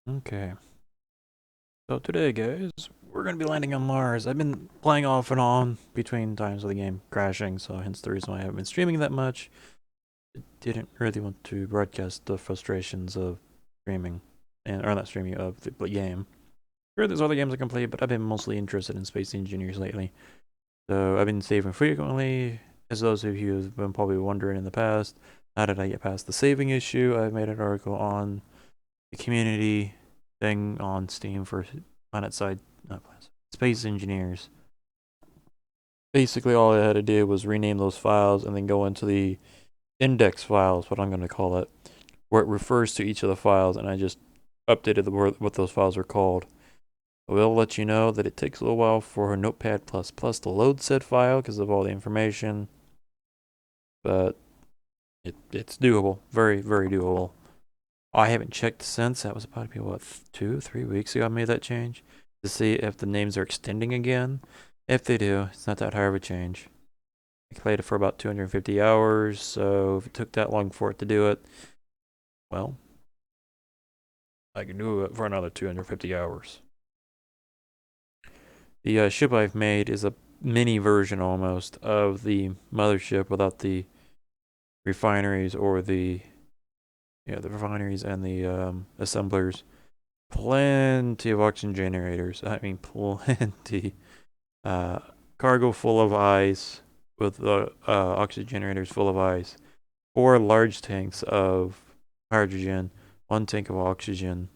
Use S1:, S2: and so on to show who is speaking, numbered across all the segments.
S1: Okay, so today, guys, we're gonna be landing on Mars. I've been playing off and on between times of the game crashing, so hence the reason why I haven't been streaming that much. I didn't really want to broadcast the frustrations of streaming, or not streaming, of the game. Sure, there's other games I can play, but I've been mostly interested in space engineers lately. So I've been saving frequently. As those of you have been probably wondering in the past, how did I get past the saving issue? I made an article on the community thing on Steam for Planet Side, not Planet Side, Space Engineers. Basically, all I had to do was rename those files and then go into the index files, what I'm going to call it, where it refers to each of the files, and I just updated what those files are called. I will let you know that it takes a little while for Notepad++ to load said file because of all the information, but it's doable. Very, very doable. I haven't checked since. That was about to be, what, 2, 3 weeks ago I made that change to see if the names are extending again. If they do, it's not that hard of a change. I played it for about 250 hours, so if it took that long for it to do it, well, I can do it for another 250 hours. The ship I've made is a mini version almost of the mothership without the refineries or the refineries and the assemblers. Plenty of oxygen generators. I mean, plenty. Uh, Cargo full of ice with the oxygen generators full of ice. 4 large tanks of hydrogen. 1 tank of oxygen.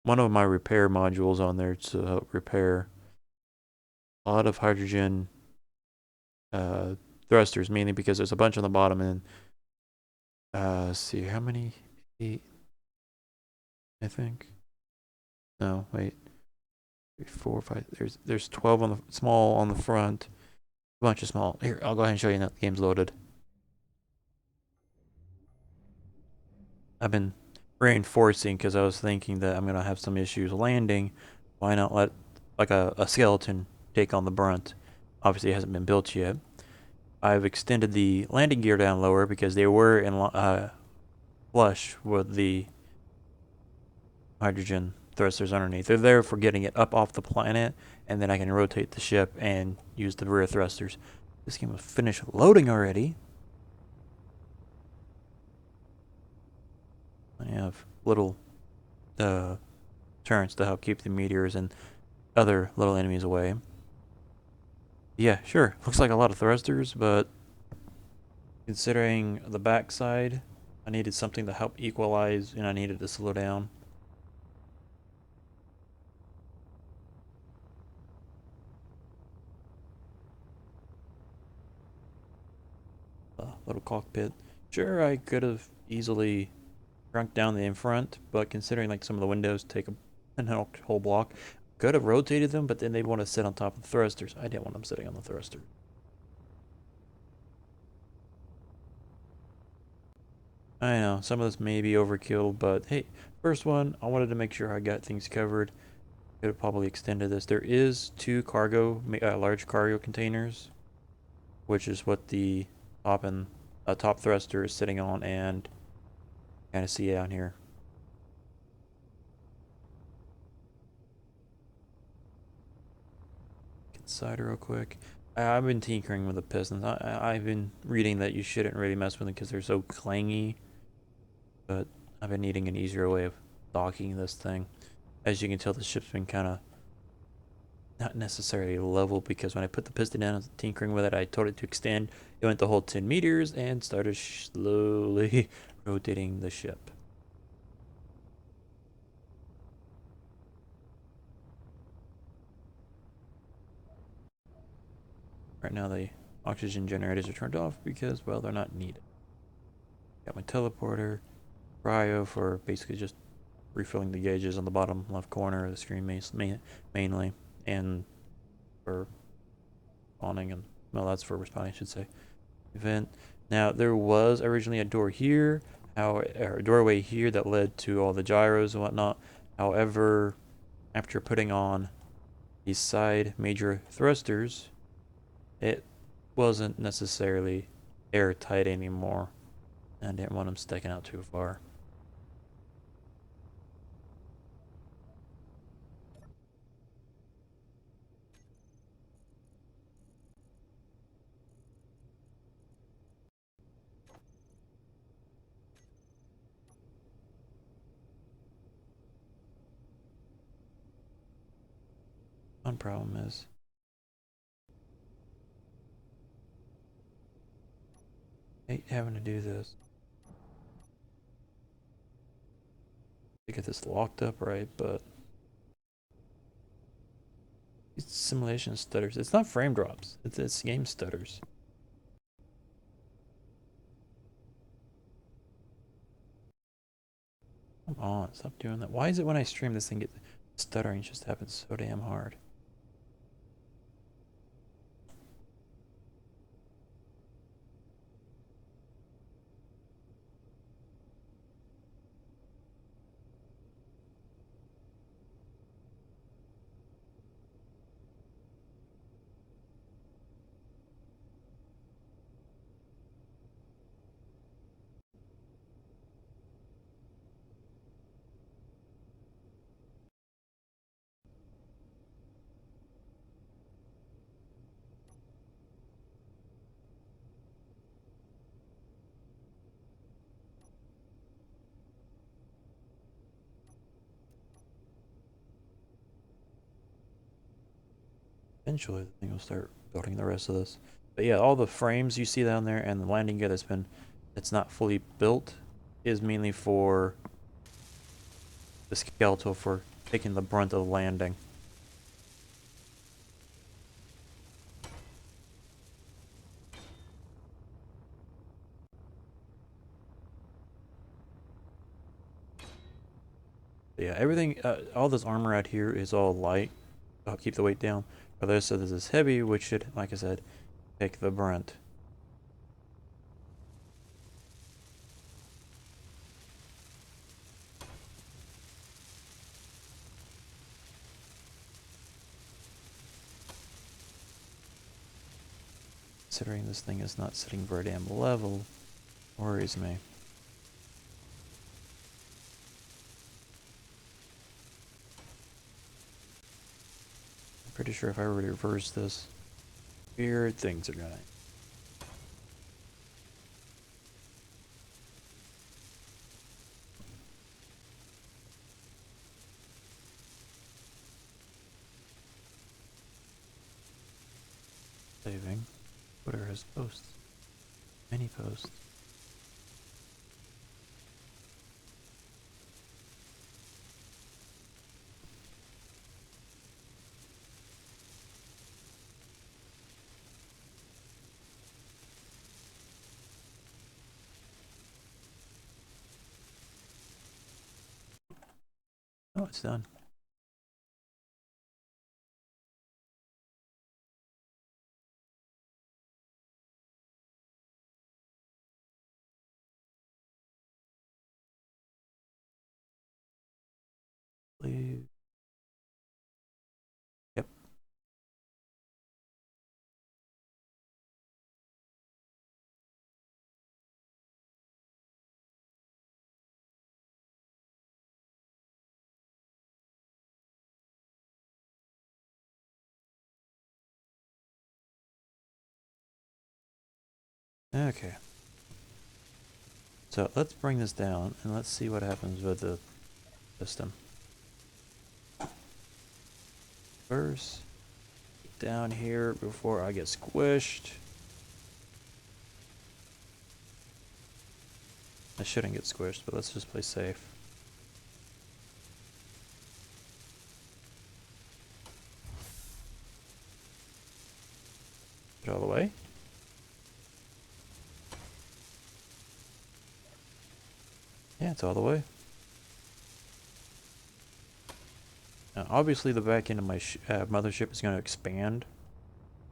S1: One of my repair modules on there to help repair. A lot of hydrogen uh, thrusters, mainly because there's a bunch on the bottom. And let's see, how many? 8, I think. No, wait. 3, 4, 5. There's 12 on the small on the front. A bunch of small. Here, I'll go ahead and show you now the game's loaded. I've been reinforcing because I was thinking that I'm gonna have some issues landing. Why not let like a skeleton take on the brunt? Obviously, it hasn't been built yet. I've extended the landing gear down lower because they were in flush with the hydrogen thrusters underneath. They're there for getting it up off the planet, and then I can rotate the ship and use the rear thrusters. This game will finish loading already. I have little uh, turrets to help keep the meteors and other little enemies away. Yeah, sure. Looks like a lot of thrusters, but considering the backside, I needed something to help equalize, and I needed to slow down. Little cockpit. Sure, I could have easily shrunk down the in front, but considering like some of the windows take a whole block, could have rotated them, but then they'd want to sit on top of the thrusters. I didn't want them sitting on the thrusters. I know, some of this may be overkill, but hey, first one, I wanted to make sure I got things covered. Could have probably extended this. There is 2 large cargo containers, which is what the top thruster is sitting on, and kind of see down here. Inside real quick. I've been tinkering with the pistons. I've been reading that you shouldn't really mess with them because they're so clangy, but I've been needing an easier way of docking this thing. As you can tell, the ship's been kind of not necessarily level because when I put the piston down and tinkering with it, I told it to extend. It went the whole 10 meters and started slowly rotating the ship. Right now, the oxygen generators are turned off because, well, they're not needed. Got my teleporter, cryo for basically just refilling the gauges on the bottom left corner of the screen mainly, and for spawning, and well, that's for respawning, I should say. Event. Now there was originally a door here, or a doorway here that led to all the gyros and whatnot. However, after putting on these side major thrusters, it wasn't necessarily airtight anymore. I didn't want them sticking out too far. One problem is I hate having to do this to get this locked up right, but these simulation stutters. It's not frame drops. It's game stutters. Come on, stop doing that. Why is it when I stream this thing get stuttering just happens so damn hard? Eventually, the thing will start building the rest of this. But yeah, all the frames you see down there and the landing gear that's not fully built is mainly for the skeletal for taking the brunt of the landing. But yeah, everything, all this armor out here is all light. I'll keep the weight down. But this is heavy, which should, like I said, take the brunt. Considering this thing is not sitting very damn level, worries me. I'm pretty sure if I were to reverse this, weird things are gonna. Saving. Twitter has posts. Many posts. Oh, it's done. Please. Yep. Okay. So let's bring this down and let's see what happens with the system. First, down here before I get squished. I shouldn't get squished, but let's just play safe. Get all the way. Yeah, it's all the way. Now, obviously, the back end of my mothership is going to expand.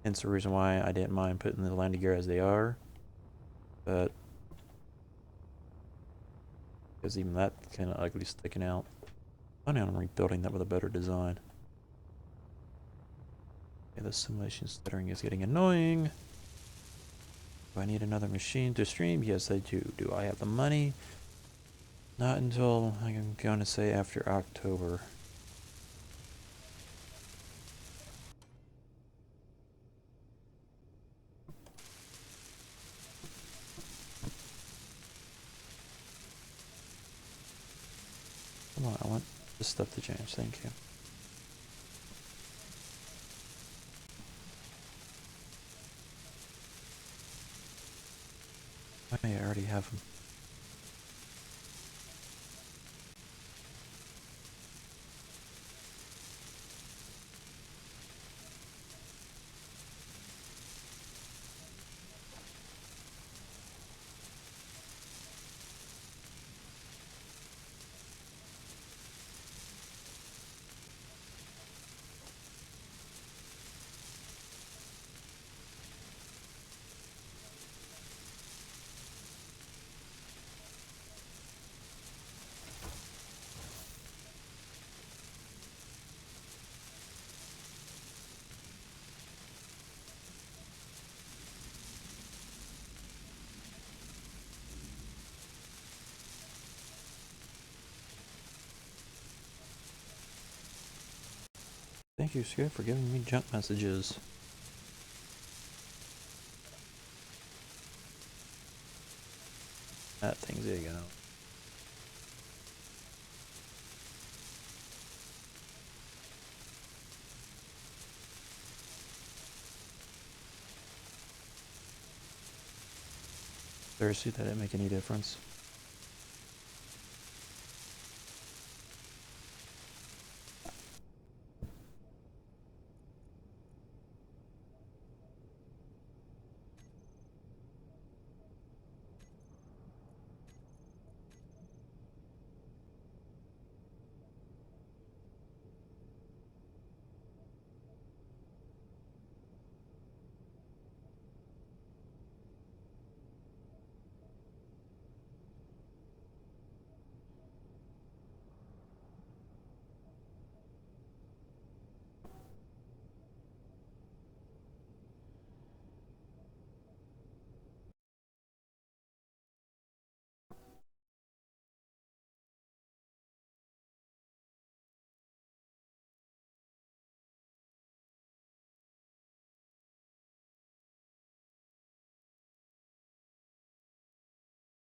S1: Hence the reason why I didn't mind putting the landing gear as they are. But because even that kind of ugly sticking out. I plan on rebuilding that with a better design. Okay, the simulation stuttering is getting annoying. Do I need another machine to stream? Yes, I do. Do I have the money? Not until, I'm going to say, after October. Come on, I want this stuff to change. Thank you. Oh yeah, I already have them. Thank you, Skip, for giving me jump messages. That thing's there you go. Seriously, that didn't make any difference.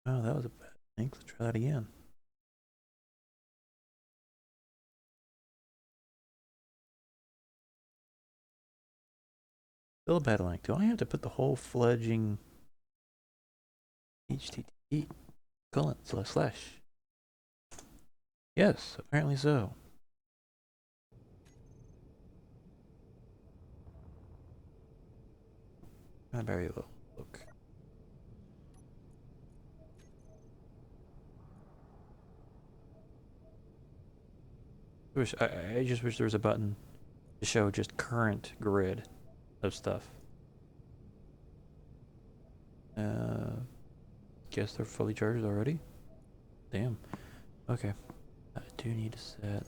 S1: Oh, that was a bad thing. Let's try that again. Still a bad link. Do I have to put the whole fledging HTTP :/ Yes, apparently so. I very well look. I just wish there was a button to show just current grid of stuff. Guess they're fully charged already? Damn. Okay. I do need to set. It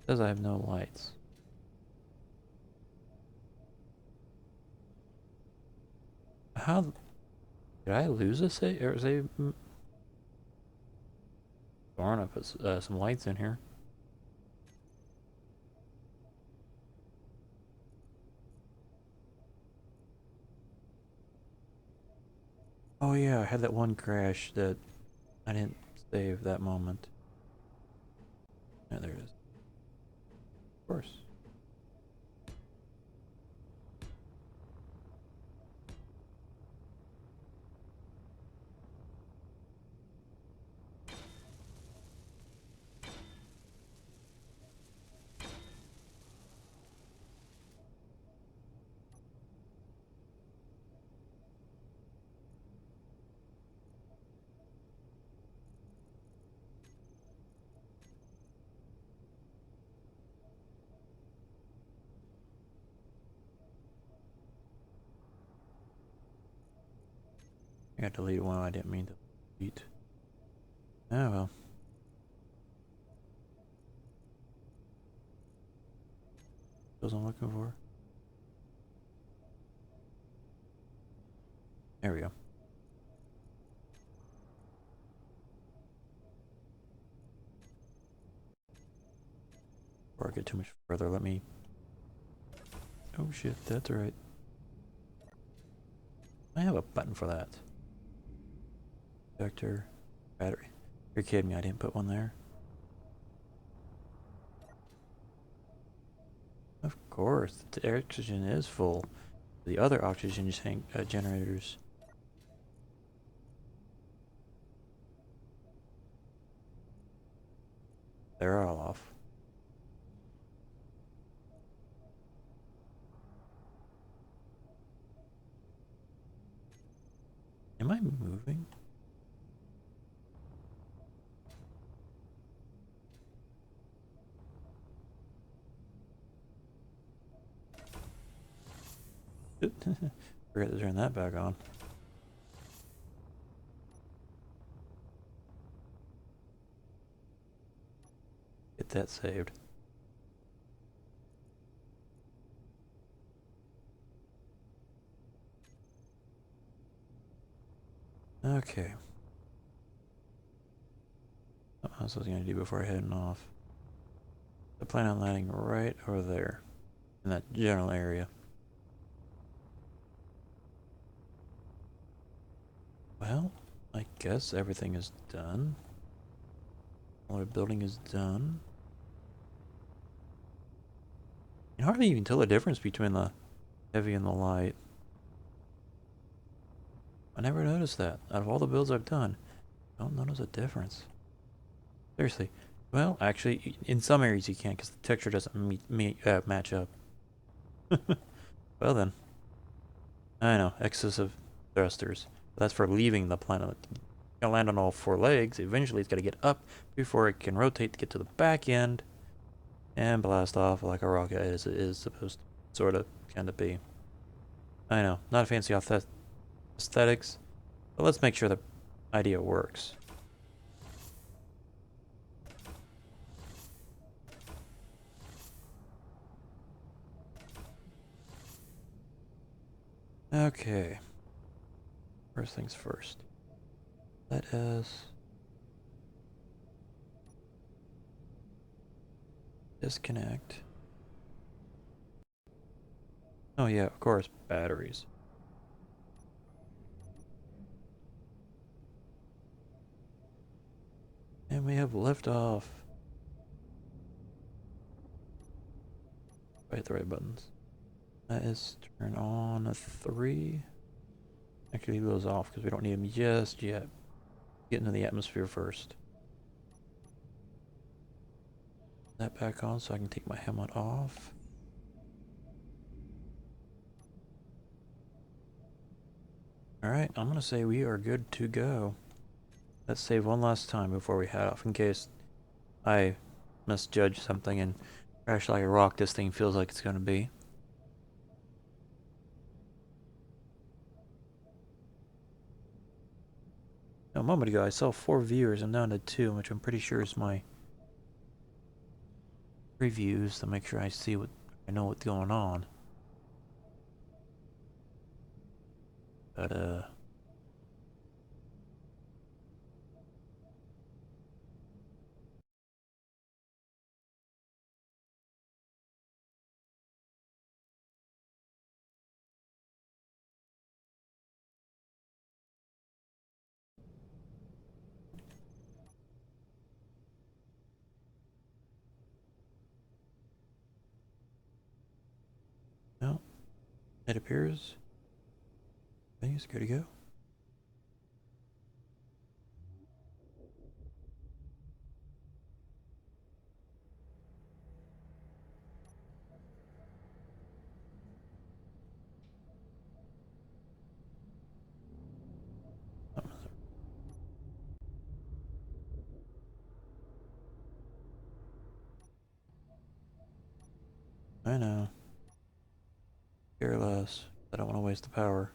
S1: says I have no lights. How did I lose a save? Or save? Darn, I put some lights in here. Oh yeah, I had that one crash that I didn't save that moment. Yeah, there it is. Of course. I got deleted one I didn't mean to delete. Oh well. Those I'm looking for. There we go. Before I get too much further, let me. Oh shit, that's right. I have a button for that. Vector battery. You're kidding me, I didn't put one there. course, the oxygen is full. The other oxygen tank generators, they're all off. Am I moving? Forgot to turn that back on. Get that saved. Okay. What else was I gonna do before heading off? I plan on landing right over there, in that general area. Well, I guess everything is done. All the building is done. You hardly even tell the difference between the heavy and the light. I never noticed that. Out of all the builds I've done, I don't notice a difference. Seriously. Well, actually, in some areas you can because the texture doesn't match up. Well then, I know, excessive thrusters. That's for leaving the planet. It's gonna land on all four legs. Eventually, it's gotta get up before it can rotate to get to the back end and blast off like a rocket as it is supposed to, sort of, kind of be. I know, not fancy aesthetics, but let's make sure the idea works. Okay. First things first. Let us disconnect. Oh yeah, of course, batteries. And we have liftoff. Hit the right buttons. That is turn on 3. Actually, leave those off because we don't need them just yet. Get into the atmosphere first. That back on so I can take my helmet off. Alright, I'm gonna say we are good to go. Let's save one last time before we head off in case I misjudge something and crash like a rock this thing feels like it's gonna be. A moment ago I saw 4 viewers. I'm down to 2, which I'm pretty sure is my reviews to make sure I know what's going on. But no, it appears things good to go. I know. Care less. I don't want to waste the power.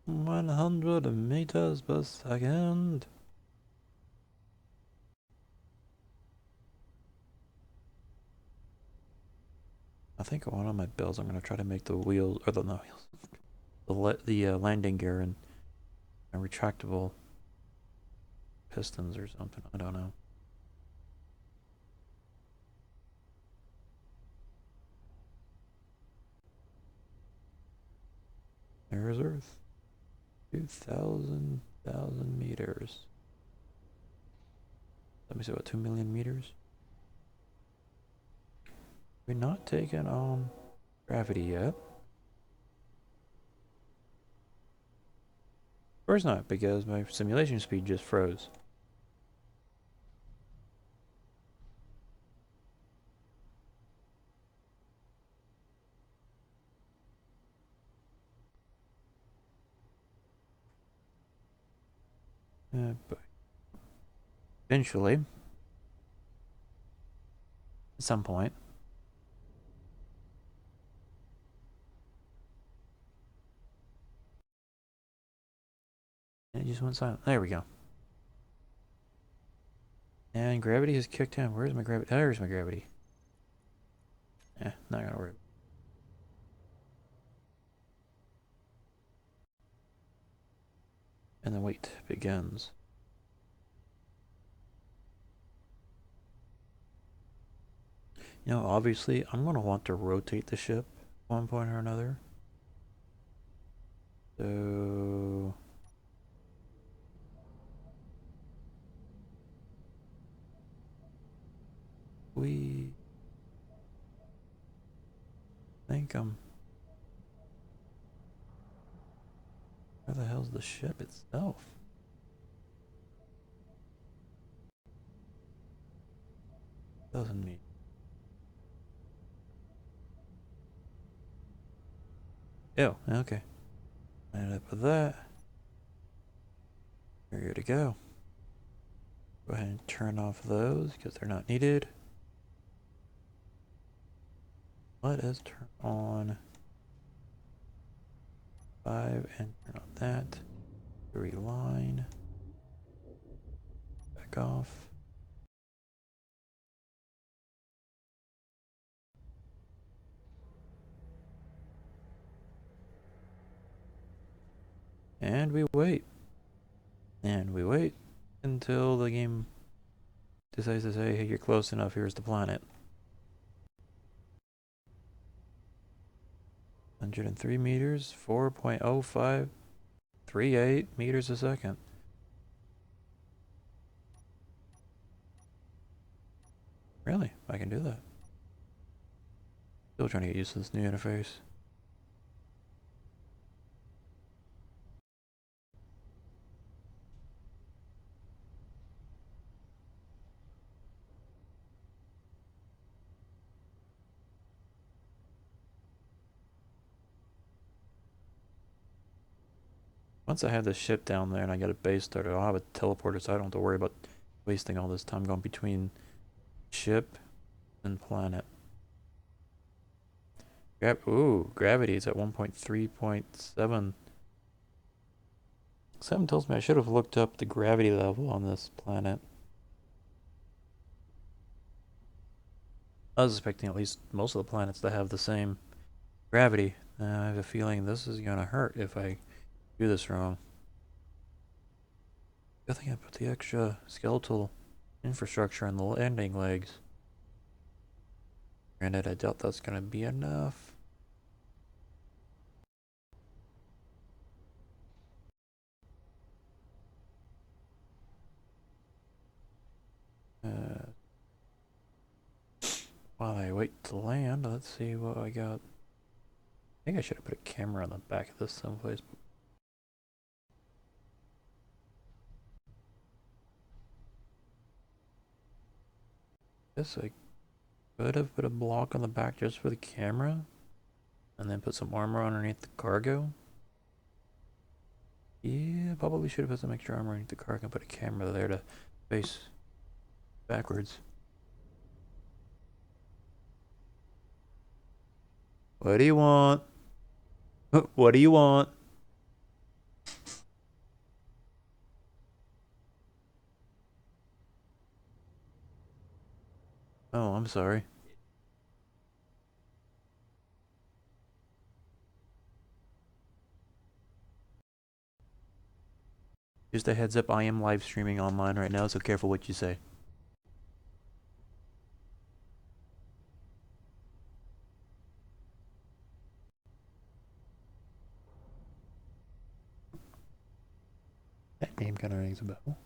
S1: One 100 meters per second. I think on one of my builds, I'm gonna try to make the wheels or the no wheels, the landing gear and retractable pistons or something. I don't know. There's Earth. 2,000 meters. Let me see, what, 2 million meters? We're not taking on gravity yet. Of course not, because my simulation speed just froze. But eventually, at some point, it just went silent. There we go. And gravity has kicked in. Where's my gravity? There's my gravity. Not gonna worry. And the wait begins. You know, obviously, I'm gonna want to rotate the ship at one point or another. So we think where the hell's the ship itself? Doesn't mean. Oh, okay. Line it up with that. We're good to go. Go ahead and turn off those because they're not needed. Let us turn on 5 and turn on that. Reline. Back off. And we wait. And we wait until the game decides to say, hey, you're close enough, here's the planet. 103 meters, 4.0538 meters a second. Really? I can do that. Still trying to get used to this new interface. Once I have the ship down there and I get a base started, I'll have a teleporter so I don't have to worry about wasting all this time going between ship and planet. Gravity is at 1.3.7. Something tells me I should have looked up the gravity level on this planet. I was expecting at least most of the planets to have the same gravity. I have a feeling this is gonna hurt if I do this wrong. I think I put the extra skeletal infrastructure on the landing legs. Granted, I doubt that's gonna be enough. Uh, while I wait to land, let's see what I got. I think I should have put a camera on the back of this someplace. Guess I could have put a block on the back just for the camera, and then put some armor underneath the cargo. Yeah, probably should have put some extra armor underneath the cargo and put a camera there to face backwards. What do you want? What do you want? Oh, I'm sorry. Just a heads up, I am live streaming online right now, so careful what you say. That name kind of rings a bell.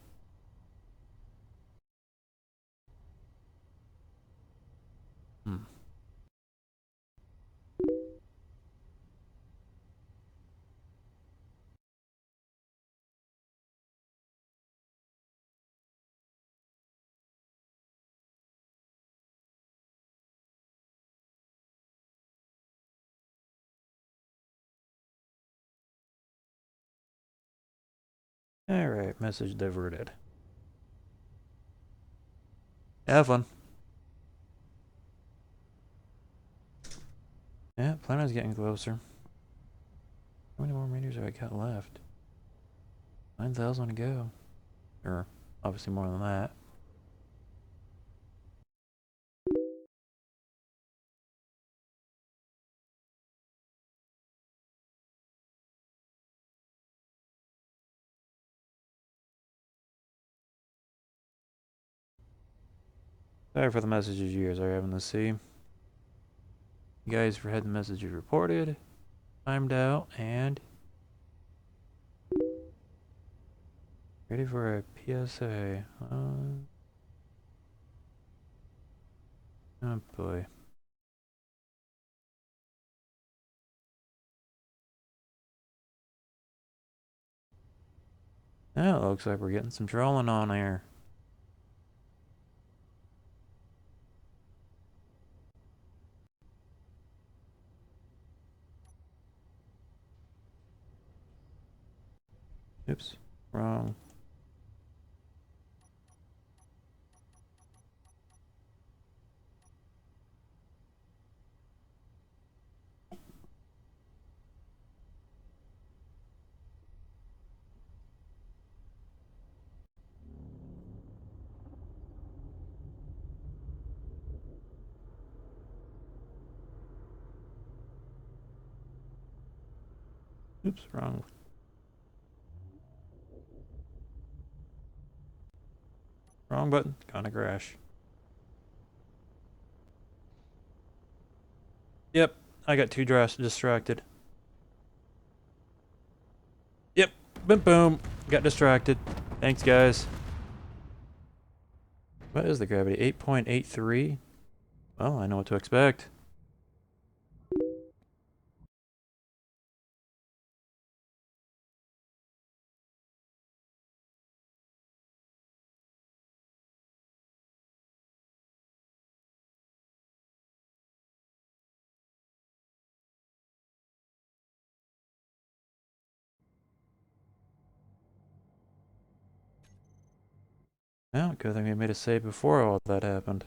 S1: Hmm. Alright, message diverted. Have fun. Yeah, Plano's getting closer. How many more meters have I got left? 9,000 to go. Or, obviously more than that. Sorry for the messages you guys are having to see. You guys for had the messages reported, timed out, and ready for a PSA. Oh boy. Now it looks like we're getting some trolling on here. Oops, wrong. Oops, wrong. Wrong button. Gonna crash. Yep, I got too distracted. Yep, boom boom. Got distracted. Thanks, guys. What is the gravity? 8.83? Well, I know what to expect. Well, good thing we made a save before all that happened.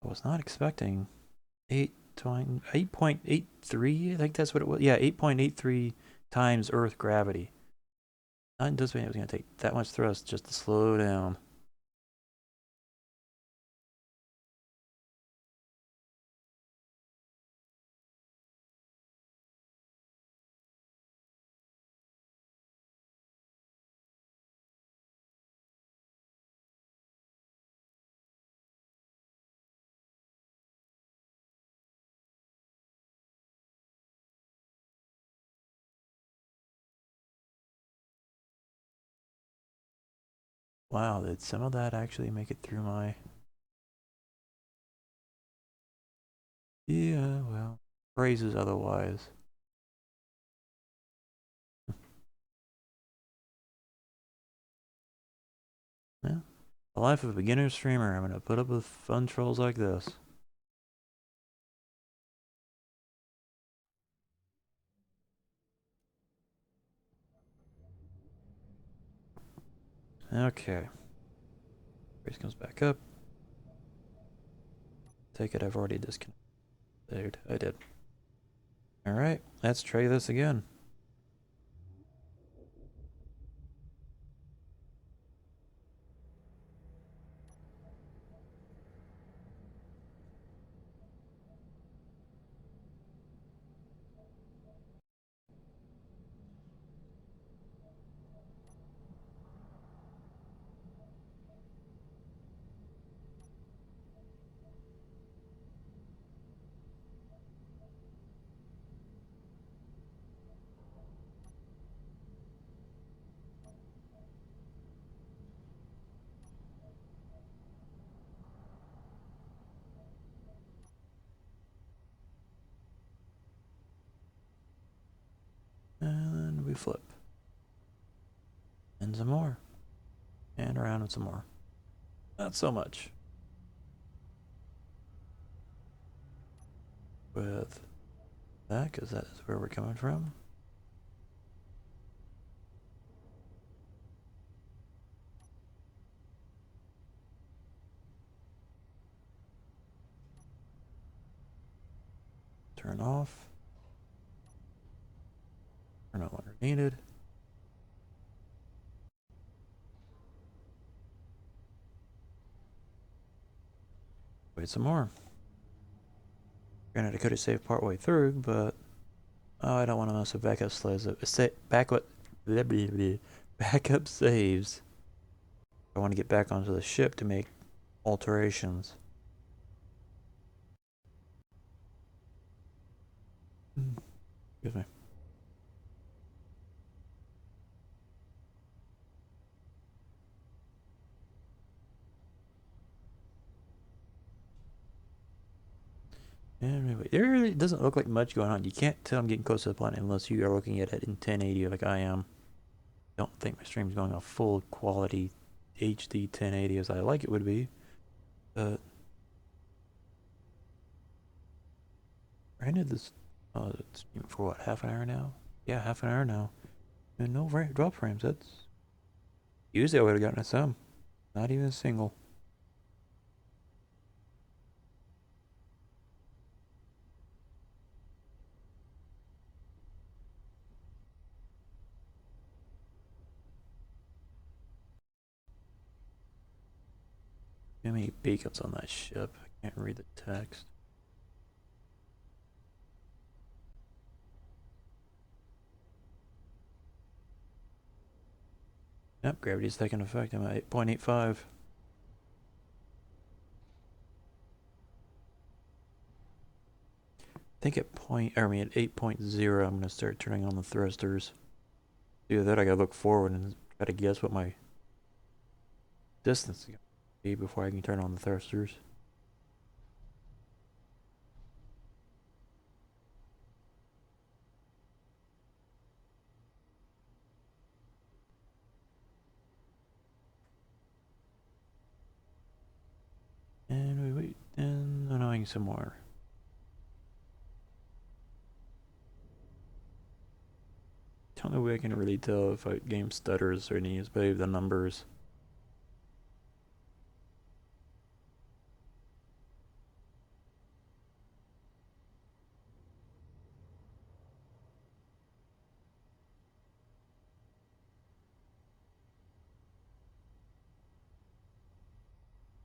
S1: I was not expecting 8.83. I think that's what it was. Yeah, 8.83 times Earth gravity. Not anticipating it was going to take that much thrust just to slow down. Wow, did some of that actually make it through my... Yeah, well, phrases otherwise. Yeah. The life of a beginner streamer. I'm gonna put up with fun trolls like this. Okay. Race comes back up. Take it, I've already disconnected. I did. Alright, let's try this again. And we flip. And some more. And around and some more. Not so much. With that, because that is where we're coming from. Turn off. Turn on when needed. Wait some more. Granted, I could have saved partway through, but oh, I don't want to mess with backup slaves. Backup saves. I want to get back onto the ship to make alterations. Excuse me. And anyway, there really doesn't look like much going on. You can't tell I'm getting close to the planet unless you are looking at it in 1080 like I am. Don't think my stream's going off full quality HD 1080 as I like it would be. But I ended this stream for what, half an hour now? Yeah, half an hour now. And no drop frames. That's usually I would have gotten a some. Not even a single. Too many beacons on that ship. I can't read the text. Yep, gravity's taking effect. I'm at 8.85. I think at 8.0 I'm gonna start turning on the thrusters. Do that, I gotta look forward and try to guess what my distance is gonna be before I can turn on the thrusters. And we wait, and annoying some more. The only way I can really tell if a game stutters or needs by the numbers.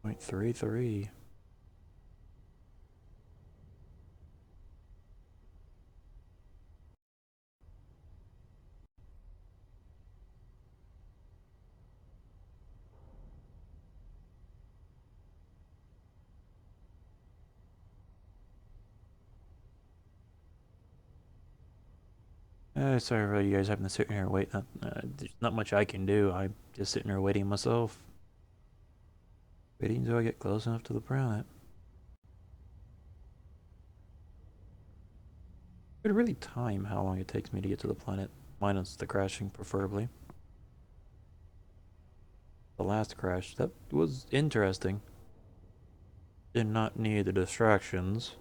S1: 0.33. Sorry for you guys having to sit here and wait. There's not much I can do. I'm just sitting here waiting myself. Waiting until I get close enough to the planet. I could really time how long it takes me to get to the planet, minus the crashing, preferably. The last crash, that was interesting. Did not need the distractions.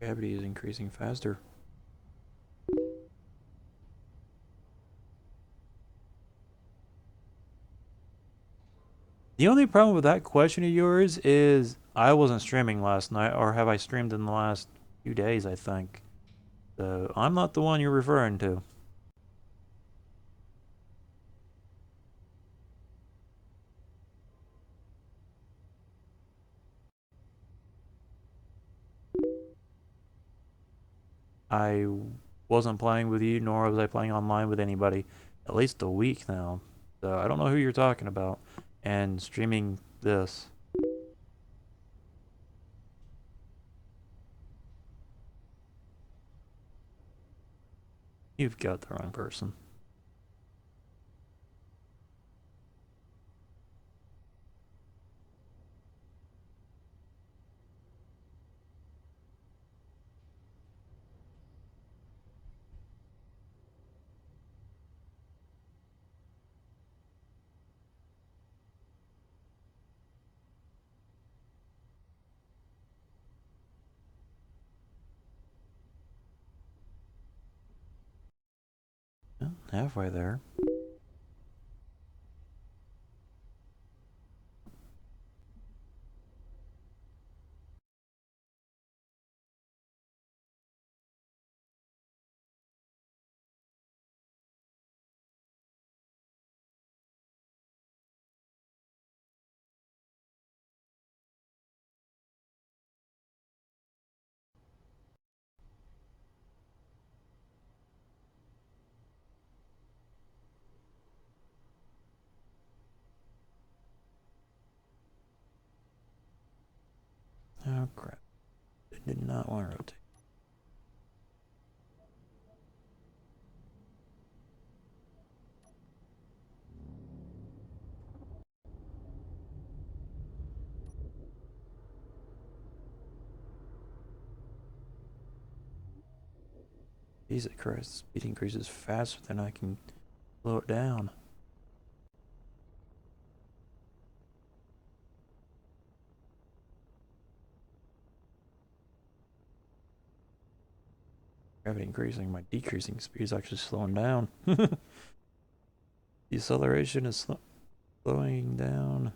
S1: Gravity is increasing faster. The only problem with that question of yours is I wasn't streaming last night, or have I streamed in the last few days, I think. So I'm not the one you're referring to. I wasn't playing with you, nor was I playing online with anybody. At least a week now. So I don't know who you're talking about. And streaming this. You've got the wrong person. Well, halfway there. Oh crap. I did not want to rotate. Jesus Christ, speed increases faster than I can slow it down. Gravity increasing, my decreasing speed is actually slowing down. Deceleration is slowing down.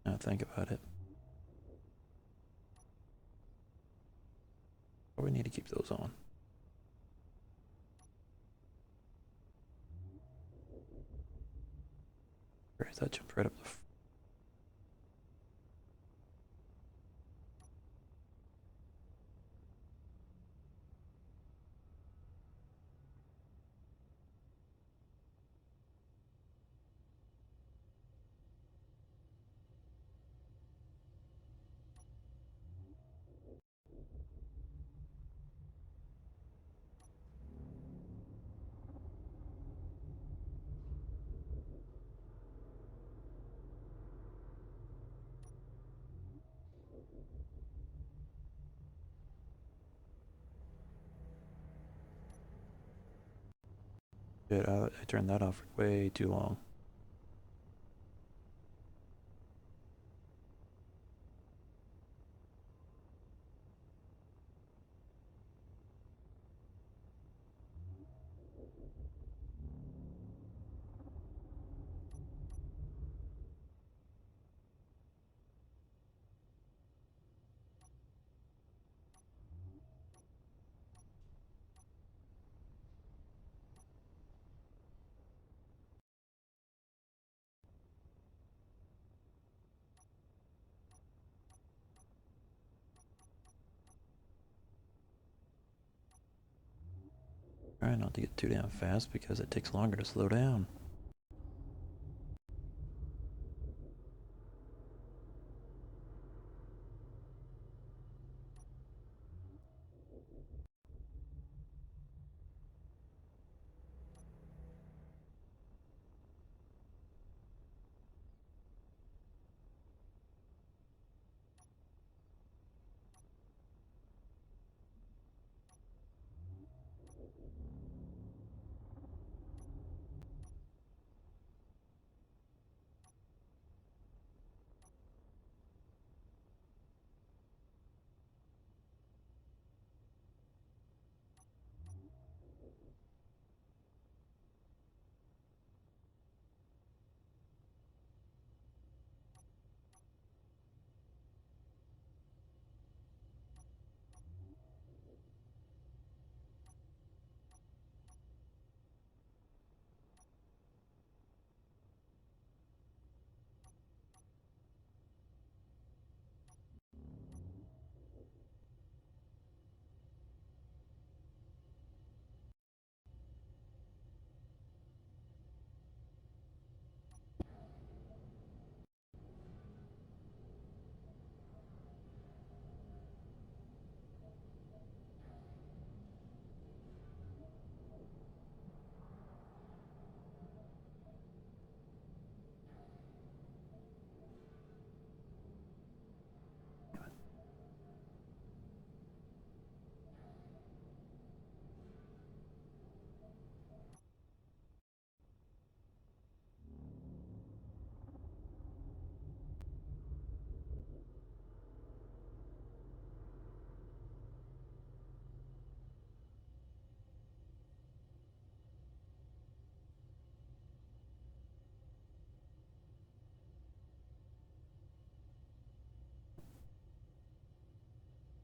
S1: Now think about it. We need to keep those on. Great, that jumped right up the. Shit, I turned that off for way too long. Try not to get too damn fast because it takes longer to slow down.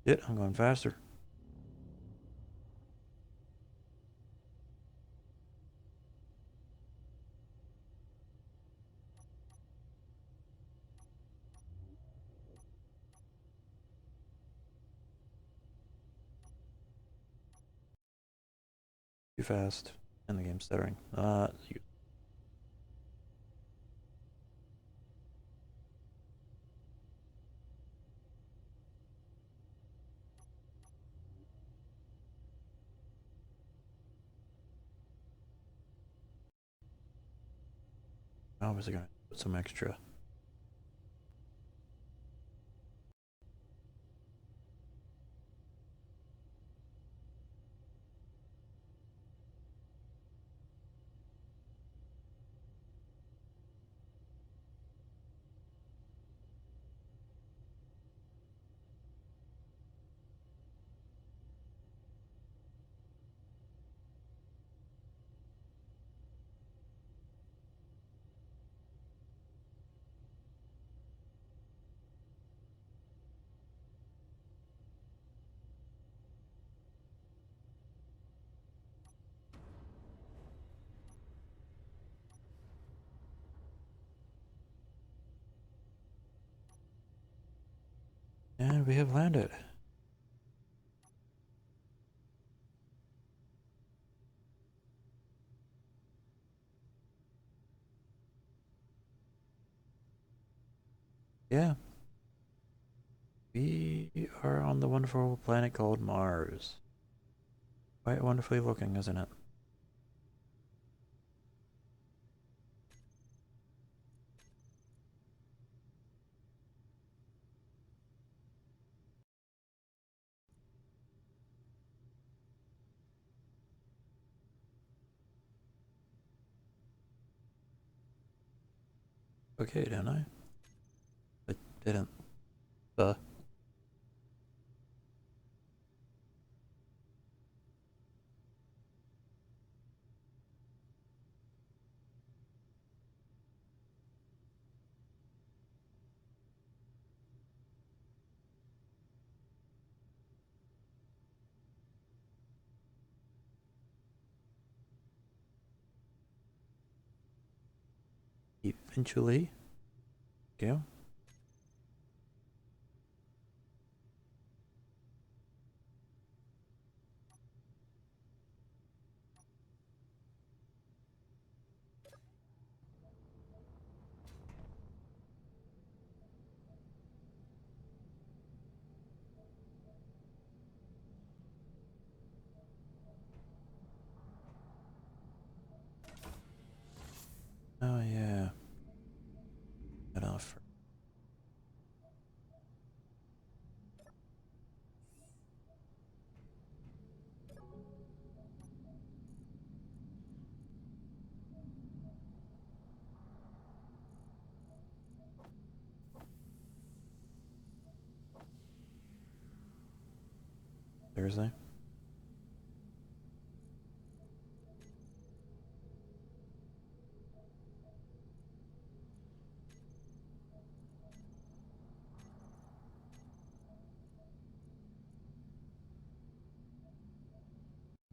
S1: Shit, I'm going faster. Too fast. And the game's stuttering. Obviously gonna put some extra. And we have landed. Yeah. We are on the wonderful planet called Mars. Quite wonderfully looking, isn't it? Okay, didn't I? I didn't. Uh, eventually. Okay. Seriously?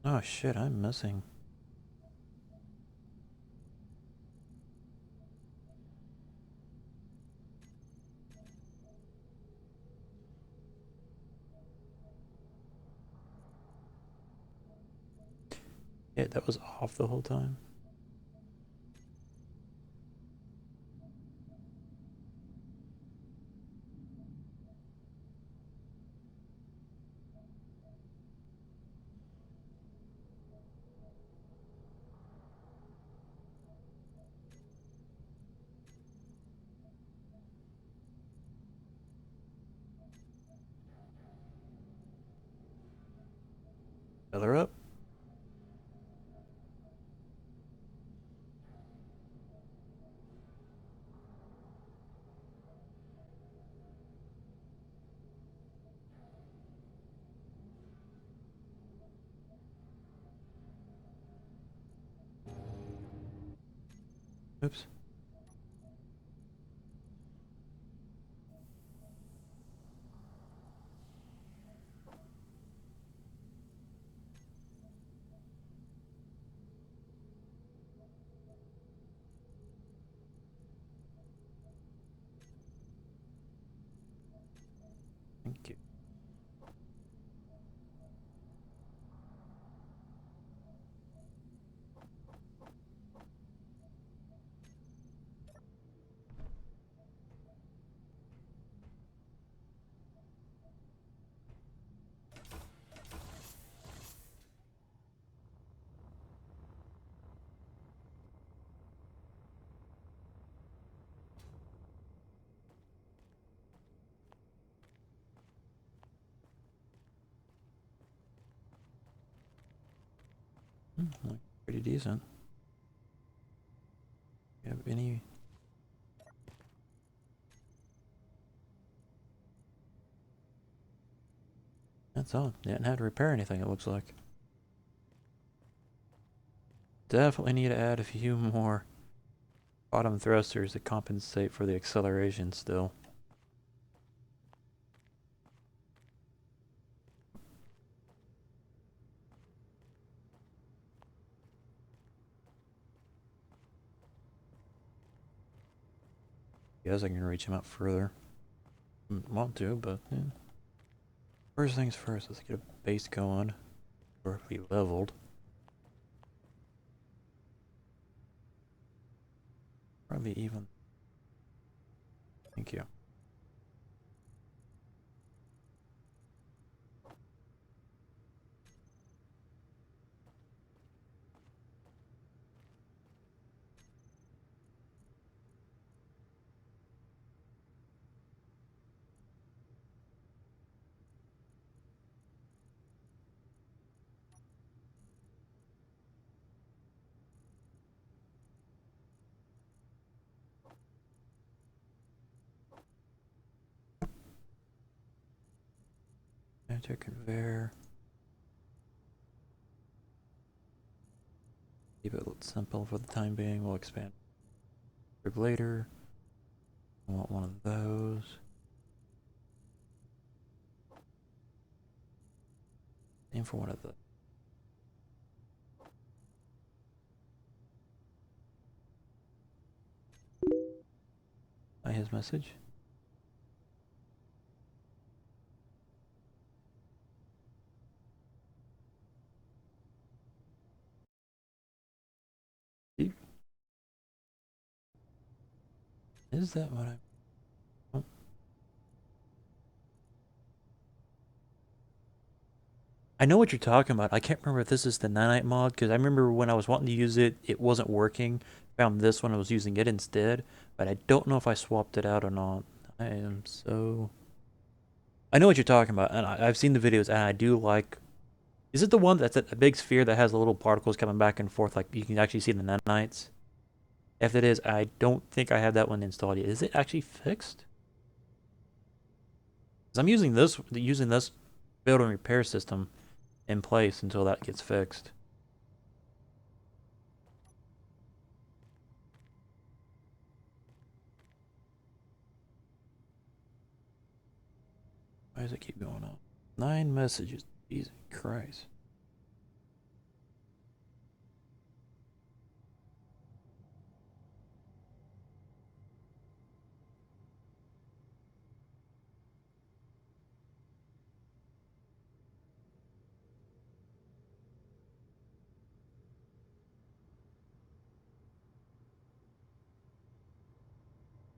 S1: Oh shit, I'm missing. Yeah, that was off the whole time. Feather up. Oops. Thank you. Like, pretty decent. You have any? That's all. Didn't have to repair anything, it looks like. Definitely need to add a few more bottom thrusters to compensate for the acceleration still. Guess I can reach him out further. Want to, but yeah. First things first, let's get a base going. Or be leveled. Probably even. Thank you. Enter conveyor. Keep it simple for the time being. We'll expand later. I want one of those. Aim for one of the. His message. Is that what I? Oh. I know what you're talking about. I can't remember if this is the nanite mod because I remember when I was wanting to use it, it wasn't working. Found this one, I was using it instead, but I don't know if I swapped it out or not. I am so. I know what you're talking about, and I've seen the videos, and I do like. Is it the one that's a big sphere that has the little particles coming back and forth, like you can actually see the nanites? If it is, I don't think I have that one installed yet. Is it actually fixed? Because I'm using this build and repair system. in place until that gets fixed. Why does it keep going up? 9 messages. Jesus Christ.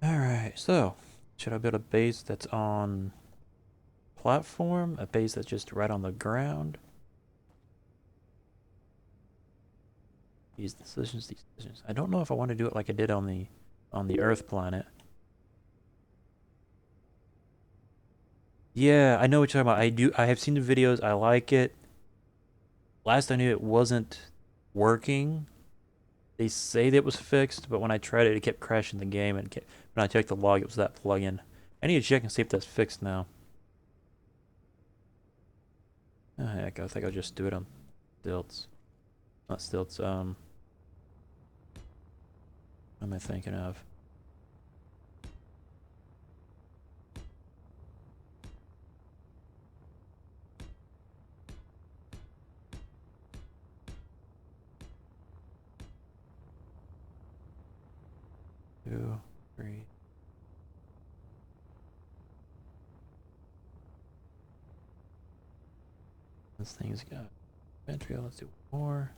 S1: Alright, so should I build a base that's on platform? A base that's just right on the ground? These decisions. I don't know if I want to do it like I did on the Earth planet. Yeah, I know what you're talking about. I have seen the videos, I like it. Last I knew it wasn't working. They say that it was fixed, but when I tried it, it kept crashing the game, and when I checked the log, it was that plugin. I need to check and see if that's fixed now. Oh, heck, I think I'll just do it on stilts. Not stilts, what am I thinking of? Two, three. This thing's got entry. Let's do more.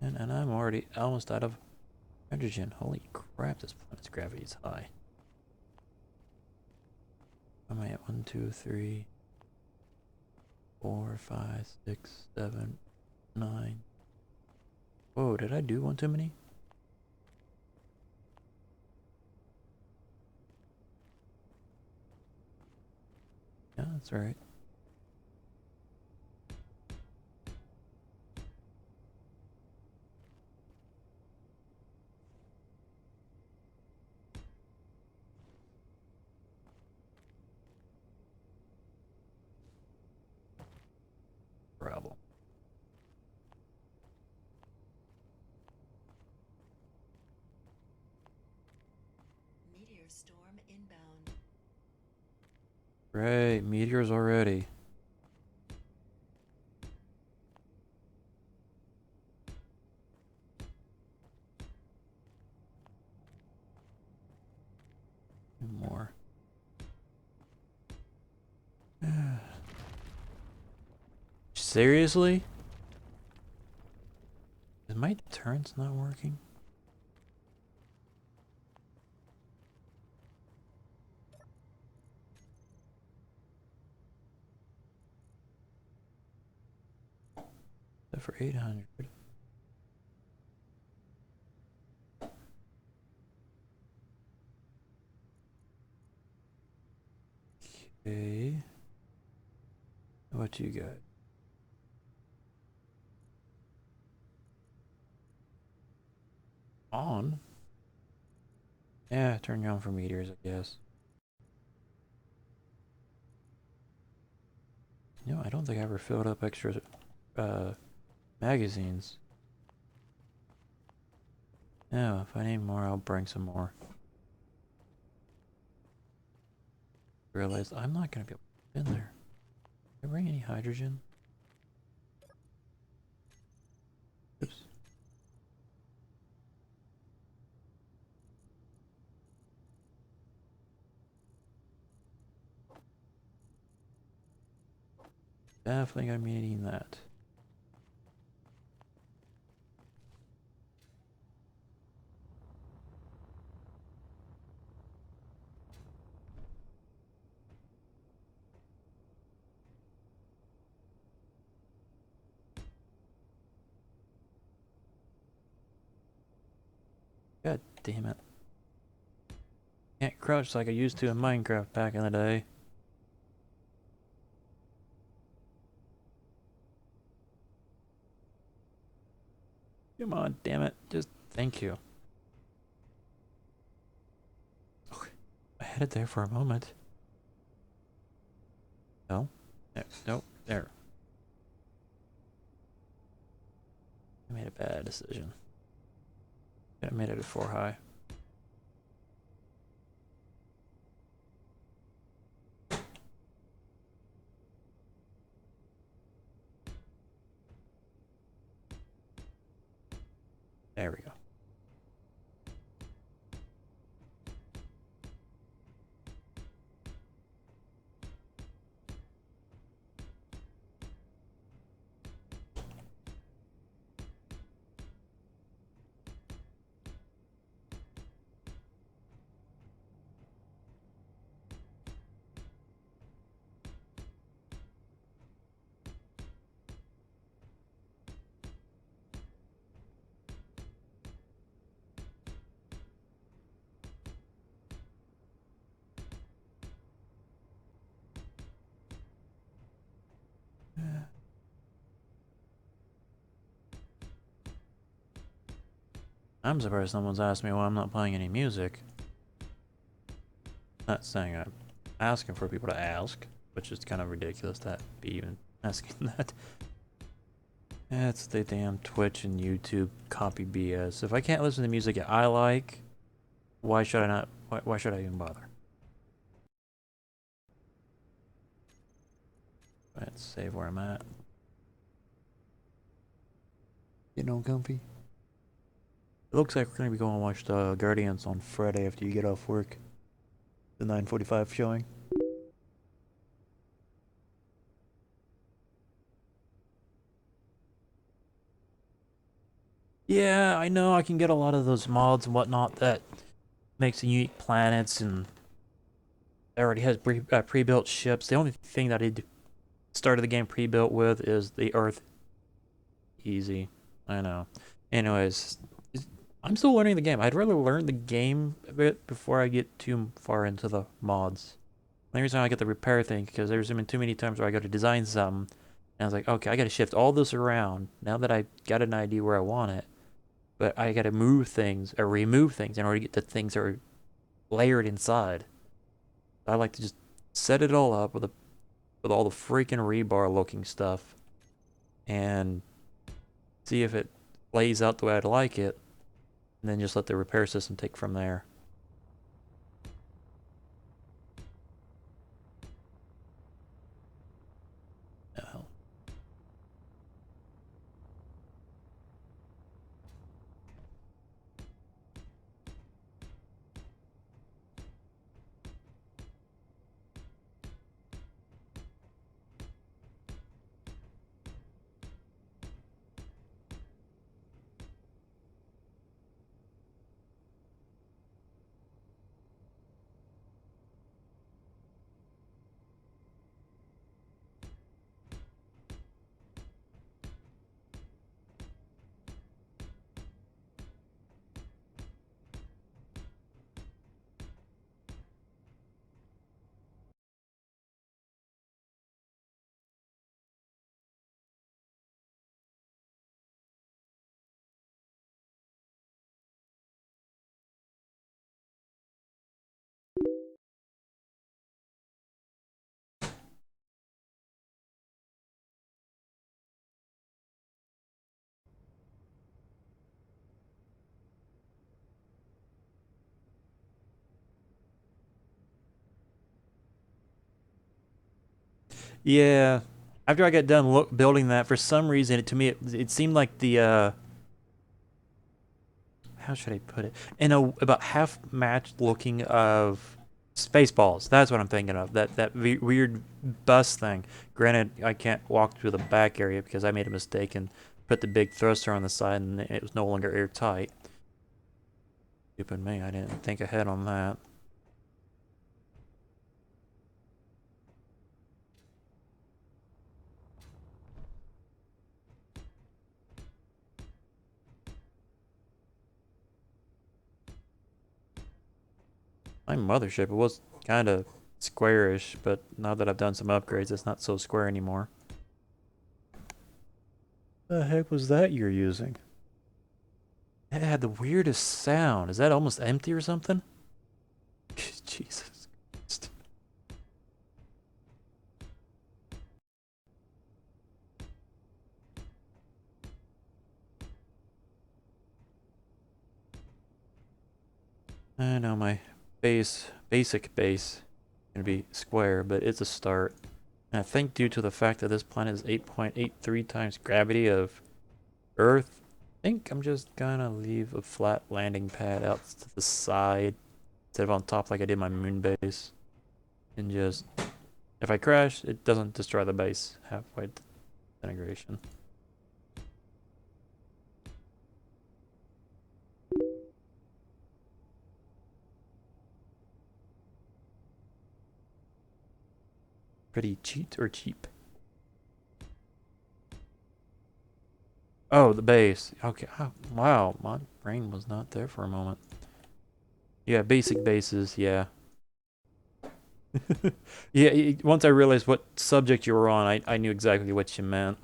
S1: And I'm already almost out of hydrogen. Holy crap, this planet's gravity is high. Am I at 1, 2, 3, 4, 5, 6, 7, 9? Whoa, did I do one too many? Yeah, that's right. Problem.
S2: Meteor storm inbound.
S1: Right, meteors already. More. Seriously? Is my turrets not working? Except for 800. Okay. What you got? On? Yeah, turn you on for meteors, I guess. You know, I don't think I ever filled up extra uh, magazines. Yeah, if I need more, I'll bring some more. Realize I'm not gonna be able to get in there. Did I bring any hydrogen? Oops. Definitely gonna be needing that. God damn it. Can't crouch like I used to in Minecraft back in the day. Come on, damn it. Just thank you. Okay. I had it there for a moment. No. There. Nope. There. I made a bad decision. I made it at 4 high. There we go. I'm surprised someone's asked me why I'm not playing any music. Not saying I'm asking for people to ask, which is kind of ridiculous to be even asking that. That's the damn Twitch and YouTube copy BS. If I can't listen to music I like, why should I not? Why should I even bother? Let's save where I'm at. Getting all comfy. It looks like we're gonna be going to watch the Guardians on Friday after you get off work. The 9:45 showing. Yeah, I know I can get a lot of those mods and whatnot that makes unique planets and already has pre-built ships. The only thing that I started the game pre-built with is the Earth. Easy. I know. Anyways, I'm still learning the game. I'd rather learn the game a bit before I get too far into the mods. The only reason I get the repair thing because there's been too many times where I go to design something and I was like, okay, I got to shift all this around now that I got an idea where I want it. But I got to move things or remove things in order to get the things that are layered inside. I like to just set it all up with all the freaking rebar looking stuff and see if it lays out the way I'd like it, and then just let the repair system take from there. Oh. Yeah. After I got done building that, for some reason, to me, it seemed like the how should I put it? In a about half matched looking of Spaceballs. That's what I'm thinking of. That weird bus thing. Granted, I can't walk through the back area because I made a mistake and put the big thruster on the side, and it was no longer airtight. Stupid me. I didn't think ahead on that. My mothership, it was kind of squarish, but now that I've done some upgrades, it's not so square anymore. The heck was that you're using? It had the weirdest sound. Is that almost empty or something? Jesus Christ. I know my basic base gonna be square, but it's a start. And I think due to the fact that this planet is 8.83 times gravity of Earth, I think I'm just gonna leave a flat landing pad out to the side instead of on top like I did my moon base. And just, if I crash, it doesn't destroy the base halfway to integration. Pretty cheat or cheap? Oh, the base. Okay. Oh, wow, my brain was not there for a moment. Yeah, basic bases. Yeah. Yeah. Once I realized what subject you were on, I knew exactly what you meant.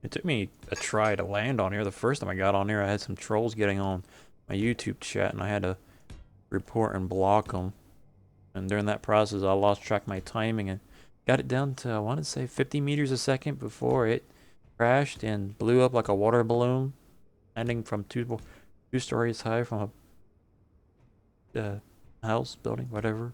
S1: It took me a try to land on here. The first time I got on here, I had some trolls getting on my YouTube chat, and I had to report and block them. And during that process, I lost track of my timing and got it down to, I want to say, 50 meters a second before it crashed and blew up like a water balloon, landing from two stories high from a house, building, whatever.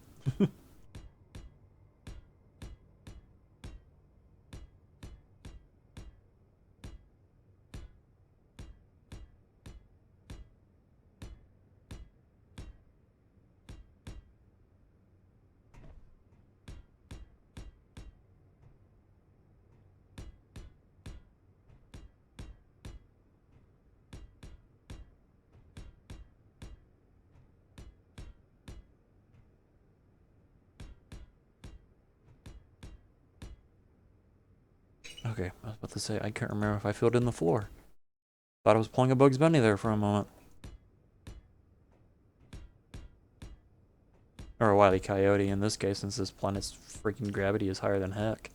S1: Okay, I was about to say, I can't remember if I filled in the floor. Thought I was pulling a Bugs Bunny there for a moment. Or a Wile E. Coyote in this case, since this planet's freaking gravity is higher than heck.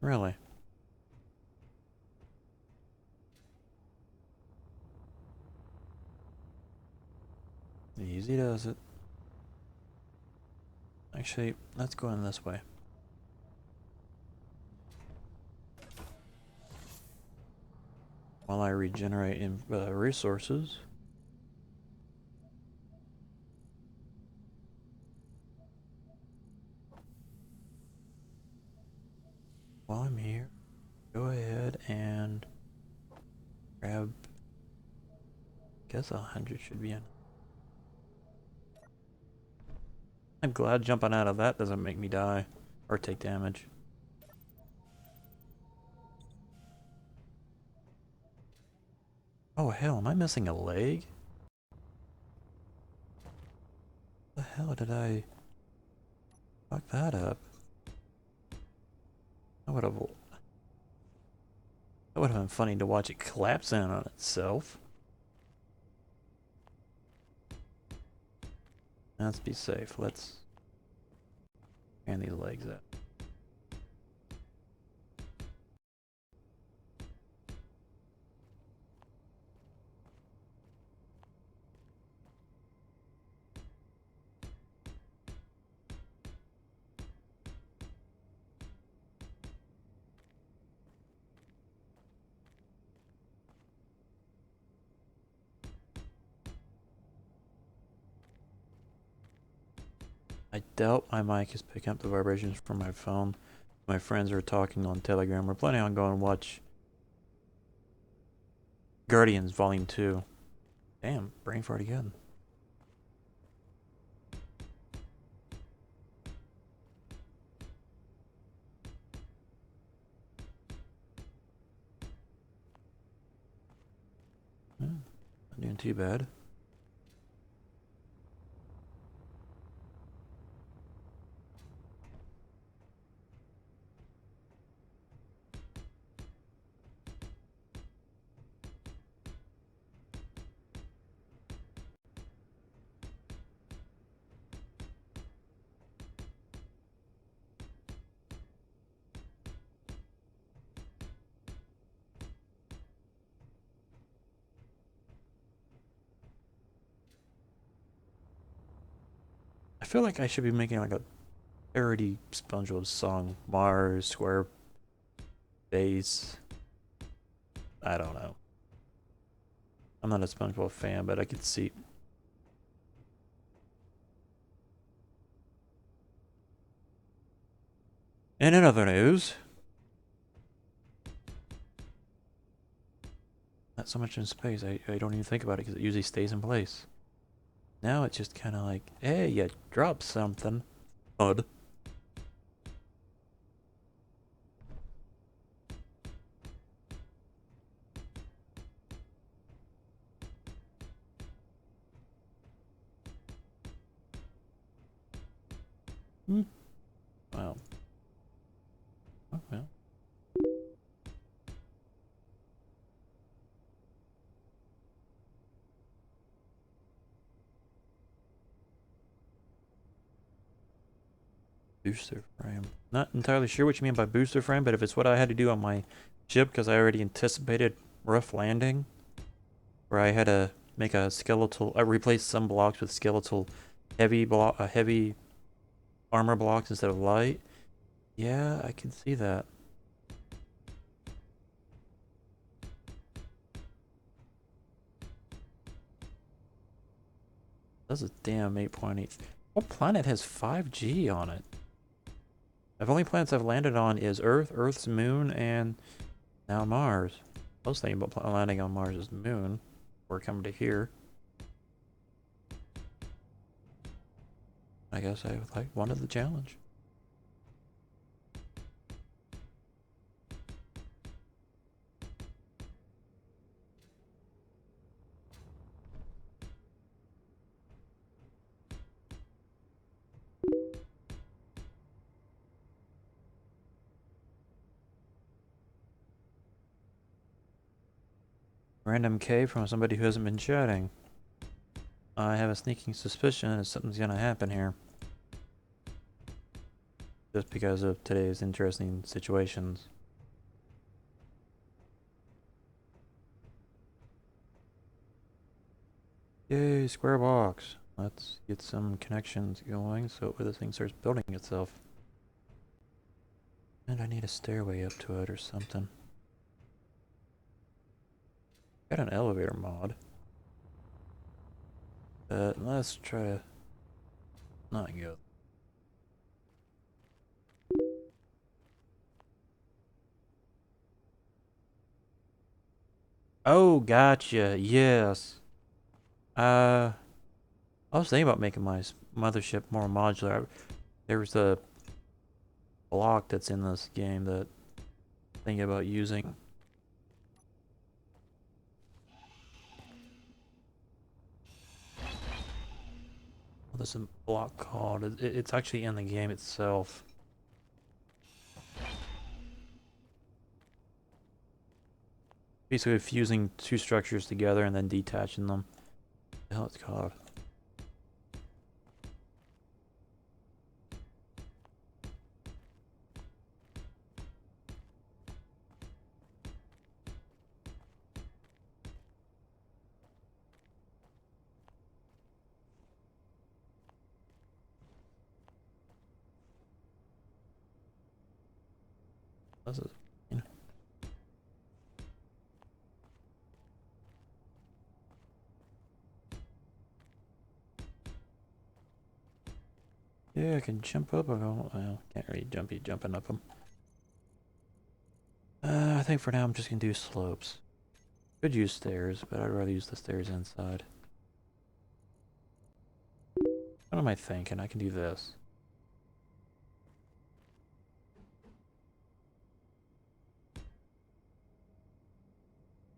S1: Really? Easy does it. Actually, let's go in this way. While I regenerate in resources. While I'm here, go ahead and grab, guess 100 should be in. I'm glad jumping out of that doesn't make me die or take damage. Oh hell, am I missing a leg? The hell did I fuck that up? That would have been funny to watch it collapse in on itself. Let's be safe. Let's hand these legs out. I doubt my mic is picking up the vibrations from my phone. My friends are talking on Telegram. We're planning on going to watch Guardians Volume 2. Damn, brain fart again. Yeah, not doing too bad. I feel like I should be making like a parody SpongeBob song. Mars, Square Base. I don't know. I'm not a SpongeBob fan, but I could see. And in other news, not so much in space. I don't even think about it because it usually stays in place. Now it's just kind of like, hey, you dropped something. Odd. Hmm. Well, oh, well. Booster frame. Not entirely sure what you mean by booster frame, but if it's what I had to do on my ship because I already anticipated rough landing, where I had to make a skeletal, I replaced some blocks with skeletal heavy armor blocks instead of light. Yeah, I can see that. That's a damn 8.8. What planet has 5G on it? The only planets I've landed on is Earth, Earth's moon, and now Mars. I was thinking about landing on Mars's moon. We're coming to here. I guess I like wanted the challenge. Random K from somebody who hasn't been chatting. I have a sneaking suspicion that something's gonna happen here. Just because of today's interesting situations. Yay, square box. Let's get some connections going so this thing starts building itself. And I need a stairway up to it or something. Got an elevator mod. But let's try to not go. Oh, gotcha. Yes. I was thinking about making my mothership more modular. There was a block that's in this game that I'm thinking about using. What is a block called? It's actually in the game itself. Basically fusing two structures together and then detaching them. What the hell it's called? This is, you know. Yeah, I can jump up. Well, can't really jumping up them. I think for now I'm just gonna do slopes. Could use stairs, but I'd rather use the stairs inside. What am I thinking? I can do this.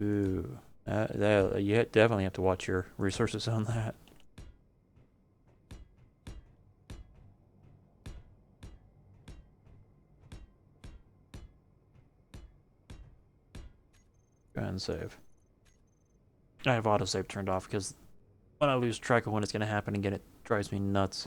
S1: Ooh. You definitely have to watch your resources on that. Go ahead and save. I have autosave turned off because when I lose track of when it's going to happen again, it drives me nuts.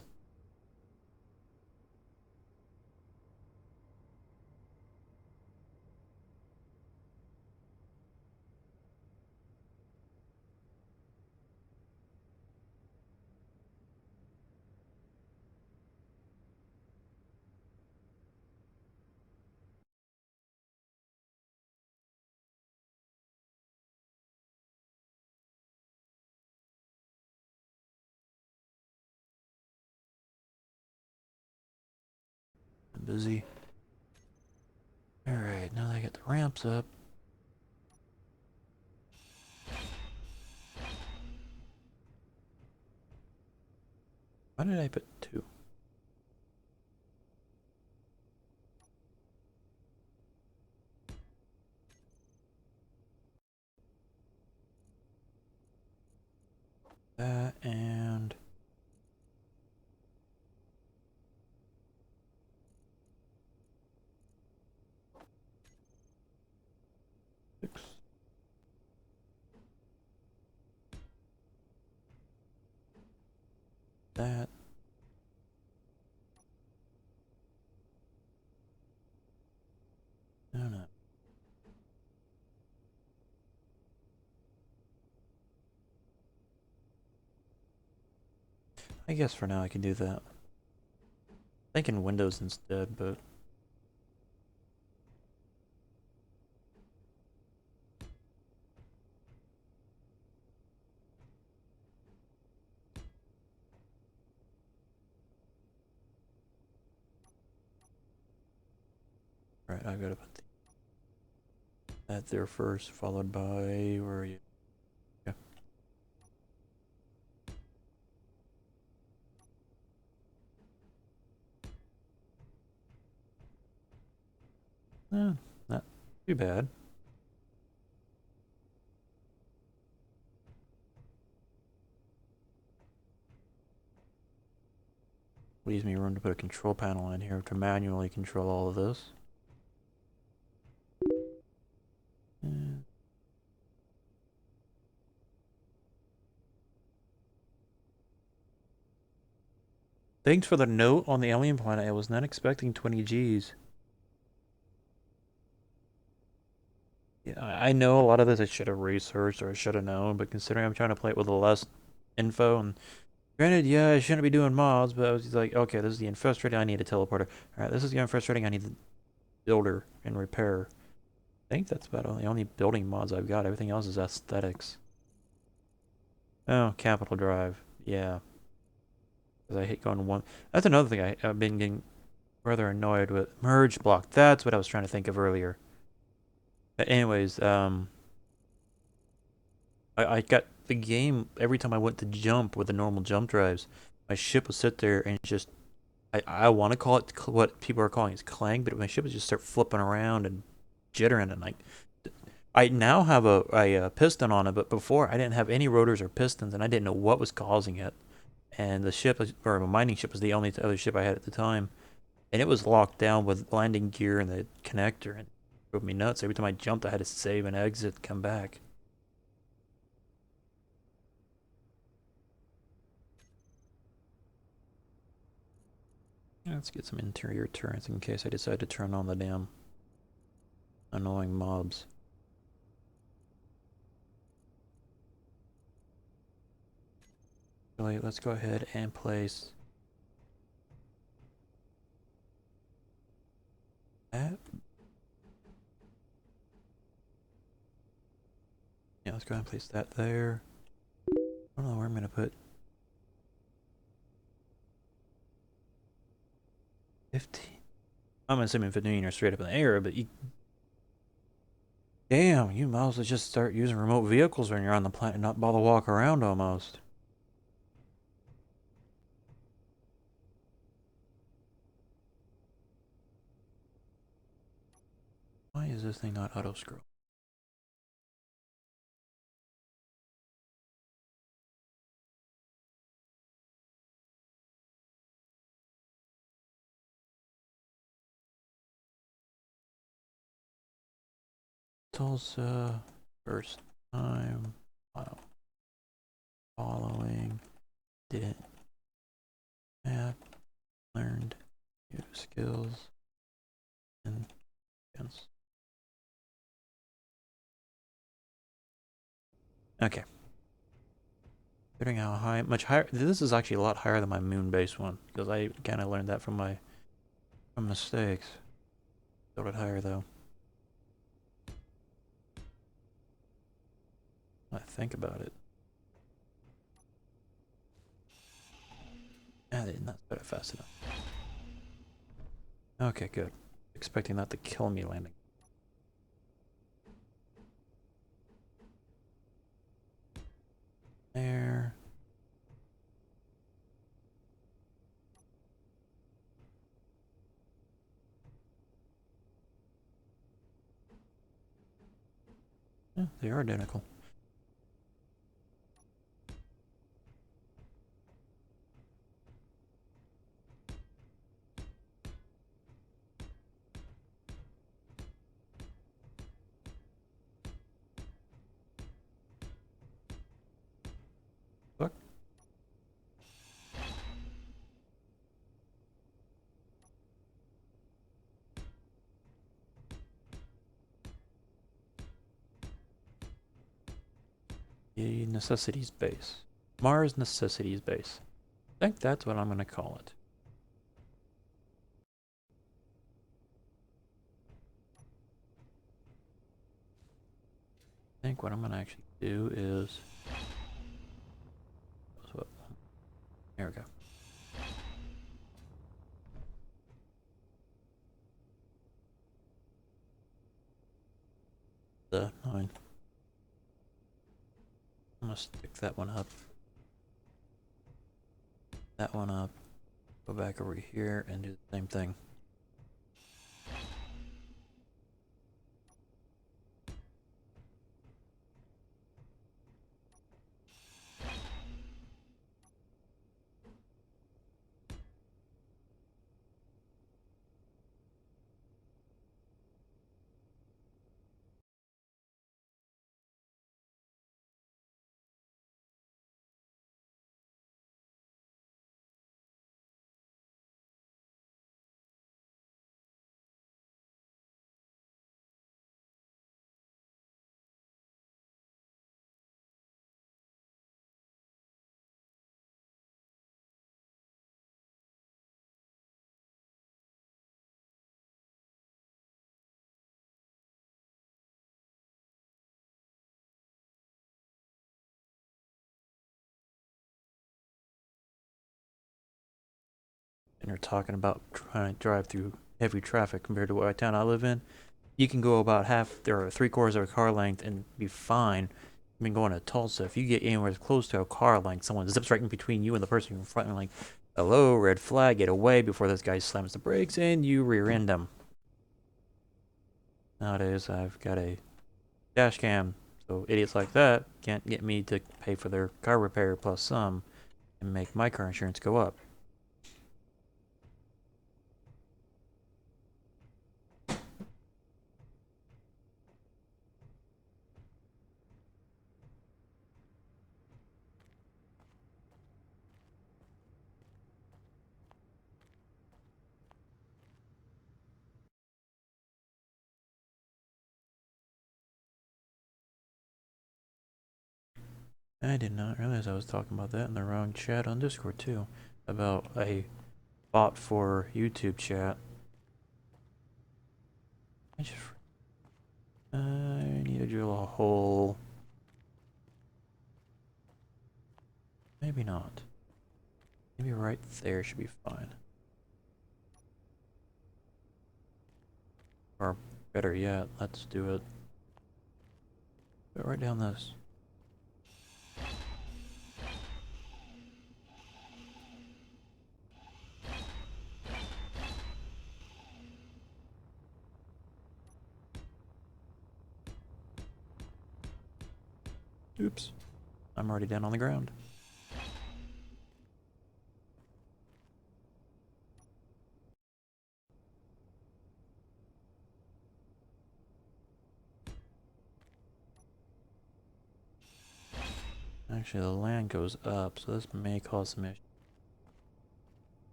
S1: busy. Alright, now that I get the ramps up. Why did I put 2? That and 6. That. No, no. I guess for now I can do that. Thinking Windows instead, but right, I gotta put that there first, followed by where are you? Yeah. Not too bad. Leaves me room to put a control panel in here to manually control all of this. And thanks for the note on the alien planet. I was not expecting 20 Gs. Yeah, I know a lot of this I should have researched or I should have known, but considering I'm trying to play it with less info, and granted, yeah, I shouldn't be doing mods, but I was like, okay, this is the infest rating, I need a teleporter. Alright, this is the infest rating, I need the builder and repair. I think that's about the only building mods I've got. Everything else is aesthetics. Oh, Capital Drive. Yeah. Because I hate going one. That's another thing I've been getting rather annoyed with. Merge block. That's what I was trying to think of earlier. But anyways, I got the game every time I went to jump with the normal jump drives. My ship would sit there and just. I want to call it what people are calling is clang, but my ship would just start flipping around and jittering and like. I now have a piston on it, but before I didn't have any rotors or pistons, and I didn't know what was causing it. And the ship, or a mining ship, was the only other ship I had at the time, and it was locked down with landing gear and the connector, and it drove me nuts. Every time I jumped, I had to save and exit, come back. Let's get some interior turrets in case I decide to turn on the damn annoying mobs. Really, let's go ahead and place that. Yeah, let's go ahead and place that there. I don't know where I'm gonna put 15. I'm assuming 15 are straight up in the air, but you. Damn, you might as well just start using remote vehicles when you're on the planet and not bother walk around almost. Why is this thing not auto scroll? Tulsa, first time, wow. Following, did have learned new skills and yes. Okay. Figuring how high, much higher. This is actually a lot higher than my moon base one because I kind of learned that from my mistakes. A little bit higher though. I think about it. Ah, they did not start it fast enough. Okay, good. Expecting that to kill me landing. There. Yeah, they are identical. Fuck. The necessities base. Mars necessities base. I think that's what I'm gonna call it. I think what I'm gonna actually do is. There we go. The 9. I'm gonna stick that one up. That one up. Go back over here and do the same thing. And you're talking about trying to drive through heavy traffic compared to what town I live in. You can go about half or 3/4 of a car length and be fine. I mean, going to Tulsa, if you get anywhere close to a car length, someone zips right in between you and the person in front, and like, hello, red flag, get away before this guy slams the brakes and you rear end him. Nowadays, I've got a dash cam, so idiots like that can't get me to pay for their car repair plus some and make my car insurance go up. I did not realize I was talking about that in the wrong chat on Discord too. About a bot for YouTube chat. I need to drill a hole. Maybe not. Maybe right there should be fine. Or better yet, let's do it. Put it right down this. Oops. I'm already down on the ground. Actually, the land goes up, so this may cause some issues.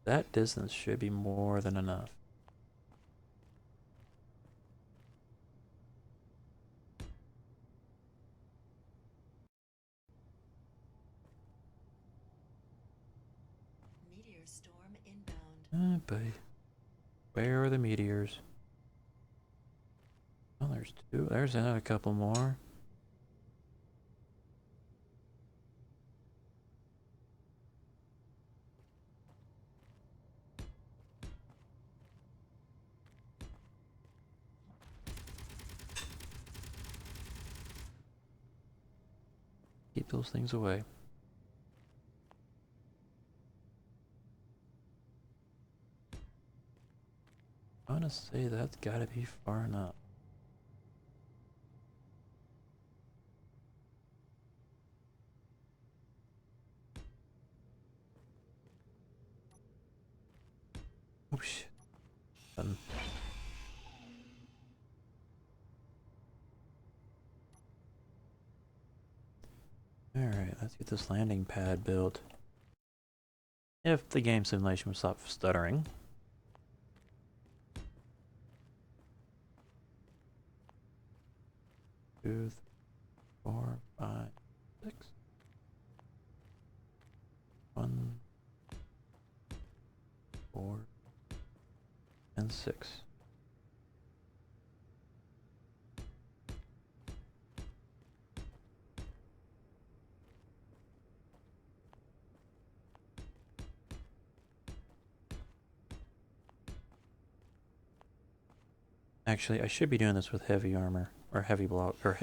S1: That distance should be more than enough.
S2: Meteor storm inbound.
S1: But where are the meteors? Oh, there's two. There's another couple more. those things away. I'm gonna say that's gotta be far enough. Oh shit. Alright, let's get this landing pad built. If the game simulation will stop stuttering. 2, 3, 4, 5, 6. 1, 4, and 6. Actually, I should be doing this with heavy armor. Or heavy block. Or,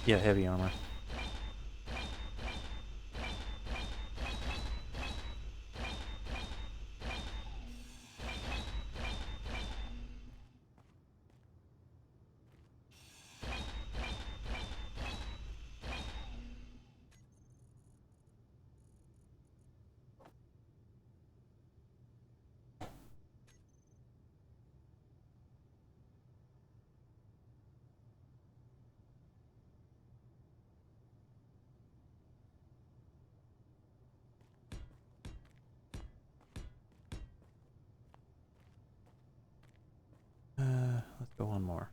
S1: yeah, heavy armor. Let's go one more.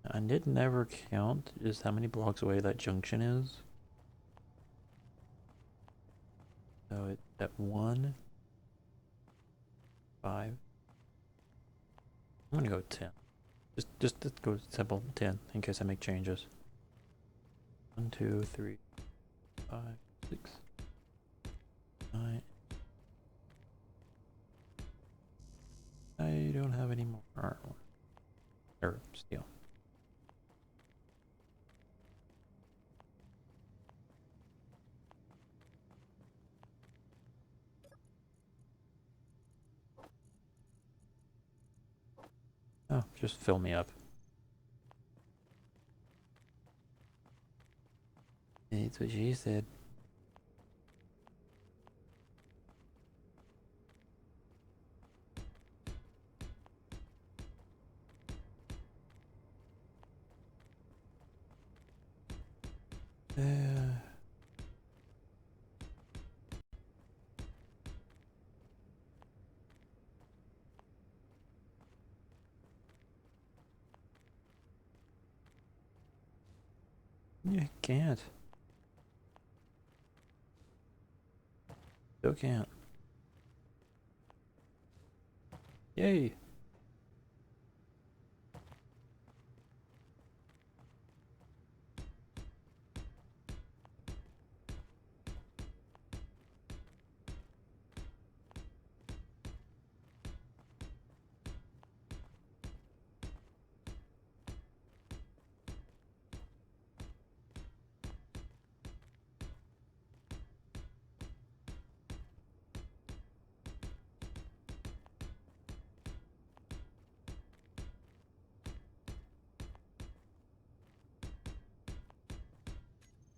S1: I did never count just how many blocks away that junction is. So it's at 1, 5. I'm gonna go 10. Just let's go simple 10 in case I make changes. 1, 2, 3, 5, 6, 9. I don't have any more armor. Or steel. Oh, just fill me up. That's what she said. Uh, you can't. Still can't. Yay.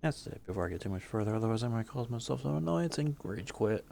S1: That's it before I get too much further, otherwise I might cause myself some annoyance and rage quit.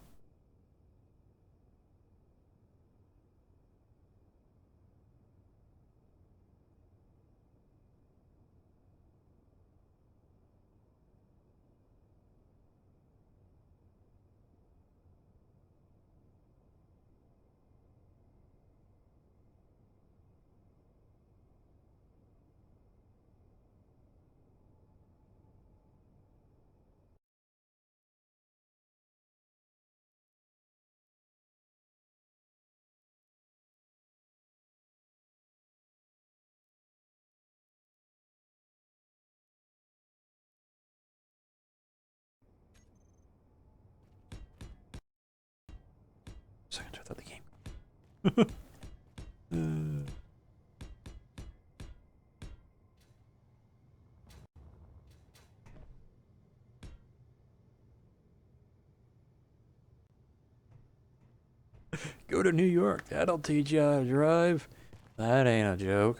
S1: Go to New York. That'll teach you how to drive. That ain't a joke.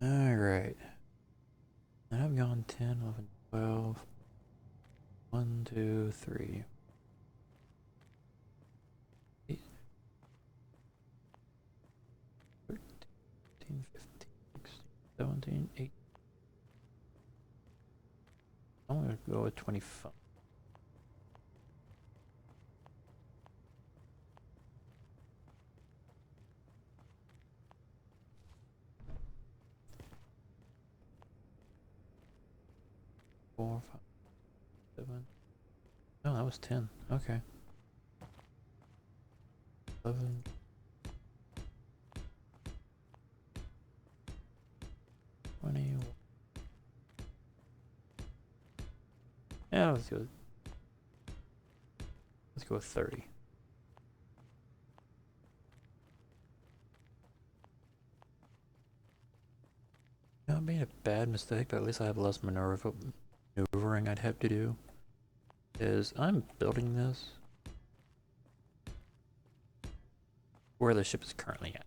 S1: Alright. I've gone 10, 11, 12. 1, 2, 3. 8, 13, 15, 16, 17, 18. I'm gonna go with 25. Four, 5, 7. No, that was 10. Okay. 11. 20. Yeah, let's go. Let's go with 30. Not being a bad mistake, but at least I have less maneuvering I'd have to do. Is I'm building this where the ship is currently at.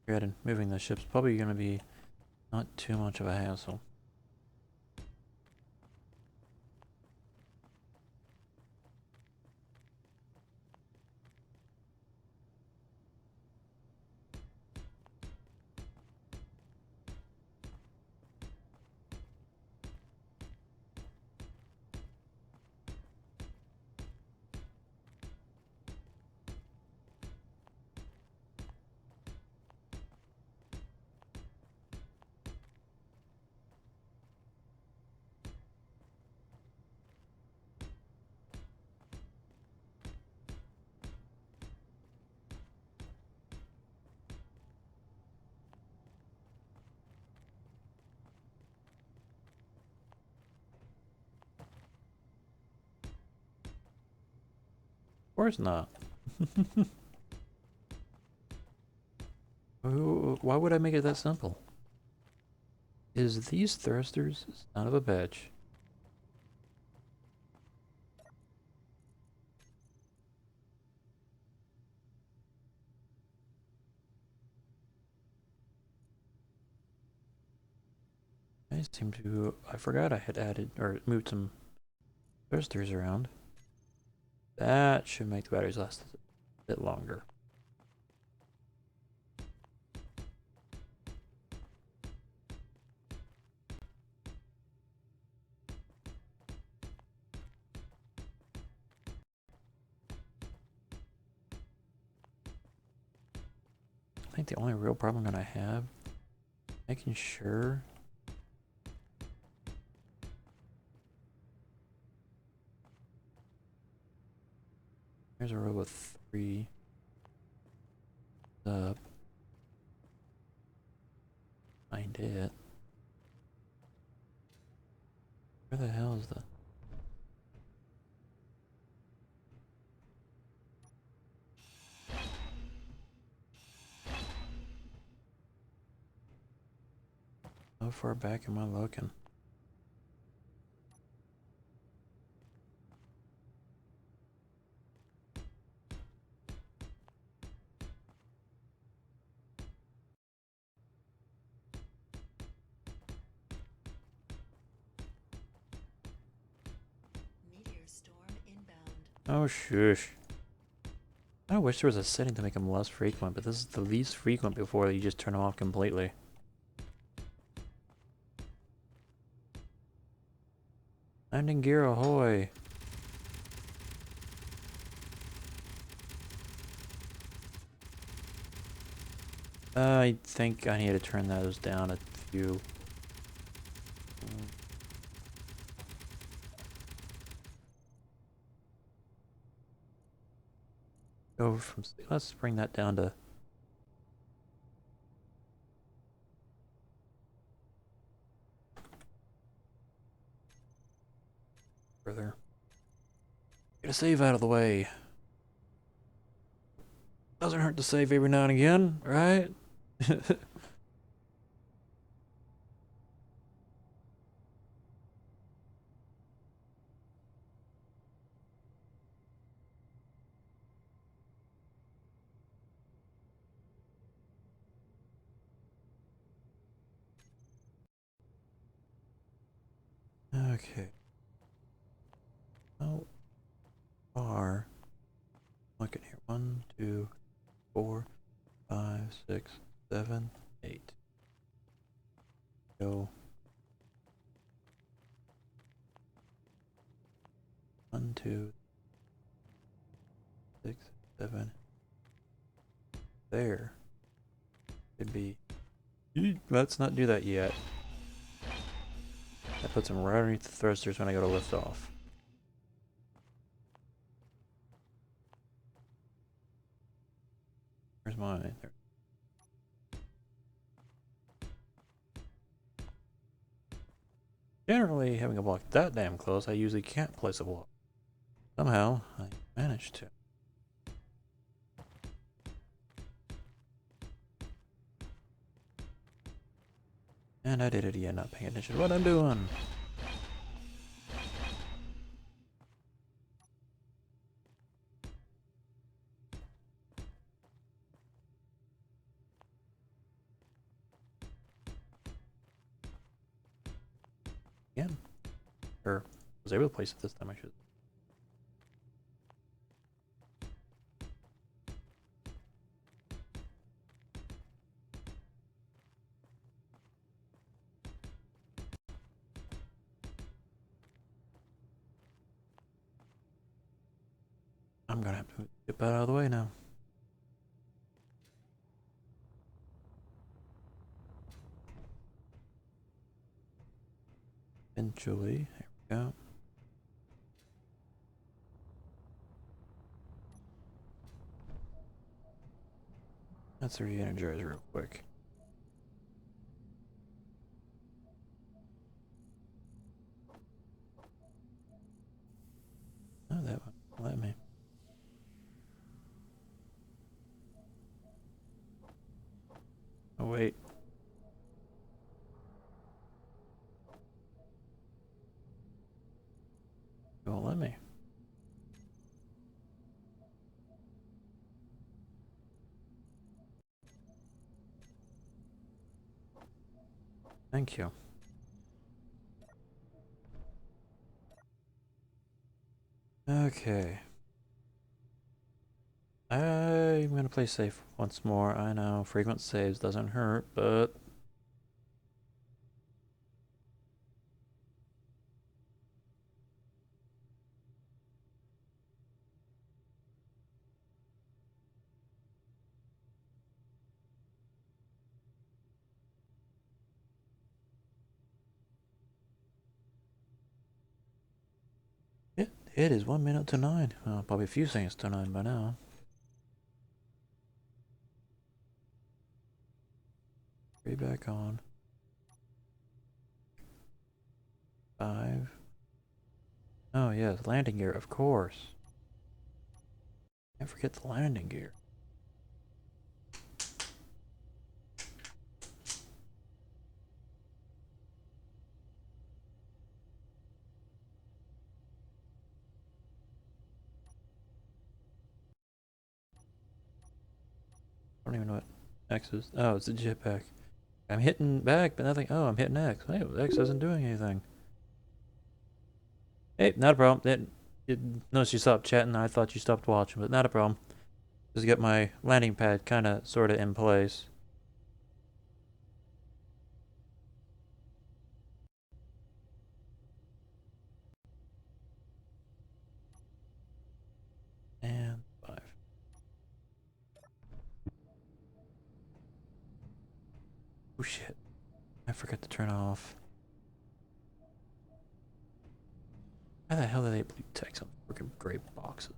S1: Good, and moving the ship's probably going to be not too much of a hassle. Of course not. Why would I make it that simple? Is these thrusters son of a bitch? I seem to. I forgot I had added or moved some thrusters around. That should make the batteries last a bit longer. I think the only real problem that I have making sure there's a row with 3 up. Find it. Where the hell is the? How far back am I looking?
S2: Meteor storm inbound.
S1: Oh shush. I wish there was a setting to make them less frequent, but this is the least frequent before you just turn them off completely. Landing gear ahoy! I think I need to turn those down a few. Go from, let's bring that down to further. Get a save out of the way. Doesn't hurt to save every now and again, right? Okay. How far? Look at here. 1, 2, 4, 5, 6, 7, 8. Go. 1, 2, 6, 7. There. Could be. Let's not do that yet. That puts them right underneath the thrusters when I go to lift off. Where's mine? There. Generally, having a block that damn close, I usually can't place a block. Somehow, I managed to. And I did it again, not paying attention to what I'm doing. Again. Or was able to place it this time, I should. I'm gonna have to get that out of the way now. Eventually, here we go. Let's re-energize real quick. Oh, that one. Let me. Oh, wait. It won't let me. Thank you. Okay. I'm gonna play safe once more. I know frequent saves doesn't hurt, but it is 1 minute to 9. Well, probably a few seconds to 9 by now. Three back on. 5. Oh yes, landing gear, of course. Can't forget the landing gear. I don't even know what X is. Oh, it's a jetpack. I'm hitting back, but nothing. Oh, I'm hitting X. Hey, X isn't doing anything. Hey, not a problem. Notice you stopped chatting. I thought you stopped watching, but not a problem. Just get my landing pad kind of, sort of in place. And 5. Oh shit. I forgot to turn off. How the hell did they put text on freaking gray boxes?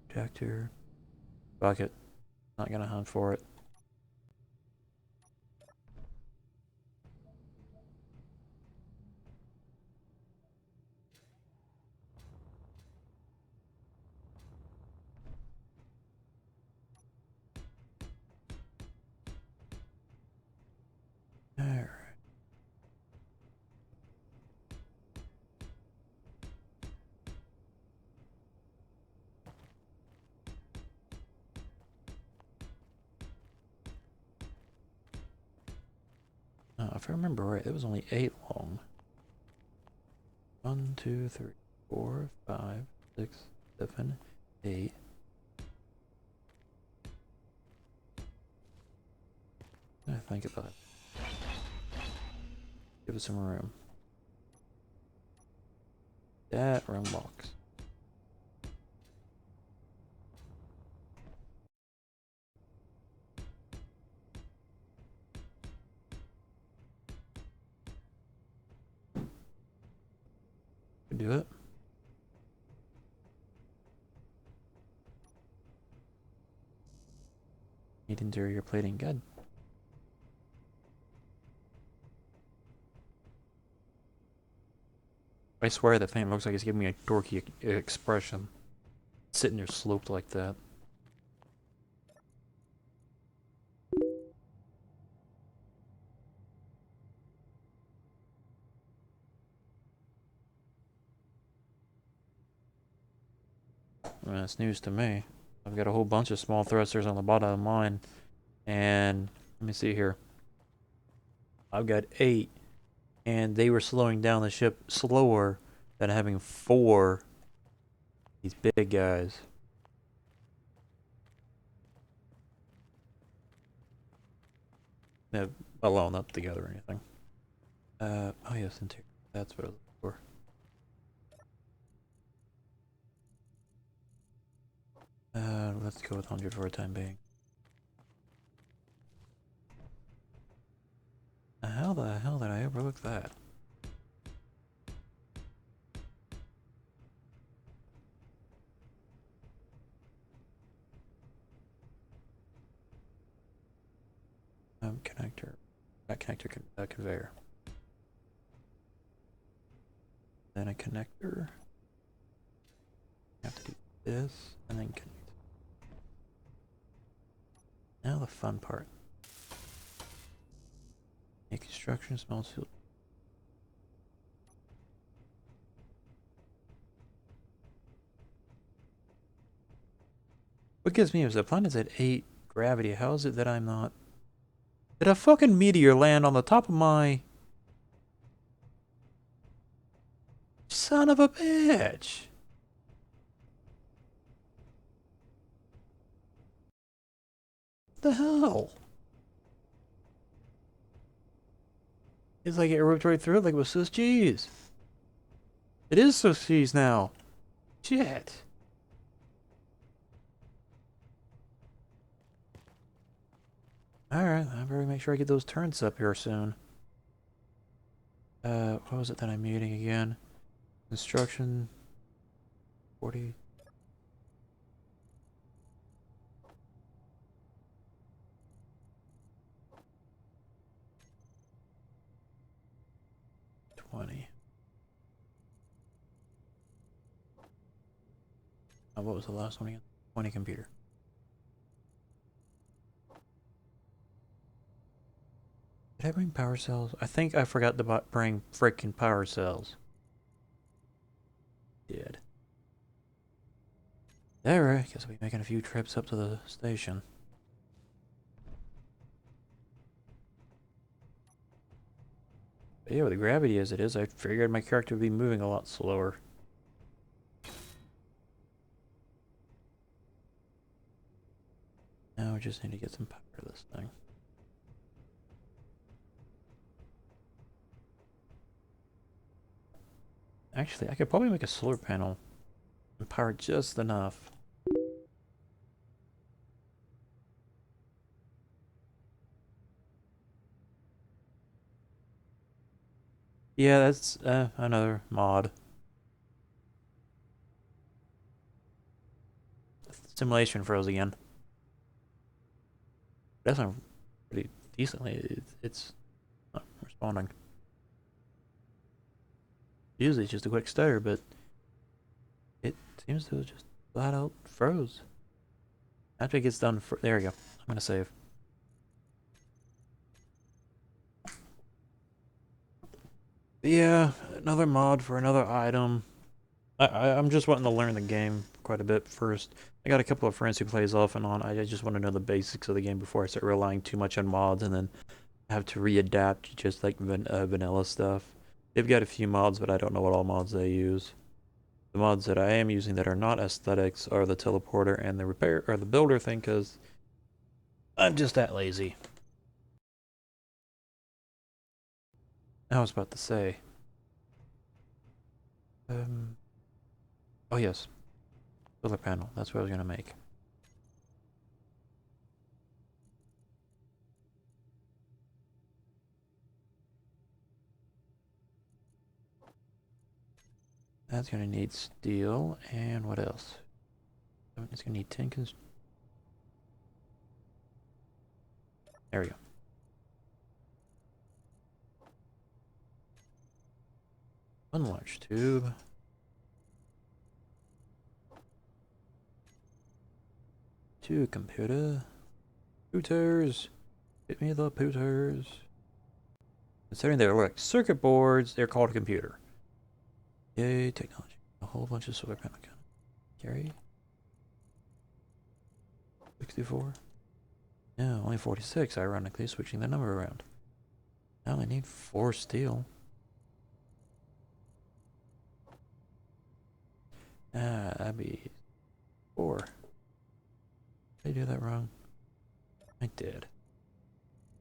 S1: Projector. Bucket. Not gonna hunt for it. Alright. If I remember right, it was only 8 long. 1, 2, 3, 4, 5, 6, 7, 8. I think about it. Give it some room. That room box. Could do it. Need interior plating. Good. I swear that thing looks like it's giving me a dorky expression. Sitting there sloped like that. Well, that's news to me. I've got a whole bunch of small thrusters on the bottom of mine. And let me see here. I've got 8. And they were slowing down the ship slower than having 4 these big guys. No, alone, not together or anything. Oh yes, interior. That's what I was looking for. Let's go with 100 for a time being. How the hell did I overlook that? Connector. That connector, conveyor. Then a connector. Have to do this, and then connect. Now the fun part. Make construction, small seal. What gives me is the planet's at 8 gravity. How is it that I'm not? Did a fucking meteor land on the top of my... Son of a bitch! What the hell? It's like it ripped right through it like it was Swiss cheese. It is Swiss cheese now. Shit. Alright, I better make sure I get those turns up here soon. What was it that I'm muting again? Construction 40. What was the last one again? 20 computer. Did I bring power cells? I think I forgot to bring freaking power cells. Did. Alright, guess we'll be making a few trips up to the station. But yeah, with the gravity as it is, I figured my character would be moving a lot slower. Now we just need to get some power to this thing. Actually, I could probably make a solar panel and power just enough. Yeah, that's another mod. Simulation froze again. That's not pretty decently. It's not responding. Usually it's just a quick stutter, but it seems to have just flat out froze. After it gets done, there we go. I'm gonna save. But yeah, another mod for another item. I'm just wanting to learn the game quite a bit first. I got a couple of friends who plays off and on. I just want to know the basics of the game before I start relying too much on mods and then have to readapt to just like vanilla stuff. They've got a few mods, but I don't know what all mods they use. The mods that I am using that are not aesthetics are the teleporter and the repair or the builder thing, because I'm just that lazy. I was about to say, um, oh yes, solar panel. That's what I was gonna make. That's gonna need steel and what else? It's gonna need tin. There we go. One large tube. Two computer. Pooters. Get me the pooters. Considering they're like circuit boards, they're called a computer. Yay, technology. A whole bunch of solar panel count. Carry. 64. No, only 46, ironically, switching the number around. I only need 4 steel. That'd be 4. Did I do that wrong? I did.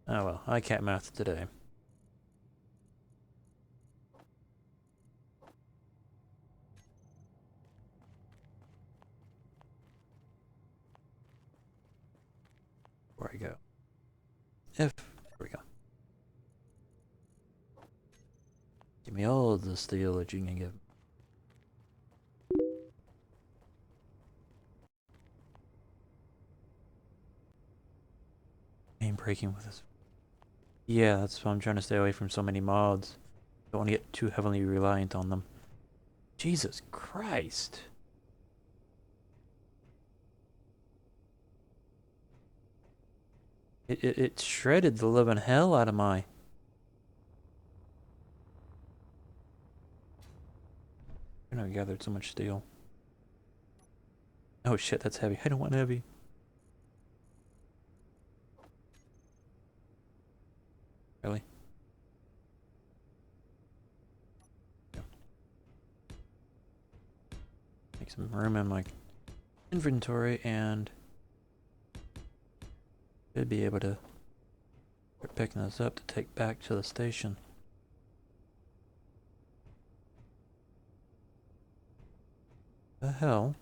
S1: Oh well, I can't math today. Where I go. There we go. Give me all of the steel that you can give. Game breaking with this. Yeah, that's why I'm trying to stay away from so many mods. Don't want to get too heavily reliant on them. Jesus Christ. It shredded the living hell out of my... I gathered so much steel. Oh shit, that's heavy. I don't want heavy. Really? Yeah. Make some room in my inventory and should be able to start picking this up to take back to the station. The hell?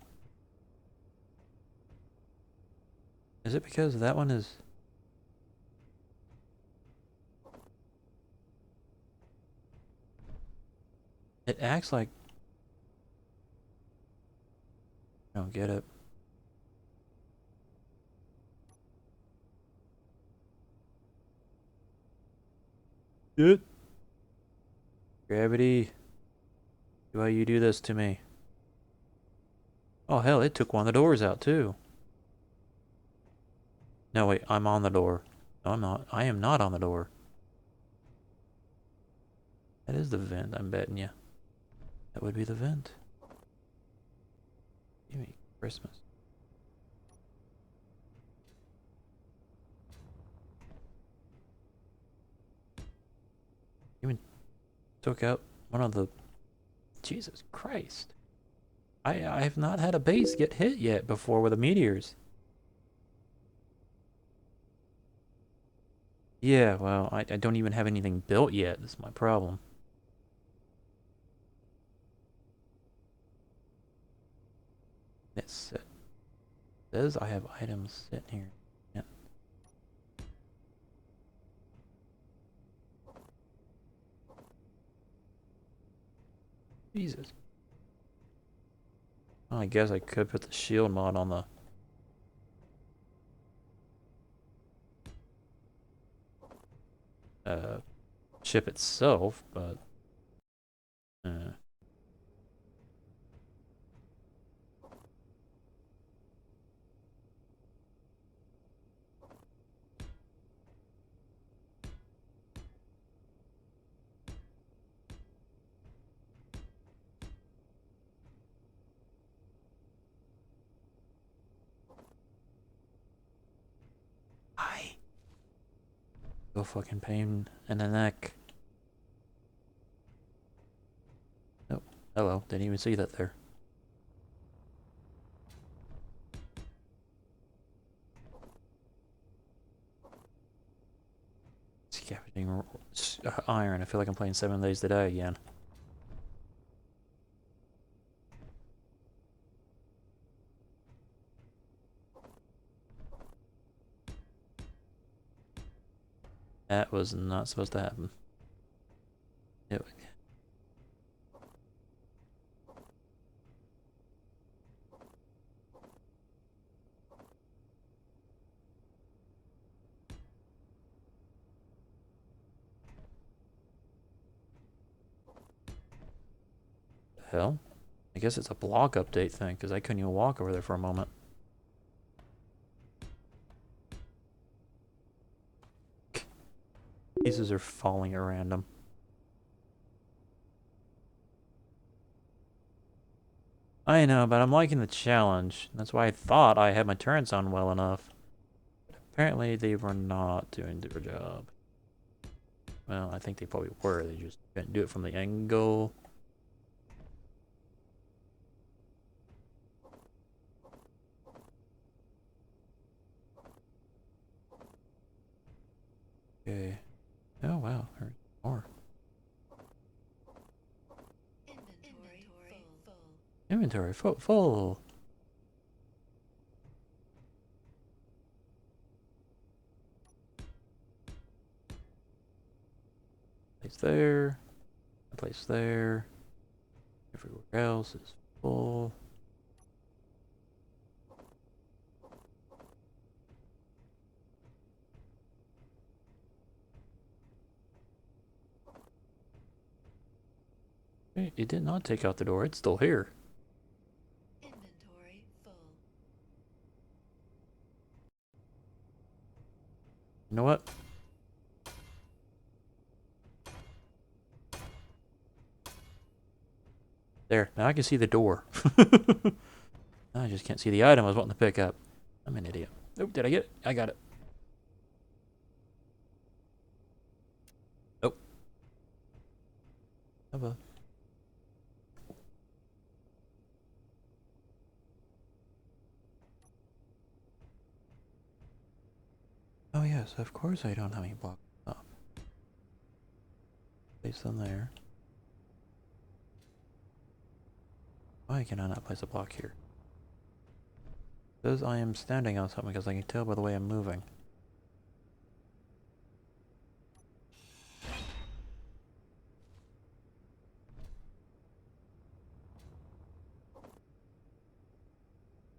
S1: Is it because that one is... It acts like... I don't get it. Shit. Gravity. Why you do this to me? Oh hell, it took one of the doors out too. No wait, I'm on the door. No, I'm not. I am not on the door. That is the vent, I'm betting you. That would be the vent. Give me Christmas. Even took out one of the... Jesus Christ. I have not had a base get hit yet before with the meteors. Yeah, well, I don't even have anything built yet. That's my problem. It says I have items sitting here. Yeah. Jesus. Well, I guess I could put the shield mod on the uh, ship itself, but uh, I go fucking pain in the neck. Oh, hello. Didn't even see that there. Scavenging iron. I feel like I'm playing 7 Days to Die again. That was not supposed to happen. It, hell? I guess it's a block update thing, because I couldn't even walk over there for a moment. Pieces are falling at random. I know, but I'm liking the challenge. That's why I thought I had my turrets on well enough. Apparently they were not doing their job. Well, I think they probably were. They just couldn't do it from the angle. Okay. Oh, wow. There's more.
S2: Inventory full.
S1: Inventory full. Place there. A place there. Everywhere else is full. It did not take out the door. It's still here.
S2: Inventory full.
S1: You know what? There. Now I can see the door. I just can't see the item I was wanting to pick up. I'm an idiot. Oh, did I get it? I got it. Oh. Oh, oh yes, of course I don't have any block. Oh. Place them there. Why can I not place a block here? Says I am standing on something because I can tell by the way I'm moving.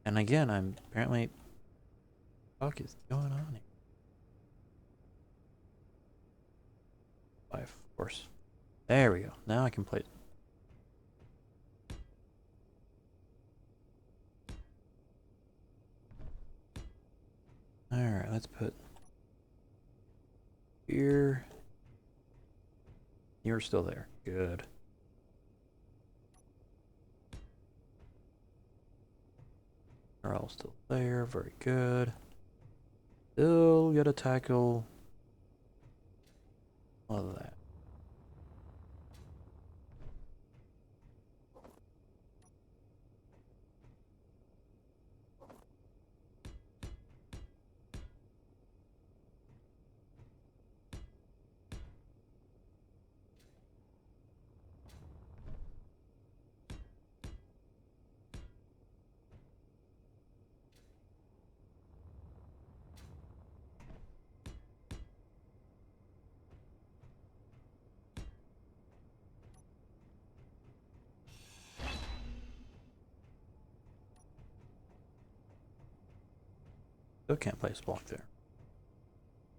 S1: And again, I'm apparently... What the fuck is going on here? Of course. There we go. Now I can place... Alright, let's put... Here... You're still there. Good. You're all still there. Very good. Still gotta tackle... all of that. Still can't place a block there.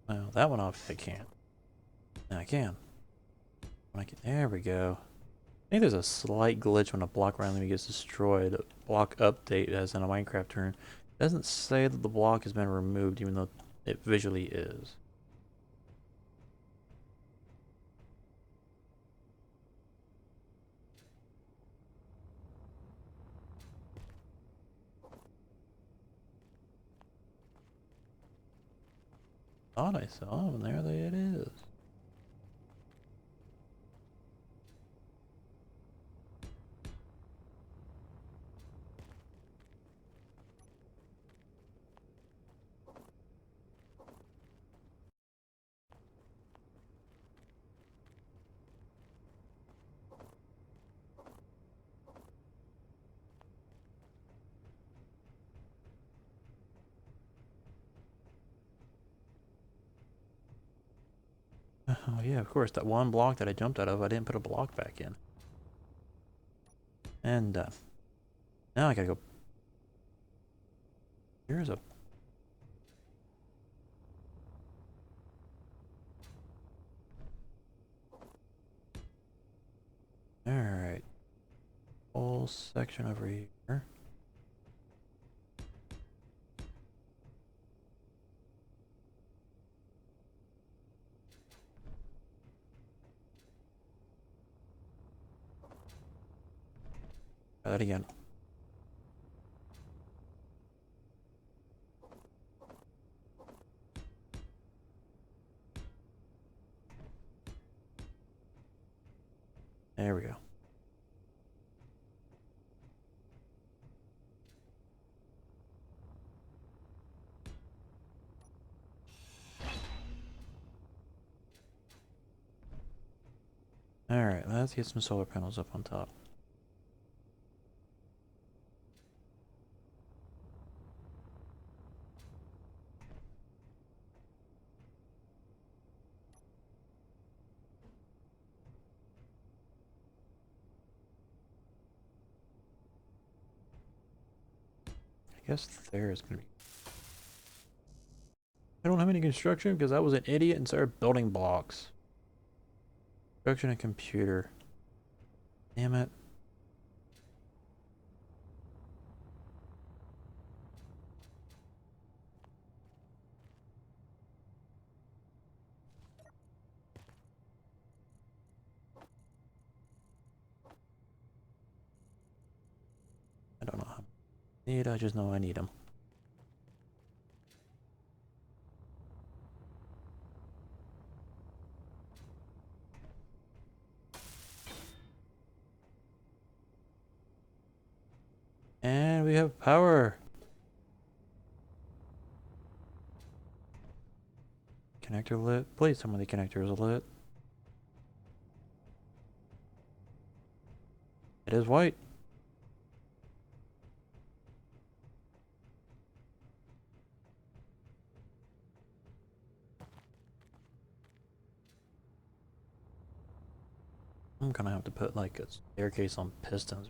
S1: Well, that one off I can't. Now I can. There we go. I think there's a slight glitch when a block randomly gets destroyed. A block update as in a Minecraft turn. It doesn't say that the block has been removed even though it visually is. Thought I saw him, and there it is. Oh yeah, of course, that one block that I jumped out of, I didn't put a block back in. And now I gotta go. Here's a... Alright. Whole section over here. Try that again. There we go. Alright, let's get some solar panels up on top. I guess there is gonna be... I don't have any construction because I was an idiot and started building blocks. Construction and computer. Damn it. I don't know how I need, I just know I need them. And we have power. Connector lit. Please tell me the connector is lit. It is white. I'm gonna have to put like a staircase on pistons.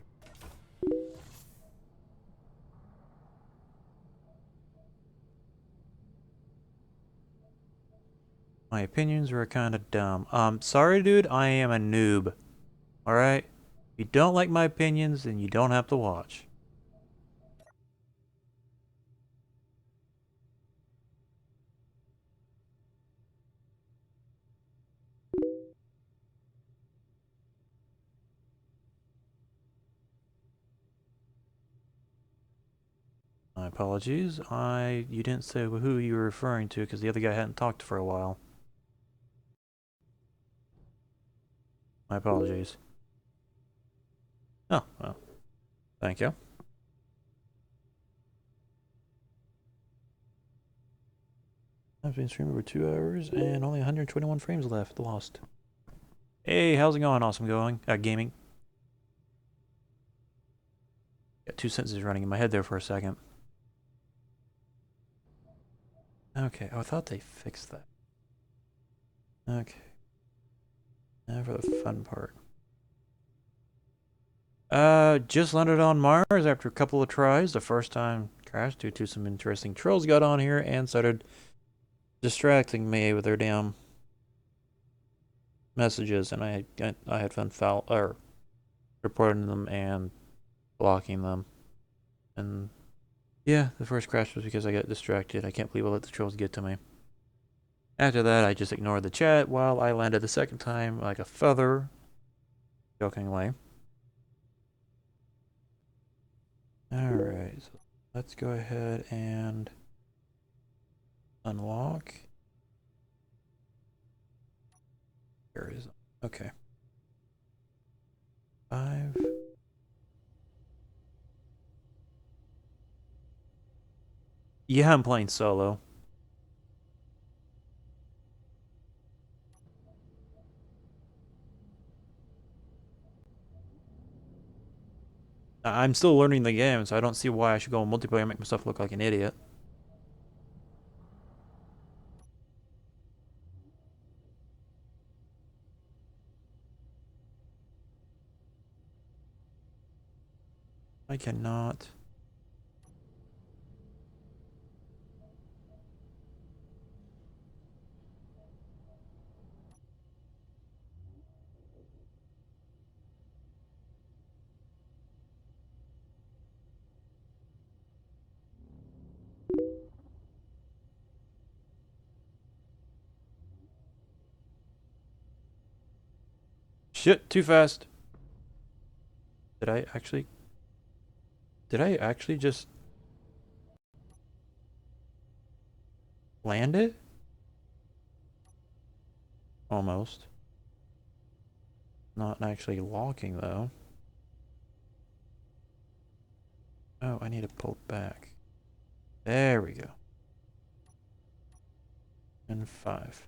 S1: My opinions were kind of dumb. Sorry dude, I am a noob. Alright? If you don't like my opinions, then you don't have to watch. My apologies. You didn't say who you were referring to because the other guy hadn't talked for a while. My apologies. Oh, well. Thank you. I've been streaming for 2 hours and only 121 frames left. Lost. Hey, how's it going? Awesome going. Gaming. Got two sentences running in my head there for a second. Okay. Oh, I thought they fixed that. Okay. Now for the fun part. Just landed on Mars after a couple of tries. The first time crashed due to some interesting trolls got on here and started distracting me with their damn messages, and I had fun foul or reporting them and blocking them. And yeah, the first crash was because I got distracted. I can't believe I let the trolls get to me. After that, I just ignored the chat while I landed the second time like a feather, jokingly. Alright, so let's go ahead and unlock. There it is. Okay. 5. Yeah, I'm playing solo. I'm still learning the game, so I don't see why I should go in multiplayer and make myself look like an idiot. I cannot. Shit, too fast. Did I actually... Did I actually just land it? Almost. Not actually locking, though. Oh, I need to pull back. There we go. And 5.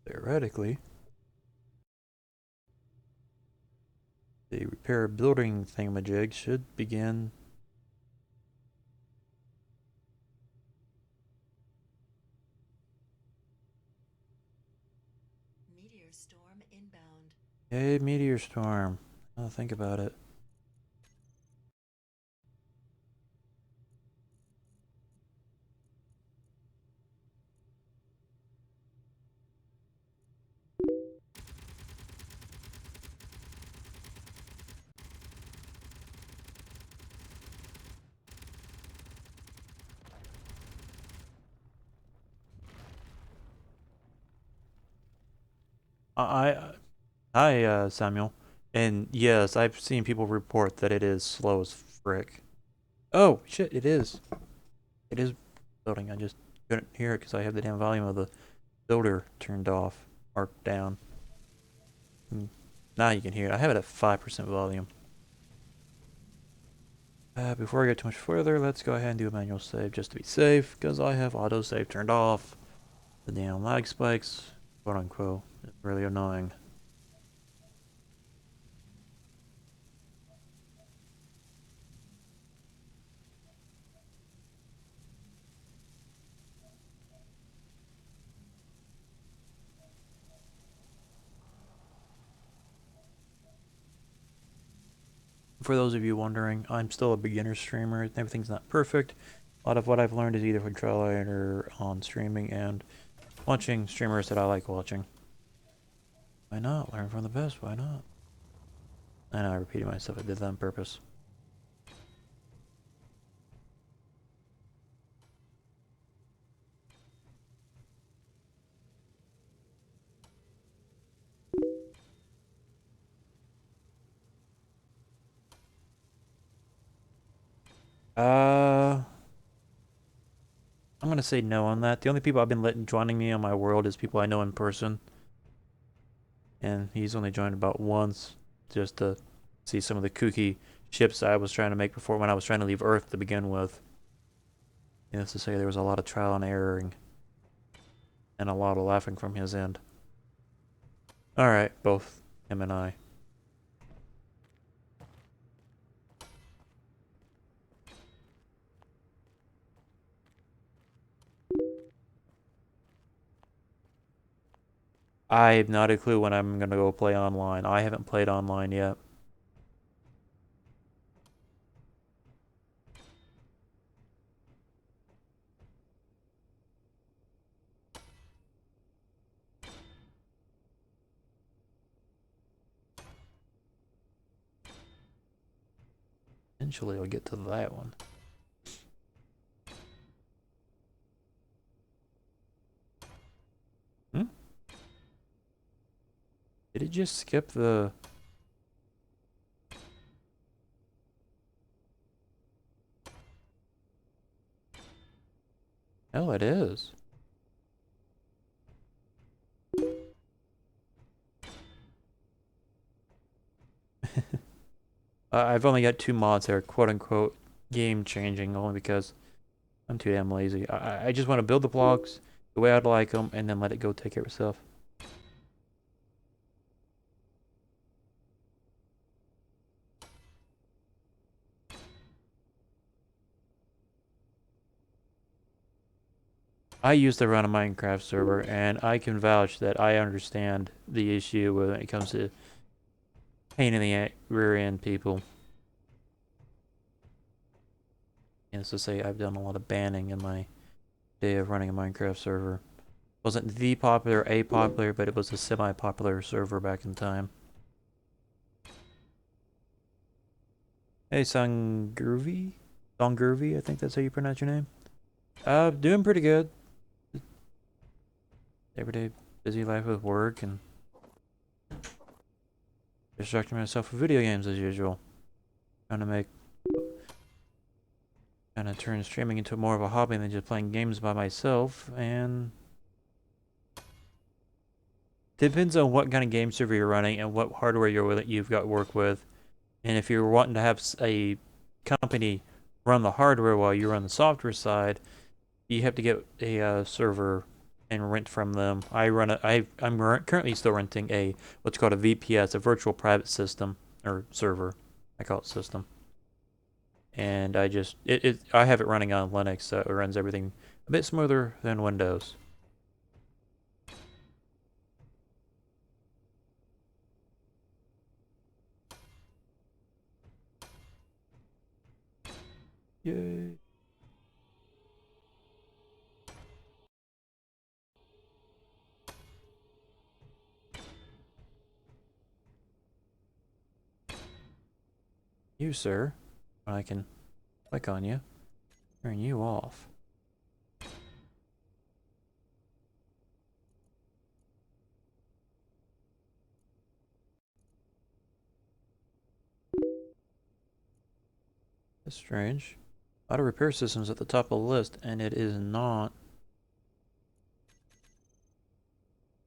S1: Theoretically, the repair building thingamajig should begin.
S2: Meteor storm inbound.
S1: Hey, meteor storm. I'll think about it. I Hi, Samuel. And yes, I've seen people report that it is slow as frick. Oh, shit, it is. It is building. I just couldn't hear it because I have the damn volume of the builder turned off or down. Now you can hear it. I have it at 5% volume. Before I get too much further, let's go ahead and do a manual save just to be safe, because I have autosave turned off. The damn lag spikes, quote unquote, is really annoying. For those of you wondering, I'm still a beginner streamer. Everything's not perfect. A lot of what I've learned is either from trial and error on streaming and watching streamers that I like watching. Why not? Learn from the best. Why not? I know I repeated myself. I did that on purpose. Uh, I'm gonna say no on that. The only people I've been letting joining me on my world is people I know in person, and he's only joined about once, just to see some of the kooky ships I was trying to make before when I was trying to leave Earth to begin with. Needless to say, there was a lot of trial and erroring, and a lot of laughing from his end. All right, both him and I. I have not a clue when I'm gonna go play online. I haven't played online yet. Eventually I'll get to that one. Hmm? Did it just skip the... Hell, it is. I've only got 2 mods that are quote-unquote game-changing, only because I'm too damn lazy. I just want to build the blocks the way I'd like them, and then let it go take care of itself. I used to run a Minecraft server, and I can vouch that I understand the issue when it comes to pain in the rear end people. Needless to say, I've done a lot of banning in my day of running a Minecraft server. Wasn't the popular, popular, but it was a semi-popular server back in time. Hey, Sangurvi? Songurvi, I think that's how you pronounce your name. Doing pretty good. Everyday busy life with work and distracting myself with video games as usual. Trying to make kind of turn streaming into more of a hobby than just playing games by myself, and depends on what kind of game server you're running and what hardware you've got to work with. And if you're wanting to have a company run the hardware while you run the software side, you have to get a server and rent from them. I'm currently still renting a what's called a VPS, a virtual private system or server. I call it system. And I have it running on Linux, so it runs everything a bit smoother than Windows. Yay. You, sir. I can click on you, turn you off. That's strange. Auto repair systems at the top of the list, and it is not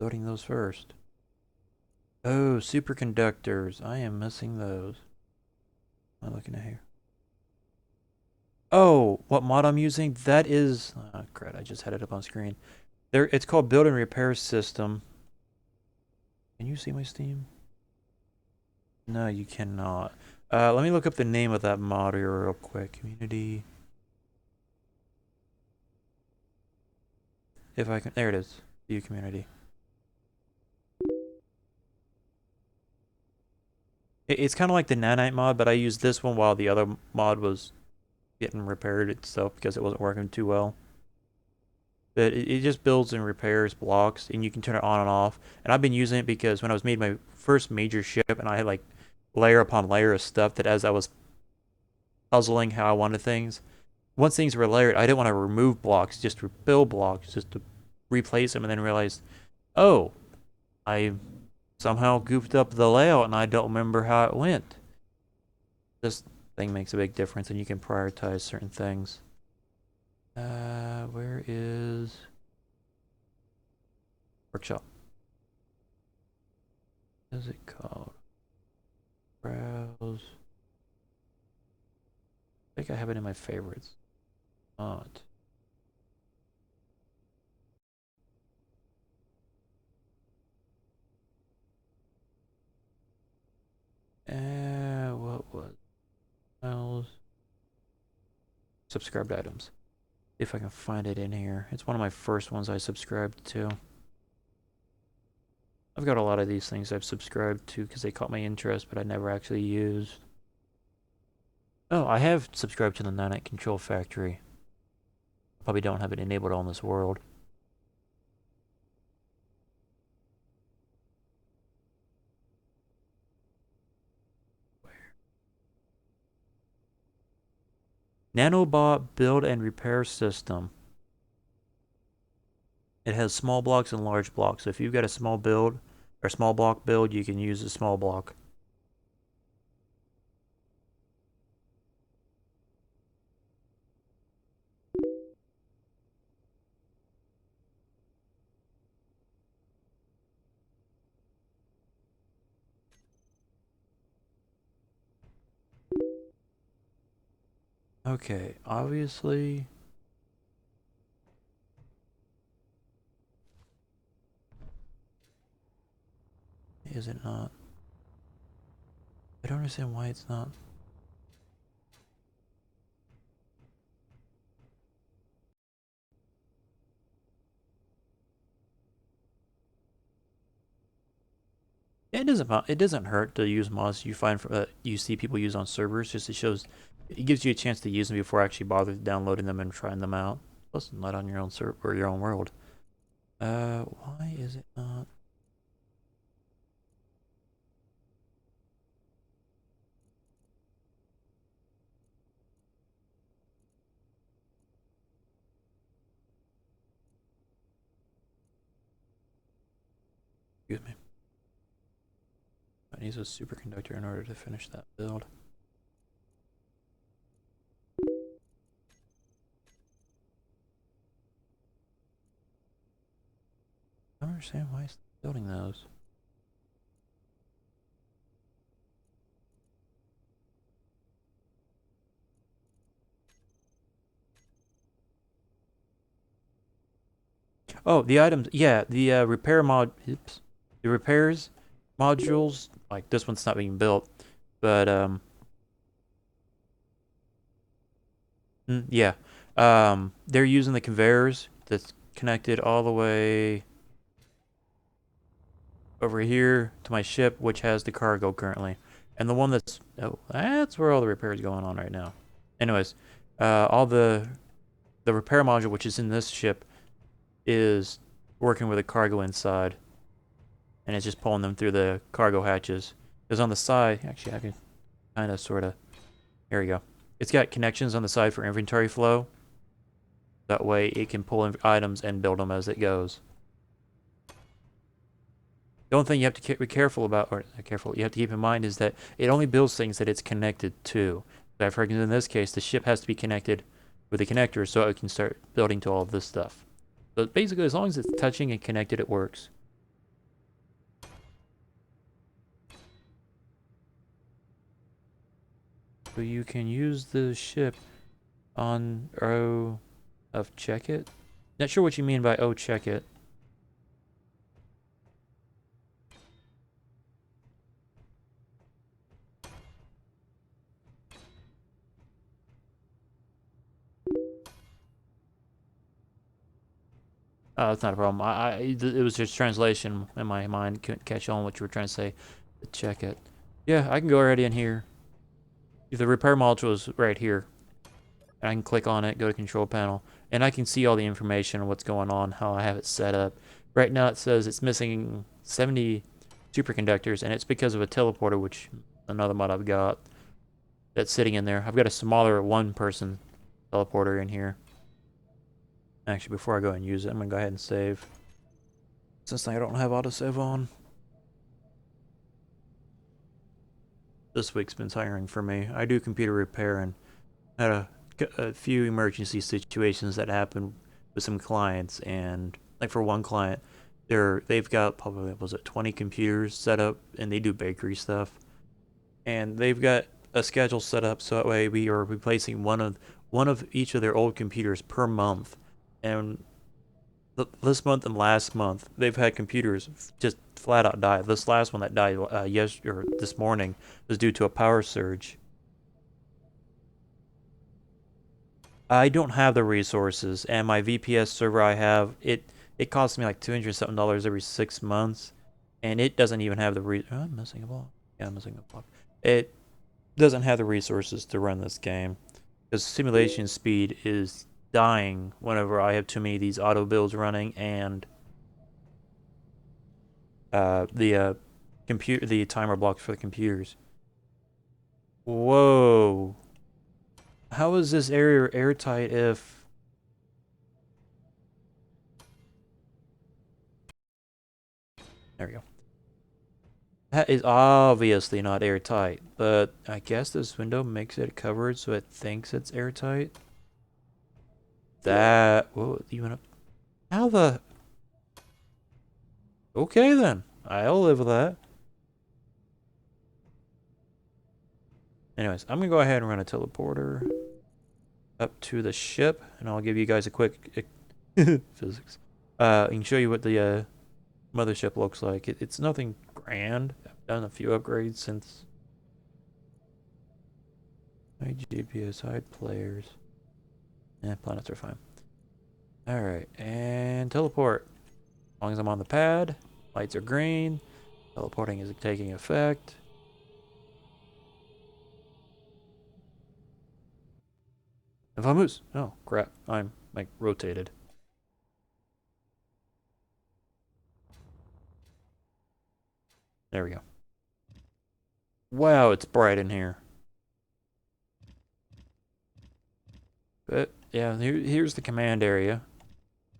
S1: loading those first. Oh, superconductors. I am missing those. What am I looking at here? Oh, what mod I'm using? That is... Oh, crap, I just had it up on screen. It's called Build and Repair System. Can you see my Steam? No, you cannot. Let me look up the name of that mod here real quick. Community. If I can... There it is. View community. It's kind of like the nanite mod, but I used this one while the other mod was getting repaired itself because it wasn't working too well. But it just builds and repairs blocks, and you can turn it on and off. And I've been using it because when I was made my first major ship, and I had like layer upon layer of stuff that as I was puzzling how I wanted things, once things were layered, I didn't want to remove blocks, just to build blocks, just to replace them, and then realized, oh, I somehow goofed up the layout and I don't remember how it went. This thing makes a big difference, and you can prioritize certain things. Where is workshop? What is it called? Browse. I think I have it in my favorites. Not. What was else? Subscribed items. If I can find it in here. It's one of my first ones I subscribed to. I've got a lot of these things I've subscribed to because they caught my interest, but I never actually used. Oh, I have subscribed to the Nanite Control Factory. Probably don't have it enabled on this world. Nanobot build and repair system. It has small blocks and large blocks. So if you've got a small build or small block build, you can use a small block. Okay, obviously. Is it not? I don't understand why it's not. It doesn't hurt to use mods you find you see people use on servers. Just it gives you a chance to use them before actually bother downloading them and trying them out. Plus, not on your own server or your own world. Why is it not? Excuse me. I need a superconductor in order to finish that build. I don't understand why it's building those. Oh, the items. Yeah, the repair mod. Oops. The repairs modules. Like this one's not being built, but yeah. They're using the conveyors that's connected all the way over here to my ship, which has the cargo currently, and the one that's where all the repairs going on right now. Anyways, all the repair module which is in this ship is working with the cargo inside, and it's just pulling them through the cargo hatches. Because on the side, actually, I can kind of, sort of. Here we go. It's got connections on the side for inventory flow. That way, it can pull in items and build them as it goes. The only thing you have to be careful about, or careful, you have to keep in mind is that it only builds things that it's connected to. So for example, in this case, the ship has to be connected with the connector so it can start building to all of this stuff. So basically, as long as it's touching and connected, it works. So you can use the ship on of check it. Not sure what you mean by check it. That's not a problem. It was just translation in my mind. Couldn't catch on what you were trying to say. Check it. Yeah, I can go already in here. The repair module is right here. And I can click on it, go to control panel, and I can see all the information on what's going on, how I have it set up. Right now it says it's missing 70 superconductors, and it's because of a teleporter, which another mod I've got that's sitting in there. I've got a smaller one-person teleporter in here. Actually, before I go and use it, I'm gonna go ahead and save. Since I don't have autosave on. This week's been tiring for me. I do computer repair and had a few emergency situations that happened with some clients, and like for one client, they've got probably, was it 20 computers set up, and they do bakery stuff, and they've got a schedule set up so that way we are replacing one of each of their old computers per month, and this month and last month they've had computers just flat out die. This last one that died this morning was due to a power surge. I don't have the resources, and my VPS server I have, it costs me like $200 something every 6 months, and it doesn't even have I'm missing a block. Yeah, I'm missing a block. It doesn't have the resources to run this game because simulation speed is dying whenever I have too many of these auto builds running, and the timer blocks for the computers. Whoa. How is this area airtight if... There we go. That is obviously not airtight, but I guess this window makes it covered so it thinks it's airtight. That... Whoa, even up... How the... Okay then. I'll live with that. Anyways, I'm gonna go ahead and run a teleporter up to the ship, and I'll give you guys a quick physics. I can show you what the mothership looks like. It's nothing grand. I've done a few upgrades since my GPS hide players. Planets are fine. Alright, and teleport. As long as I'm on the pad, lights are green, teleporting is taking effect. If I moose, oh crap, I'm like rotated. There we go. Wow, it's bright in here. But yeah, here's the command area.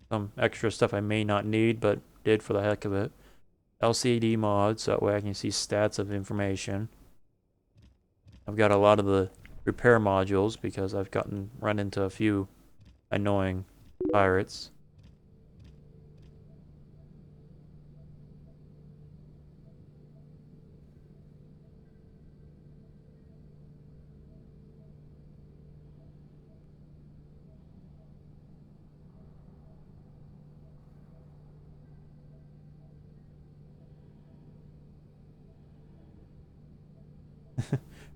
S1: Some extra stuff I may not need, but did for the heck of it. LCD mods, so that way I can see stats of information. I've got a lot of the repair modules because I've run into a few annoying pirates.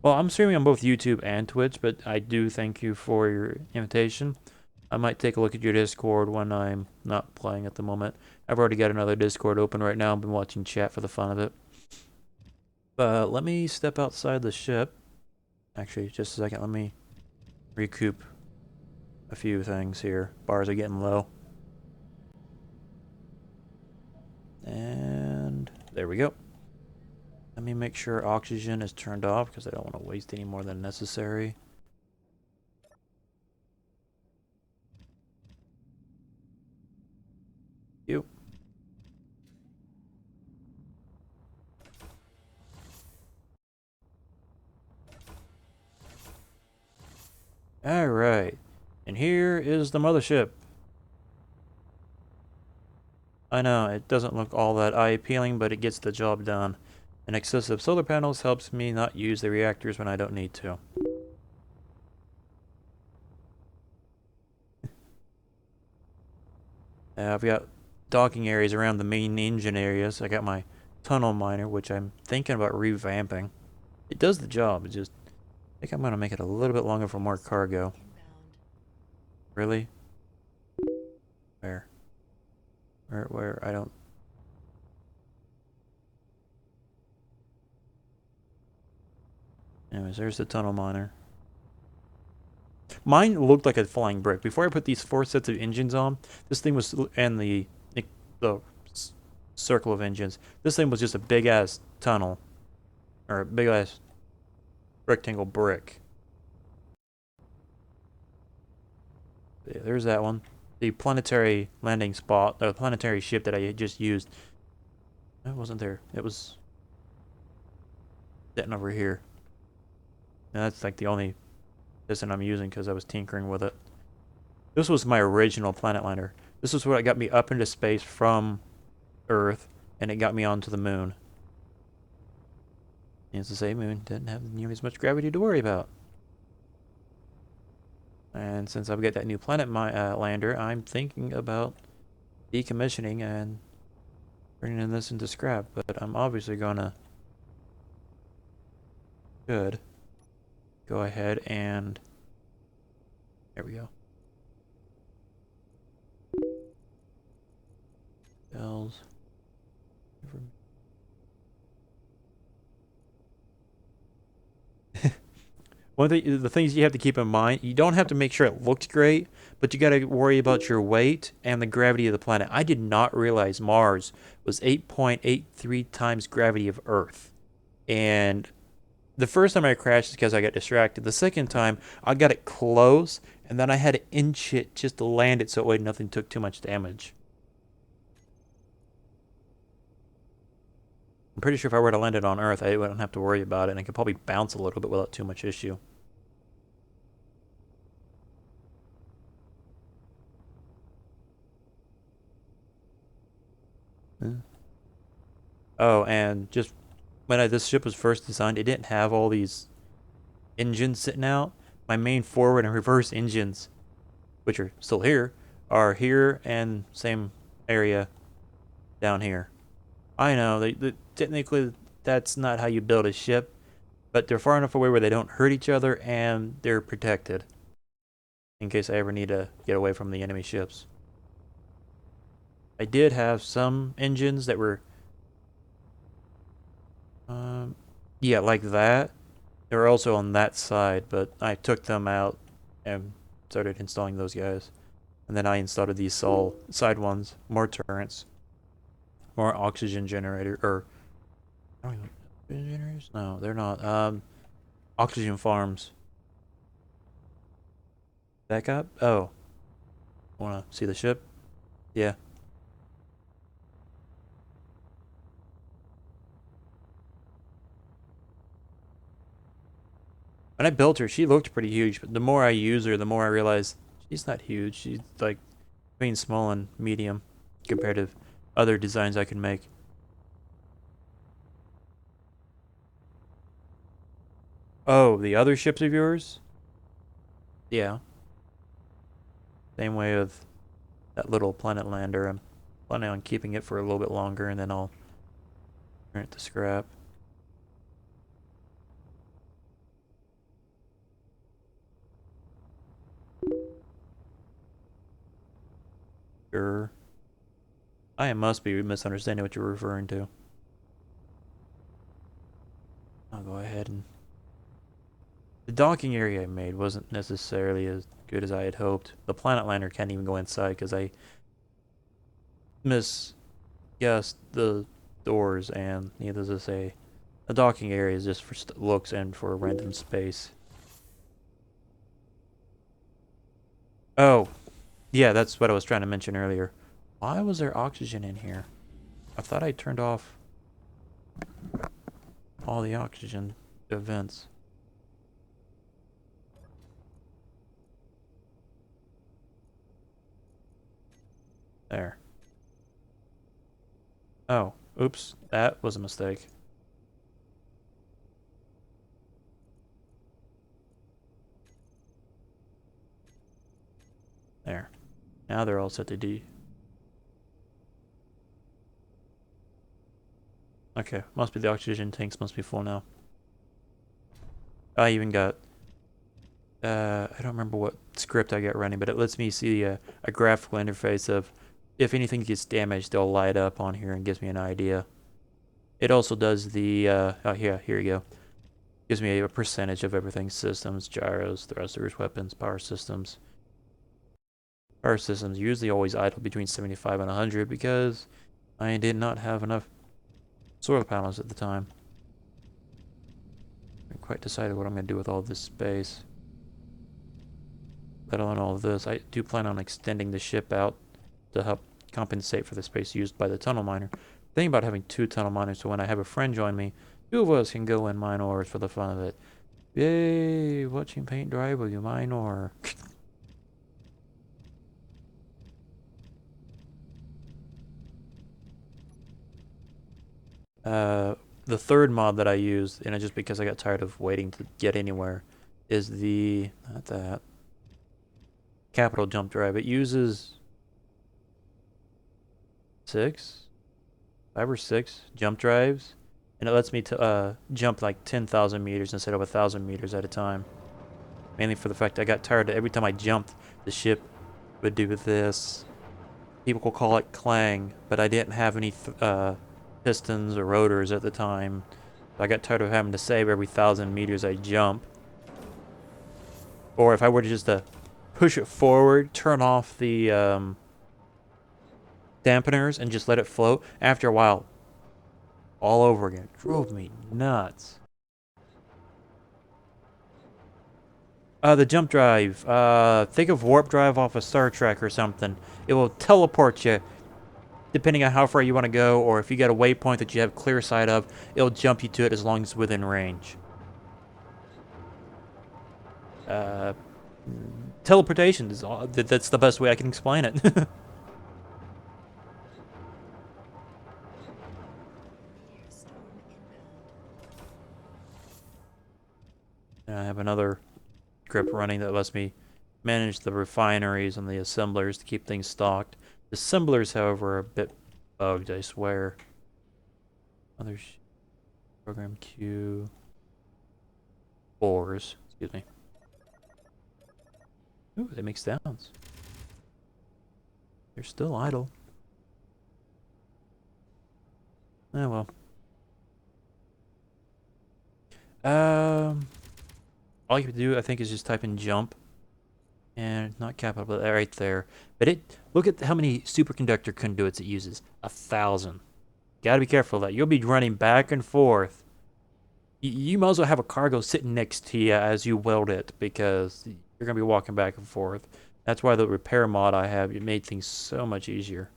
S1: Well, I'm streaming on both YouTube and Twitch, but I do thank you for your invitation. I might take a look at your Discord when I'm not playing at the moment. I've already got another Discord open right now. I've been watching chat for the fun of it. But let me step outside the ship. Actually, just a second. Let me recoup a few things here. Bars are getting low. And there we go. Let me make sure oxygen is turned off because I don't want to waste any more than necessary. You. Alright. And here is the mothership. I know, it doesn't look all that eye-appealing, but it gets the job done. And excessive solar panels helps me not use the reactors when I don't need to. I've got docking areas around the main engine areas. I got my tunnel miner, which I'm thinking about revamping. It does the job, it just... I think I'm going to make it a little bit longer for more cargo.
S2: Inbound.
S1: Really? Where? Where? I don't... Anyways, there's the tunnel miner. Mine looked like a flying brick. Before I put these 4 sets of engines on, this thing was... And the circle of engines. This thing was just a big-ass tunnel. Or a big-ass rectangle brick. Yeah, there's that one. The planetary landing spot, the planetary ship that I just used. It wasn't there. It was sitting over here. And that's like the only piston I'm using because I was tinkering with it. This was my original planet lander. This is what got me up into space from Earth, and it got me onto the moon. Needless to say, moon didn't have nearly as much gravity to worry about. And since I've got that new planet lander, I'm thinking about decommissioning and bringing this into scrap. But I'm obviously gonna should go ahead and there we go. Bells. One of the things you have to keep in mind, you don't have to make sure it looks great, but you got to worry about your weight and the gravity of the planet. I did not realize Mars was 8.83 times gravity of Earth. And The first time I crashed is because I got distracted. The second time, I got it close, and then I had to inch it just to land it so way nothing took too much damage. I'm pretty sure if I were to land it on Earth, I wouldn't have to worry about it, and it could probably bounce a little bit without too much issue. Yeah. Oh, and just when this ship was first designed, it didn't have all these engines sitting out. My main forward and reverse engines, which are still here, are here and same area down here. I know, technically that's not how you build a ship, but they're far enough away where they don't hurt each other and they're protected in case I ever need to get away from the enemy ships. I did have some engines that were, um, yeah, like that. They were also on that side, but I took them out and started installing those guys. And then I installed these all side ones, more turrets, more oxygen generator, or I don't even oxygen generators. No, they're not. Oxygen farms. Back up. Oh, wanna see the ship? Yeah. When I built her, she looked pretty huge, but the more I use her, the more I realize she's not huge. She's like between small and medium compared to other designs I can make. Oh, the other ships of yours? Yeah. Same way with that little planet lander. I'm planning on keeping it for a little bit longer and then I'll turn it to scrap. Sure. I must be misunderstanding what you're referring to. I'll go ahead and... The docking area I made wasn't necessarily as good as I had hoped. The planet lander can't even go inside because I misguessed the doors, and needless to say, the docking area is just for looks and for random space. Oh, yeah, that's what I was trying to mention earlier. Why was there oxygen in here? I thought I turned off all the oxygen vents. There. Oh, oops, that was a mistake. There. Now they're all set to D. Okay, must be the oxygen tanks must be full now. I even got, I don't remember what script I got running, but it lets me see a graphical interface of if anything gets damaged, they'll light up on here and gives me an idea. It also does the, oh yeah, here you go. Gives me a percentage of everything: systems, gyros, thrusters, weapons, power systems. Power systems usually always idle between 75 and 100 because I did not have enough solar panels at the time. I haven't quite decided what I'm going to do with all this space. Let alone all of this. I do plan on extending the ship out to help compensate for the space used by the tunnel miner. Thinking about having two tunnel miners so when I have a friend join me, two of us can go and mine ores for the fun of it. Yay! Watching paint dry while you mine ore. The third mod that I used, and just because I got tired of waiting to get anywhere, is the, not that, capital jump drive. It uses five or six jump drives, and it lets me jump like 10,000 meters instead of 1,000 meters at a time. Mainly for the fact I got tired that every time I jumped, the ship would do this. People will call it clang, but I didn't have any pistons or rotors at the time. I got tired of having to save every 1,000 meters I jump. Or if I were to just push it forward, turn off the dampeners, and just let it float, after a while, all over again. It drove me nuts. The jump drive. Think of warp drive off of Star Trek or something. It will teleport you depending on how far you want to go, or if you got a waypoint that you have clear sight of, it'll jump you to it as long as it's within range. Uh, Teleportation is that's the best way I can explain it.
S2: Meteor storm inbound.
S1: I have another script running that lets me manage the refineries and the assemblers to keep things stocked. The assemblers, however, are a bit bugged, I swear. Other program queue. Ores, excuse me. Ooh, they make sounds. They're still idle. Oh well. Um, all you have to do, I think, is just type in jump, and not capital, but right there. But it look at how many superconductor conduits it uses. 1,000. Gotta be careful of that. You'll be running back and forth. You might as well have a cargo sitting next to you as you weld it, because you're gonna be walking back and forth. That's why the repair mod I have, it made things so much easier.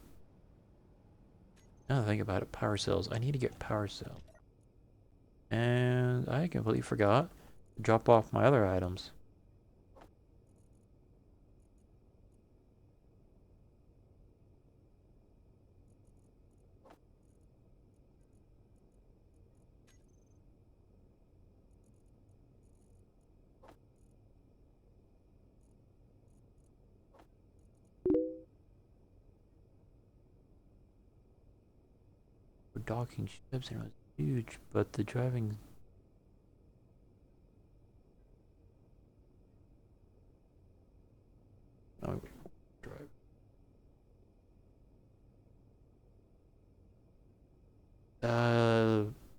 S1: Now that I think about it, power cells. I need to get power cells. And I completely forgot to drop off my other items. Docking ships and it was huge, but the driving. Oh, drive.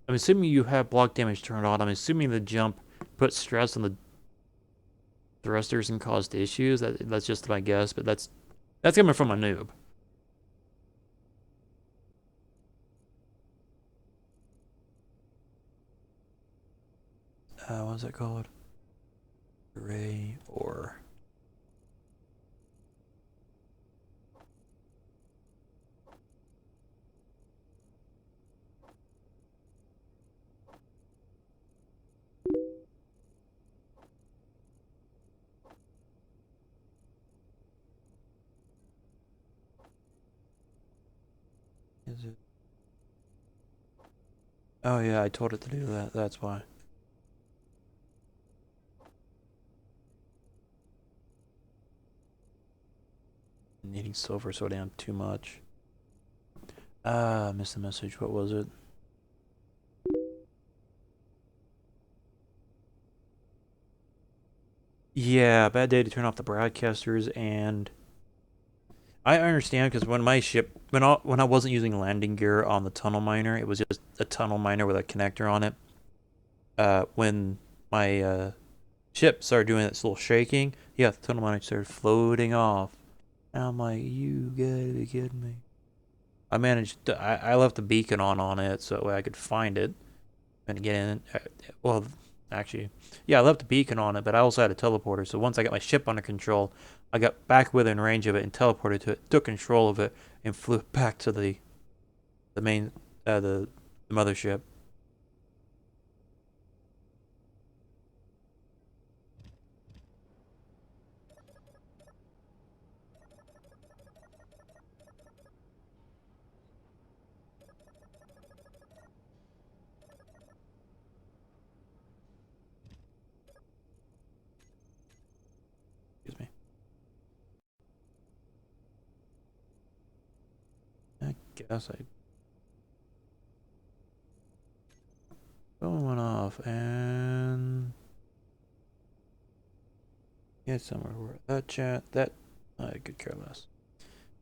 S1: I'm assuming you have block damage turned on. I'm assuming the jump puts stress on the thrusters and caused issues. That's just my guess, but that's coming from a noob. What's that called? Array or is it? Oh yeah, I told it to do that. That's why. Needing silver so damn too much. Missed the message. What was it? Yeah, bad day to turn off the broadcasters, and I understand because when my ship, when I wasn't using landing gear on the tunnel miner, it was just a tunnel miner with a connector on it. When my ship started doing this little shaking, yeah, the tunnel miner started floating off. And I'm like, you gotta be kidding me. I left the beacon on it so that way I could find it and get in. Well, actually, yeah, I left the beacon on it, but I also had a teleporter. So once I got my ship under control, I got back within range of it and teleported to it, took control of it, and flew back to the main the mothership. Excuse me. I guess I phone went off and yeah, somewhere where that chat that I could care less.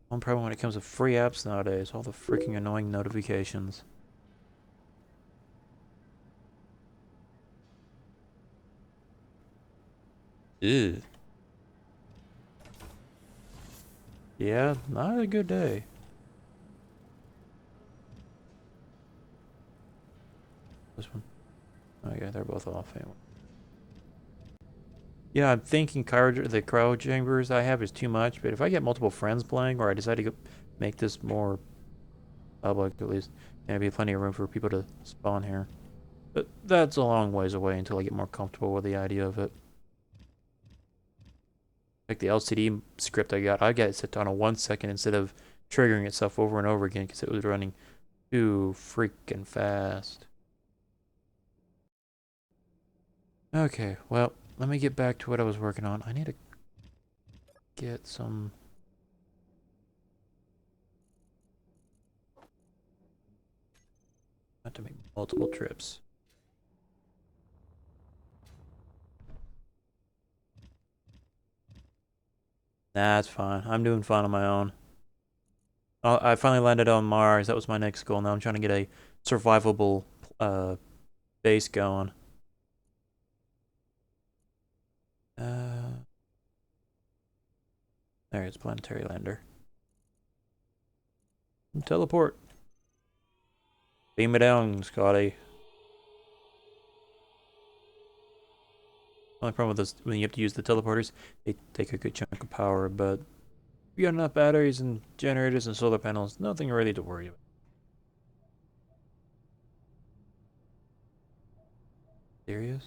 S1: One problem when it comes to free apps nowadays, all the freaking annoying notifications. Ew. Yeah, not a good day. This one. Okay, they're both off anyway. Yeah, I'm thinking the cryo chambers I have is too much, but if I get multiple friends playing, or I decide to make this more public at least, there'll be plenty of room for people to spawn here. But that's a long ways away until I get more comfortable with the idea of it. Like the LCD script I got it set on a 1 second instead of triggering itself over and over again because it was running too freaking fast. Okay, well, let me get back to what I was working on. I need to get some... Not to make multiple trips. Nah, it's fine. I'm doing fine on my own. I finally landed on Mars. That was my next goal. Now I'm trying to get a survivable uh, base going. Uh, there's planetary lander. Teleport. Beam it down, Scotty. Only problem with this when you have to use the teleporters, they take a good chunk of power, but if you got enough batteries and generators and solar panels, nothing really to worry about. Serious?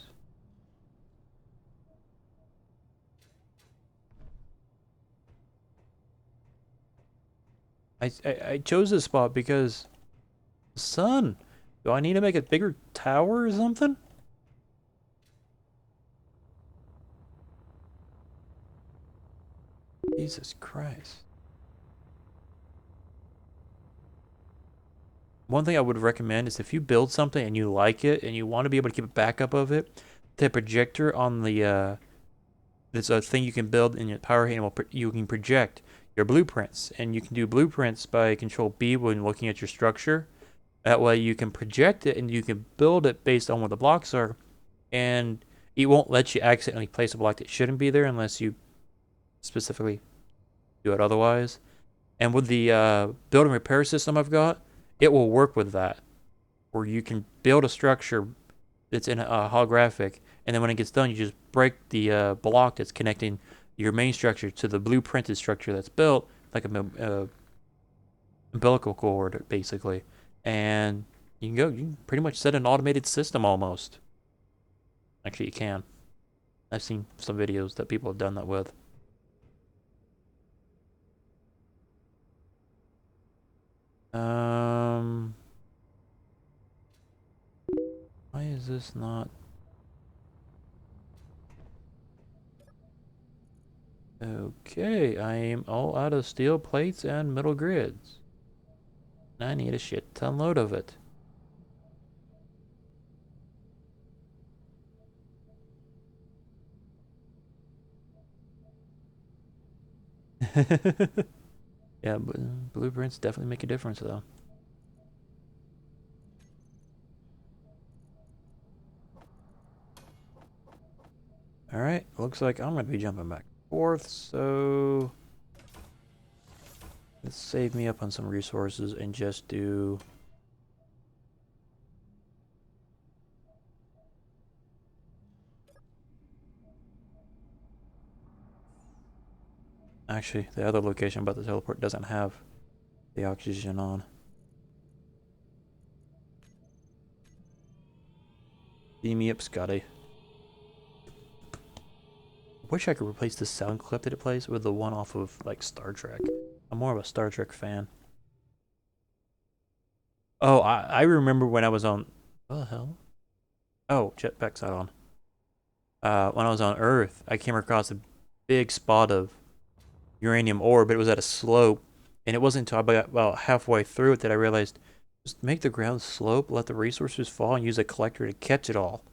S1: I chose this spot because the sun. Do I need to make a bigger tower or something? Jesus Christ. One thing I would recommend is if you build something and you like it and you want to be able to keep a backup of it, the projector on the there's a thing you can build in your power hand. You can project your blueprints, and you can do blueprints by Control B when looking at your structure. That way, you can project it and you can build it based on what the blocks are, and it won't let you accidentally place a block that shouldn't be there unless you specifically do it otherwise. And with the build and repair system I've got, it will work with that, where you can build a structure that's in a holographic, and then when it gets done, you just break the block that's connecting your main structure to the blueprinted structure that's built, like a umbilical cord, basically. And you can go. You can pretty much set an automated system almost. Actually, you can. I've seen some videos that people have done that with. Um, why is this not? Okay, I am all out of steel plates and metal grids. I need a shit ton load of it. Yeah, but blueprints definitely make a difference, though. All right, looks like I'm going to be jumping back and forth, so let's save me up on some resources and just do... Actually, the other location about the teleport doesn't have the oxygen on. Beam me up, Scotty. I wish I could replace the sound clip that it plays with the one off of, like, Star Trek. I'm more of a Star Trek fan. Oh, I remember when I was on... What the hell? Oh, jetpack's not on. When I was on Earth, I came across a big spot of uranium ore, but it was at a slope. And it wasn't until I got about halfway through it that I realized just make the ground slope, let the resources fall, and use a collector to catch it all.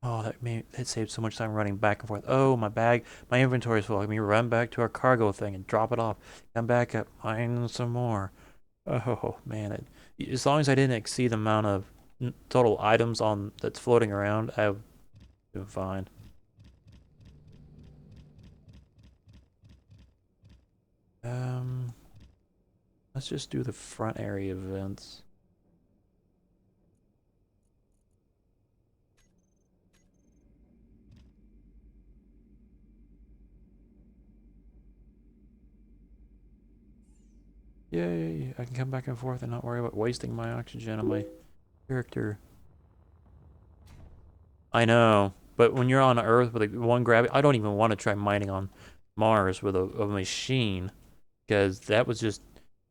S1: Oh, that saved so much time running back and forth. Oh, my bag, my inventory is full. Let me run back to our cargo thing and drop it off. Come back up, find some more. Oh man, as long as I didn't exceed the amount of total items on that's floating around, I've been fine. Um, let's just do the front area events. Yay, I can come back and forth and not worry about wasting my oxygen on my character. I know, but when you're on Earth with like one gravity, I don't even want to try mining on Mars with a machine because that was just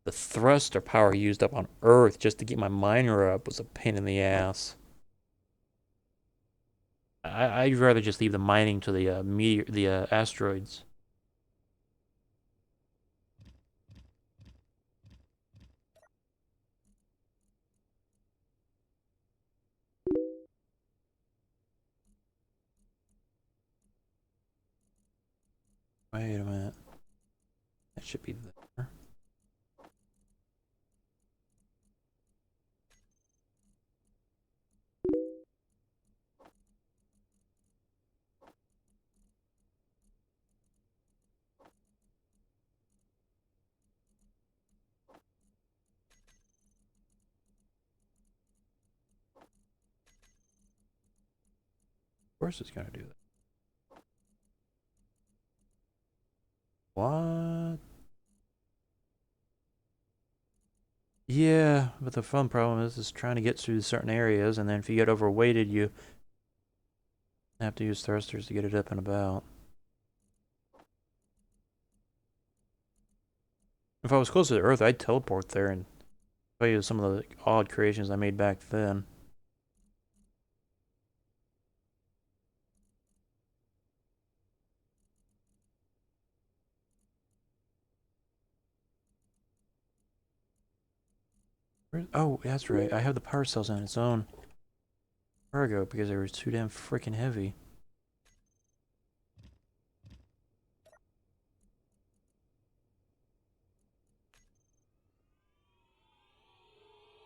S1: the thruster power used up on Earth just to get my miner up was a pain in the ass. I'd rather just leave the mining to the asteroids. Wait a minute, that should be there. Of course, it's gonna do that. What? Yeah, but the fun problem is trying to get through certain areas, and then if you get overweighted, you have to use thrusters to get it up and about. If I was closer to Earth, I'd teleport there and show you some of the odd creations I made back then. Oh, that's right. I have the power cells on its own cargo because they were too damn freaking heavy.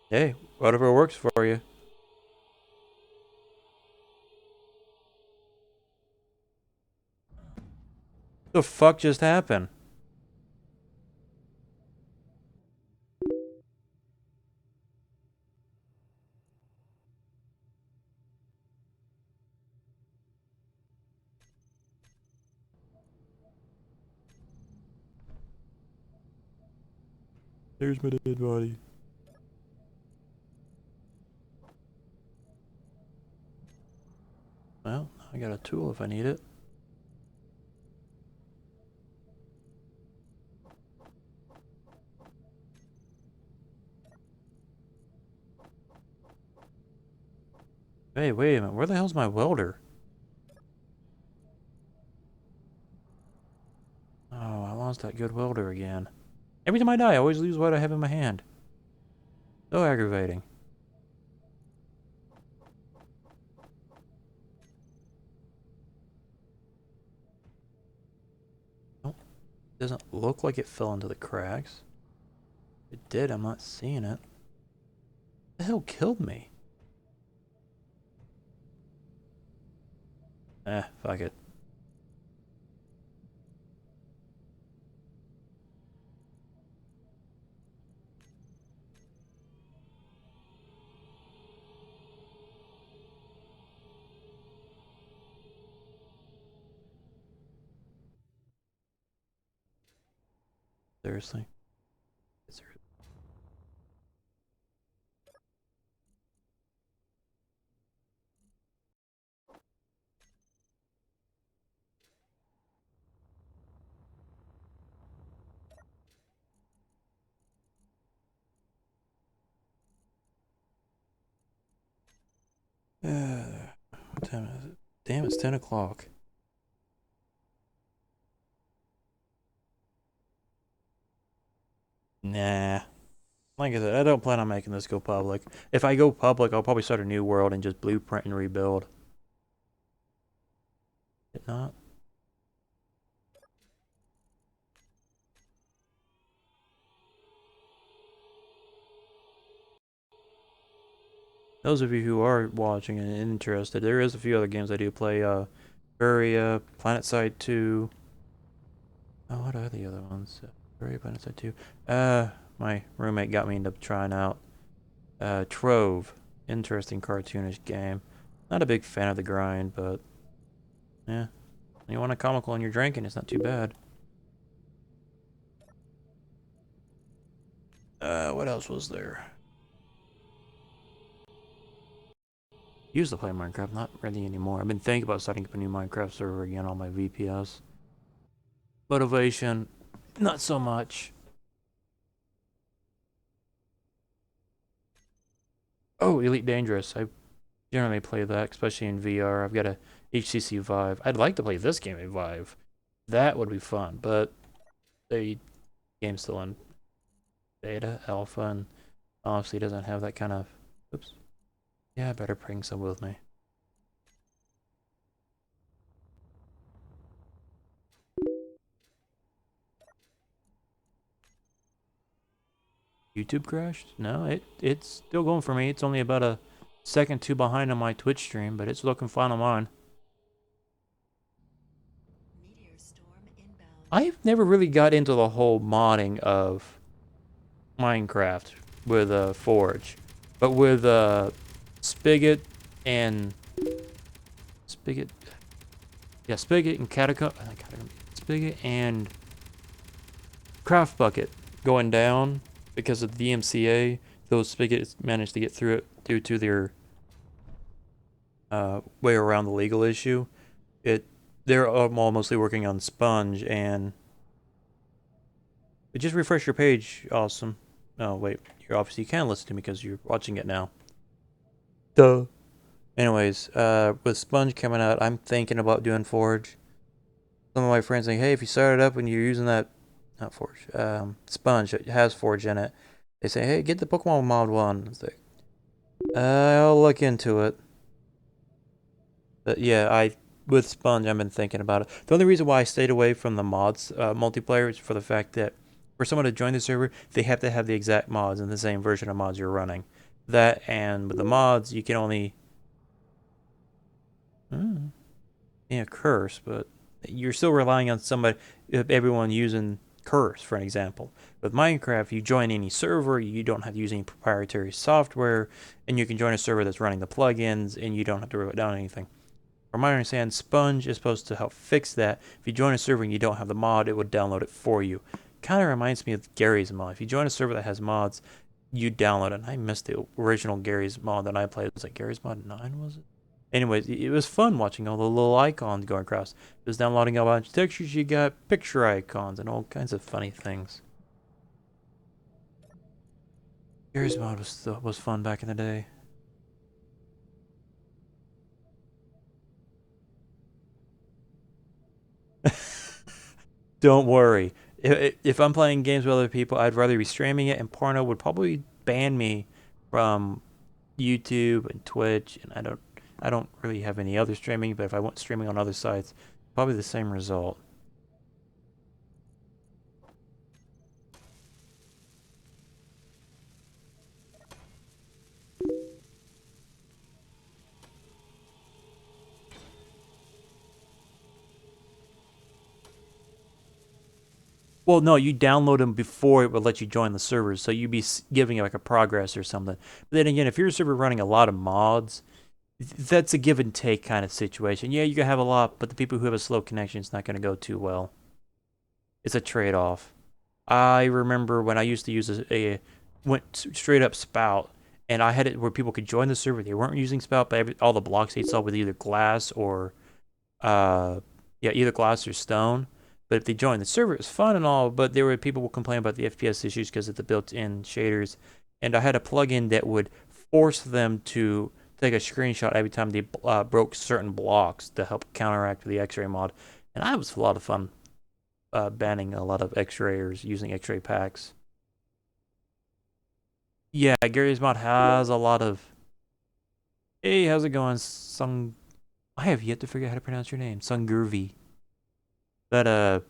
S1: Hey, whatever works for you. The fuck just happened? There's my dead body. Well, I got a tool if I need it. Hey, wait a minute. Where the hell's my welder? Oh, I lost that good welder again. Every time I die, I always lose what I have in my hand. So aggravating. Oh, doesn't look like it fell into the cracks. If it did, I'm not seeing it. The hell killed me? Fuck it. Seriously. What time is it? Damn, it's 10 o'clock. Nah. Like I said, I don't plan on making this go public. If I go public, I'll probably start a new world and just blueprint and rebuild. It not? Those of you who are watching and interested, there is a few other games I do play. Furia, PlanetSide 2. Oh, what are the other ones? Furia, PlanetSide 2. My roommate got me into trying out Trove. Interesting cartoonish game. Not a big fan of the grind, but yeah. You want a comical and you're drinking, it's not too bad. What else was there? Used to play Minecraft, not really anymore. I've been thinking about starting up a new Minecraft server again on my VPS. Motivation, not so much. Oh, Elite Dangerous. I generally play that, especially in VR. I've got a HTC Vive. I'd like to play this game in Vive. That would be fun, but the game's still in beta, alpha, and honestly doesn't have that kind of... Oops. Yeah, I better bring some with me. YouTube crashed? No, it's still going for me. It's only about a second two behind on my Twitch stream, but it's looking fine on mine.
S2: Meteor storm inbound.
S1: I've never really got into the whole modding of Minecraft with Forge, but with Spigot and Spigot, yeah, Spigot and Catacomb, Spigot and Craft Bucket going down because of the DMCA. Those Spigots managed to get through it due to their way around the legal issue. It they're all mostly working on Sponge and just refresh your page. Awesome. Oh wait, you're obviously you can listen to me because you're watching it now. Duh. Anyways, with Sponge coming out, I'm thinking about doing Forge. Some of my friends think, hey, if you start it up and you're using that, not Forge, Sponge, it has Forge in it. They say, hey, get the Pokemon mod one. It's like, I'll look into it. But yeah, with Sponge, I've been thinking about it. The only reason why I stayed away from the mods multiplayer is for the fact that for someone to join the server, they have to have the exact mods and the same version of mods you're running. That and with the mods, you can only yeah, curse, but you're still relying on somebody, everyone using curse, for an example. With Minecraft, you join any server, you don't have to use any proprietary software, and you can join a server that's running the plugins, and you don't have to write down anything. From my understanding, Sponge is supposed to help fix that. If you join a server and you don't have the mod, it would download it for you. Kind of reminds me of Gary's mod. If you join a server that has mods, you download it. And I missed the original Gary's mod that I played. It was like Gary's mod 9, was it? Anyways, it was fun watching all the little icons going across. It was downloading a bunch of textures. You got picture icons and all kinds of funny things. Gary's mod was fun back in the day. Don't worry. If I'm playing games with other people, I'd rather be streaming it, and porno would probably ban me from YouTube and Twitch, and I don't really have any other streaming, but if I went streaming on other sites, probably the same result. Well, no, you download them before it would let you join the servers, so you'd be giving it like a progress or something. But then again, if your server running a lot of mods, that's a give and take kind of situation. Yeah, you can have a lot, but the people who have a slow connection, it's not going to go too well. It's a trade-off. I remember when I used to use went straight up Spout, and I had it where people could join the server. They weren't using Spout, but all the blocks they saw with either glass or uh, yeah, either glass or stone. But if they joined the server, it was fun and all. But there were people who complain about the FPS issues because of the built-in shaders, and I had a plugin that would force them to take a screenshot every time they broke certain blocks to help counteract the X-ray mod, and I was a lot of fun banning a lot of X-rayers using X-ray packs. Yeah, Gary's mod has a lot of. Hey, how's it going, Sung? I have yet to figure out how to pronounce your name, Sungurvi. But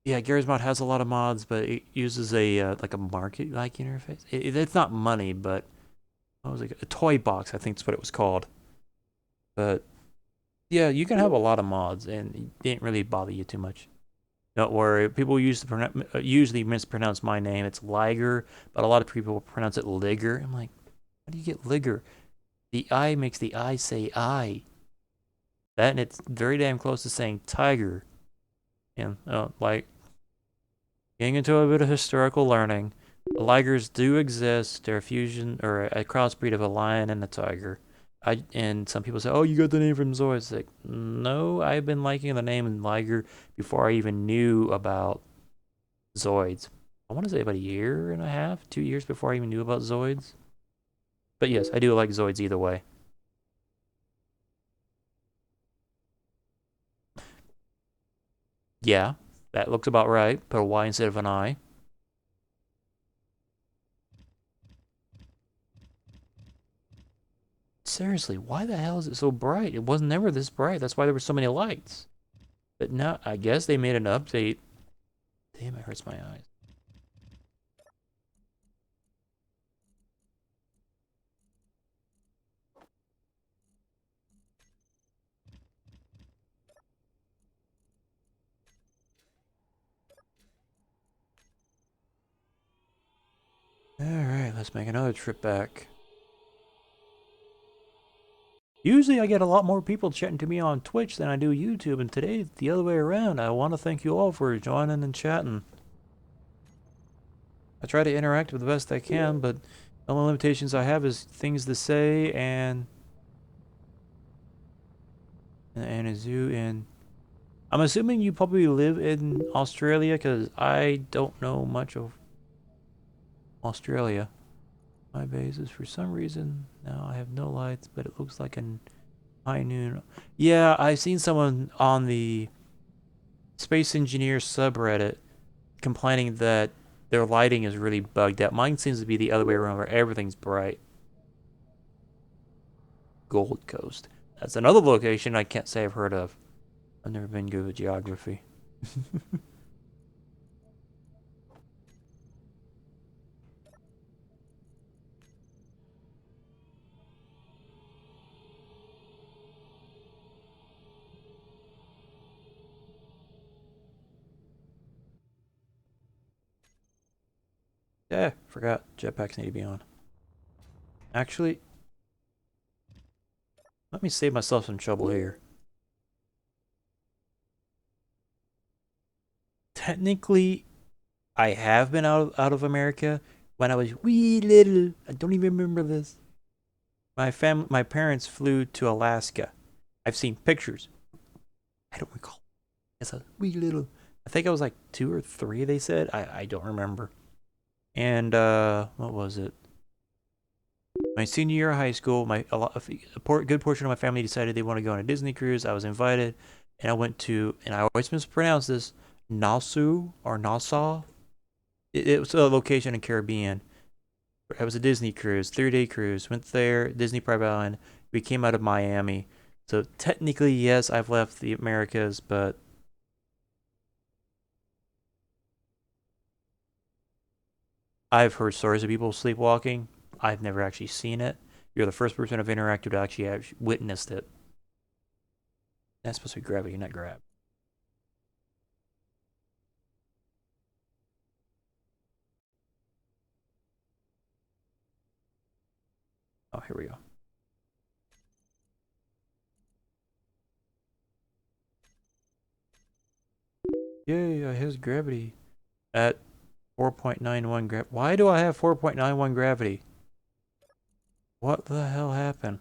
S1: yeah, Gary's mod has a lot of mods, but it uses a like a market-like interface. It's not money, but what was it? A toy box, I think that's what it was called. But yeah, you can have a lot of mods, and it didn't really bother you too much. Don't worry. People usually mispronounce my name. It's Liger, but a lot of people pronounce it Ligger. I'm like, how do you get Ligger? The I makes the I say I. That and it's very damn close to saying tiger. And like Getting into a bit of historical learning. Ligers do exist. They're a fusion or a crossbreed of a lion and a tiger. And some people say, "Oh, you got the name from Zoids." It's like, no, I've been liking the name Liger before I even knew about Zoids. I want to say about a year and a half, 2 years before I even knew about Zoids. But yes, I do like Zoids either way. Yeah, that looks about right. Put a Y instead of an I. Seriously, why the hell is it so bright? It was never this bright. That's why there were so many lights. But now, I guess they made an update. Damn, it hurts my eyes. Alright, let's make another trip back. Usually I get a lot more people chatting to me on Twitch than I do YouTube, and today it's the other way around. I want to thank you all for joining and chatting. I try to interact with the best I can, but the only limitations I have is things to say and a zoo, and I'm assuming you probably live in Australia because I don't know much of Australia. My base is for some reason now I have no lights, but it looks like an high noon. Yeah, I've seen someone on the Space Engineer subreddit complaining that their lighting is really bugged out. Mine seems to be the other way around where everything's bright. Gold Coast. That's another location I can't say I've heard of. I've never been good with geography. Yeah, forgot jetpacks need to be on. Actually, let me save myself some trouble here. Technically, I have been out of America when I was wee little. I don't even remember this. My parents flew to Alaska. I've seen pictures. I don't recall. It's a wee little. I think I was like 2 or 3. They said I don't remember. And what was it? My senior year of high school, a good portion of my family decided they want to go on a Disney cruise. I was invited, and I went to, and I always mispronounce this, Nassau or Nassau. It was a location in Caribbean. It was a Disney cruise, 3-day cruise. Went there, Disney private island. We came out of Miami, so technically yes, I've left the Americas, but I've heard stories of people sleepwalking. I've never actually seen it. You're the first person I've interacted with to actually have witnessed it. That's supposed to be gravity, not grab. Oh, here we go. Yay, I has gravity at 4.91 grav. Why do I have 4.91 gravity? What the hell happened?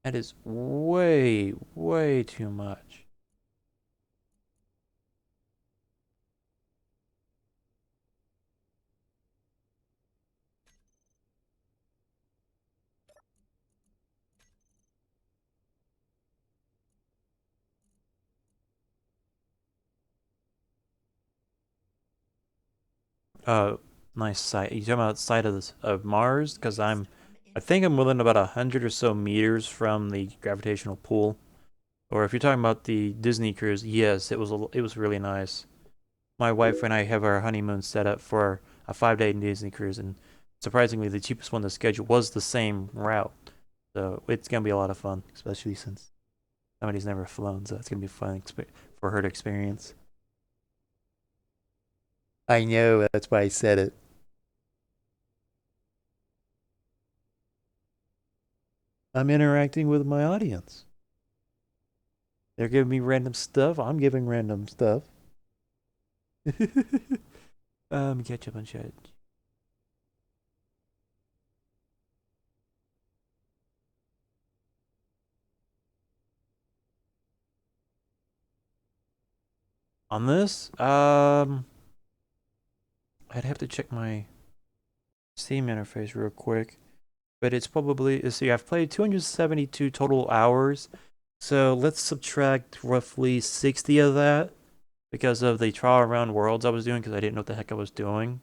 S1: That is way, way too much. Uh, nice sight. You talking about sight of Mars? Because
S2: storm
S1: I think I'm
S2: inbound.
S1: within about 100 or so meters from the gravitational pull. Or if you're talking about the Disney cruise, yes, it was really nice. My wife and I have our honeymoon set up for a 5-day Disney cruise, and surprisingly, the cheapest one to schedule was the same route. So it's gonna be a lot of fun, especially since somebody's never flown. So it's gonna be fun for her to experience. I know, that's why I said it. I'm interacting with my audience. They're giving me random stuff. I'm giving random stuff. Catch up on chat. On this, I'd have to check my Steam interface real quick, but it's probably, let's see, I've played 272 total hours, so let's subtract roughly 60 of that because of the trial around worlds I was doing because I didn't know what the heck I was doing.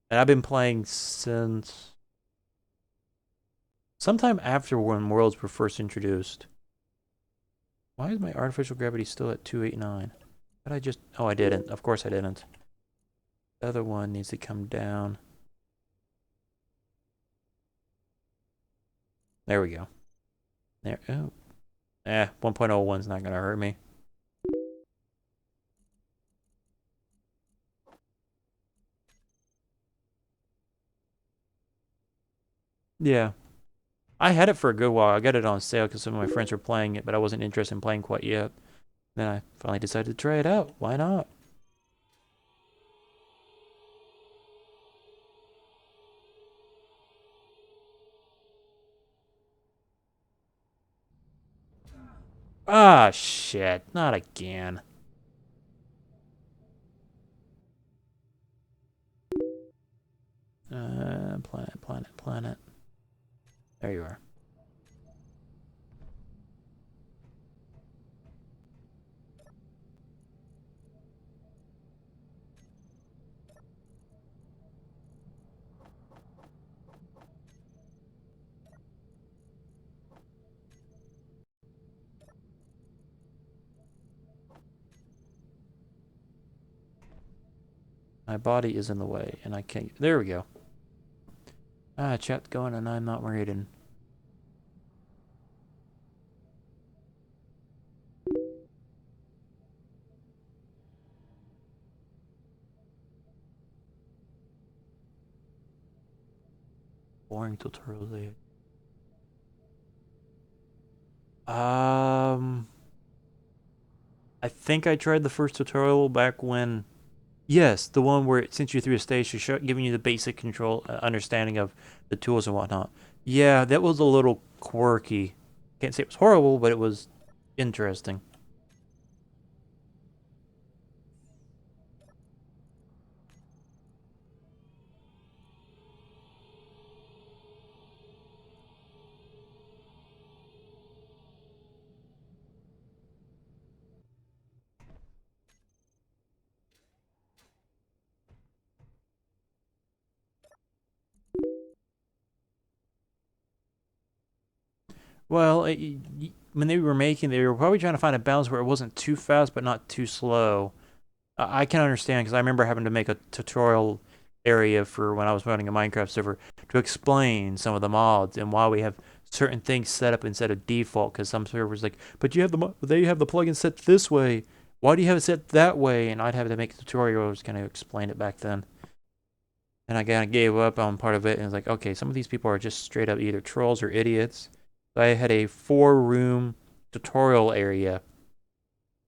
S1: And I've been playing since sometime after when worlds were first introduced. Why is my artificial gravity still at 289? But I just, oh, I didn't. Of course I didn't. The other one needs to come down. There we go. There, oh. 1.01's not gonna hurt me. Yeah. I had it for a good while. I got it on sale because some of my friends were playing it, but I wasn't interested in playing quite yet. Then I finally decided to try it out. Why not? Ah, shit. Not again. Planet. There you are. My body is in the way, and I can't. There we go. Ah, chat going, and I'm not reading. Boring tutorials. I think I tried the first tutorial back when. Yes, the one where it sent you through a stage to show, giving you the basic control understanding of the tools and whatnot. Yeah, that was a little quirky. Can't say it was horrible, but it was interesting. Well, when they were making, they were probably trying to find a balance where it wasn't too fast but not too slow. I can understand because I remember having to make a tutorial area for when I was running a Minecraft server to explain some of the mods and why we have certain things set up instead of default. Because some servers like, but you have they have the plugin set this way. Why do you have it set that way? And I'd have to make a tutorial to kind of explain it back then. And I kind of gave up on part of it and was like, okay, some of these people are just straight up either trolls or idiots. So I had a 4-room tutorial area,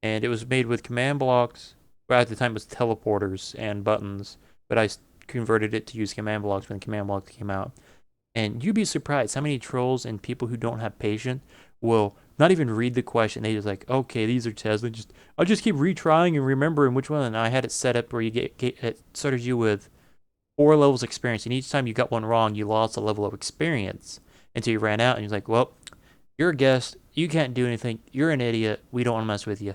S1: and it was made with command blocks. Well, at the time it was teleporters and buttons, but I converted it to use command blocks when command blocks came out. And you'd be surprised how many trolls and people who don't have patience will not even read the question. They just like, okay, these are tests. I'll just keep retrying and remembering which one. And I had it set up where it started you with 4 levels of experience, and each time you got one wrong, you lost a level of experience until you ran out. And you're like, well, you're a guest. You can't do anything. You're an idiot. We don't want to mess with you.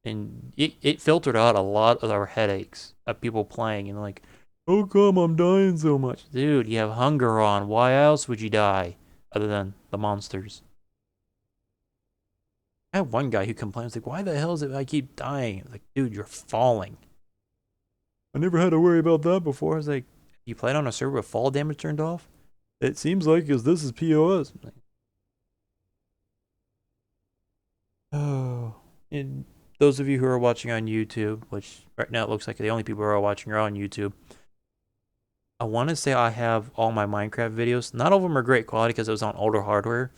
S1: And it filtered out a lot of our headaches of people playing and like, how come I'm dying so much? Dude, you have hunger on. Why else would you die other than the monsters? I had one guy who complains like, why the hell is it I keep dying? Like, dude, you're falling. I never had to worry about that before. I was like, you played on a server with fall damage turned off? It seems like because this is POS. Like, oh, and those of you who are watching on YouTube, which right now it looks like the only people who are watching are on YouTube, I want to say I have all my Minecraft videos. Not all of them are great quality because it was on older hardware.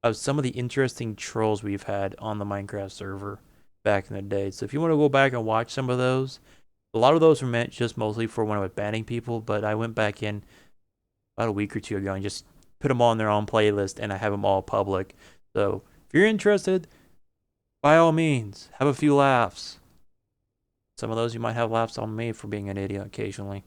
S1: of some of the interesting trolls we've had on the Minecraft server back in the day. So if you want to go back and watch some of those, a lot of those were meant just mostly for when I was banning people, but I went back in about a week or two ago and just put them all on their own playlist, and I have them all public. So if you're interested, by all means, have a few laughs. Some of those you might have laughs on me for being an idiot occasionally.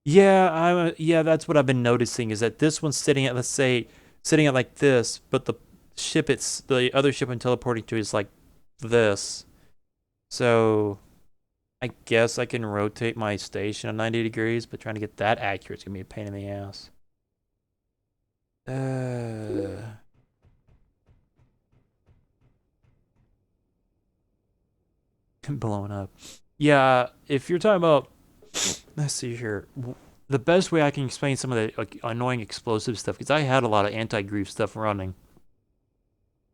S1: Yeah, that's what I've been noticing is that this one's sitting at, let's say, sitting at like this, but the other ship I'm teleporting to is like this. So I guess I can rotate my station at 90 degrees, but trying to get that accurate is gonna be a pain in the ass. Uh, blowing up. Yeah, if you're talking about, let's see here. The best way I can explain some of the like, annoying explosive stuff, because I had a lot of anti-grief stuff running.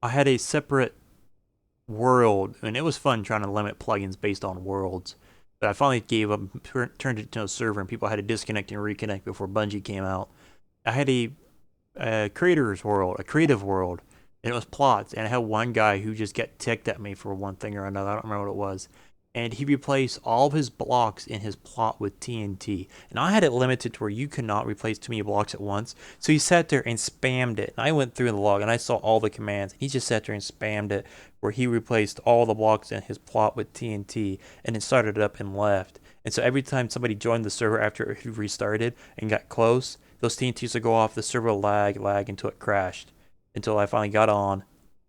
S1: I had a separate world, and it was fun trying to limit plugins based on worlds. But I finally gave up, turned it into a server, and people had to disconnect and reconnect before Bungie came out. I had a creator's world, a creative world, and it was plots. And I had one guy who just got ticked at me for one thing or another. I don't remember what it was. And he replaced all of his blocks in his plot with TNT. And I had it limited to where you could not replace too many blocks at once. So he sat there and spammed it. And I went through the log and I saw all the commands. He just sat there and spammed it where he replaced all the blocks in his plot with TNT and then started it up and left. And so every time somebody joined the server after it restarted and got close, those TNTs would go off, the server would lag until it crashed. Until I finally got on,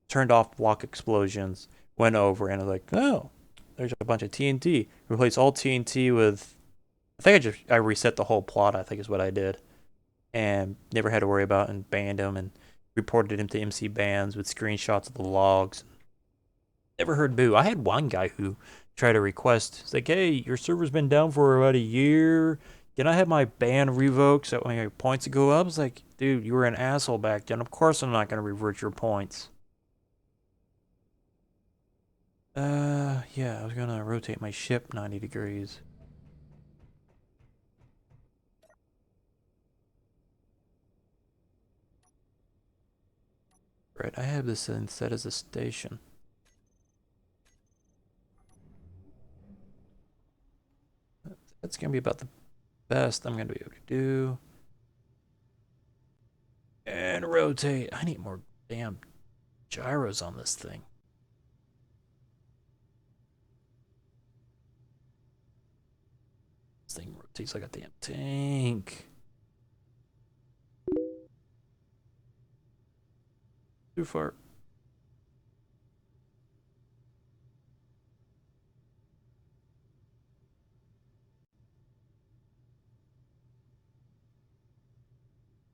S1: turned off block explosions, went over, and I was like, oh, there's a bunch of TNT. Replace all TNT with, I think I reset the whole plot, I think is what I did. And never had to worry about and banned him and reported him to MC bans with screenshots of the logs. Never heard boo. I had one guy who tried to request, it's like, hey, your server's been down for about a year. Can I have my ban revoked so my points go up? I was like, dude, you were an asshole back then. Of course I'm not going to revert your points. Yeah, I was going to rotate my ship 90 degrees. Right, I have this instead as a station. That's going to be about the best I'm going to be able to do. And rotate. I need more damn gyros on this thing. This thing rotates like a damn tank. Too far.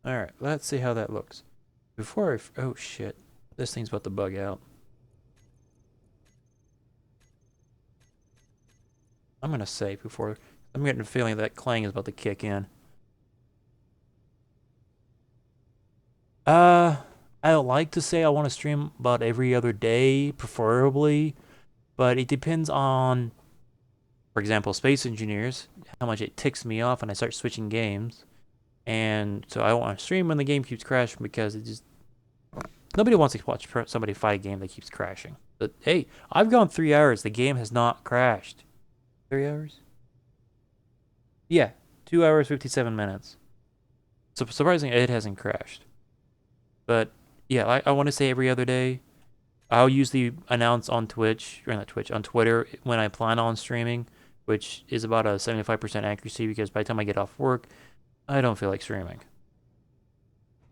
S1: Alright, let's see how that looks. Before I... Oh, shit. This thing's about to bug out. I'm gonna save before... I'm getting a feeling that clang is about to kick in. Uh... I would like to say I want to stream about every other day, preferably. But it depends on... For example, Space Engineers. How much it ticks me off when I start switching games. And so I don't want to stream when the game keeps crashing because it just... Nobody wants to watch somebody fight a game that keeps crashing. But hey, I've gone 3 hours. The game has not crashed. 3 hours? Yeah, 2 hours, 57 minutes. So surprisingly, it hasn't crashed. But yeah, I want to say every other day. I'll usually announce on Twitch, or not Twitch, on Twitter when I plan on streaming, which is about a 75% accuracy because by the time I get off work, I don't feel like streaming.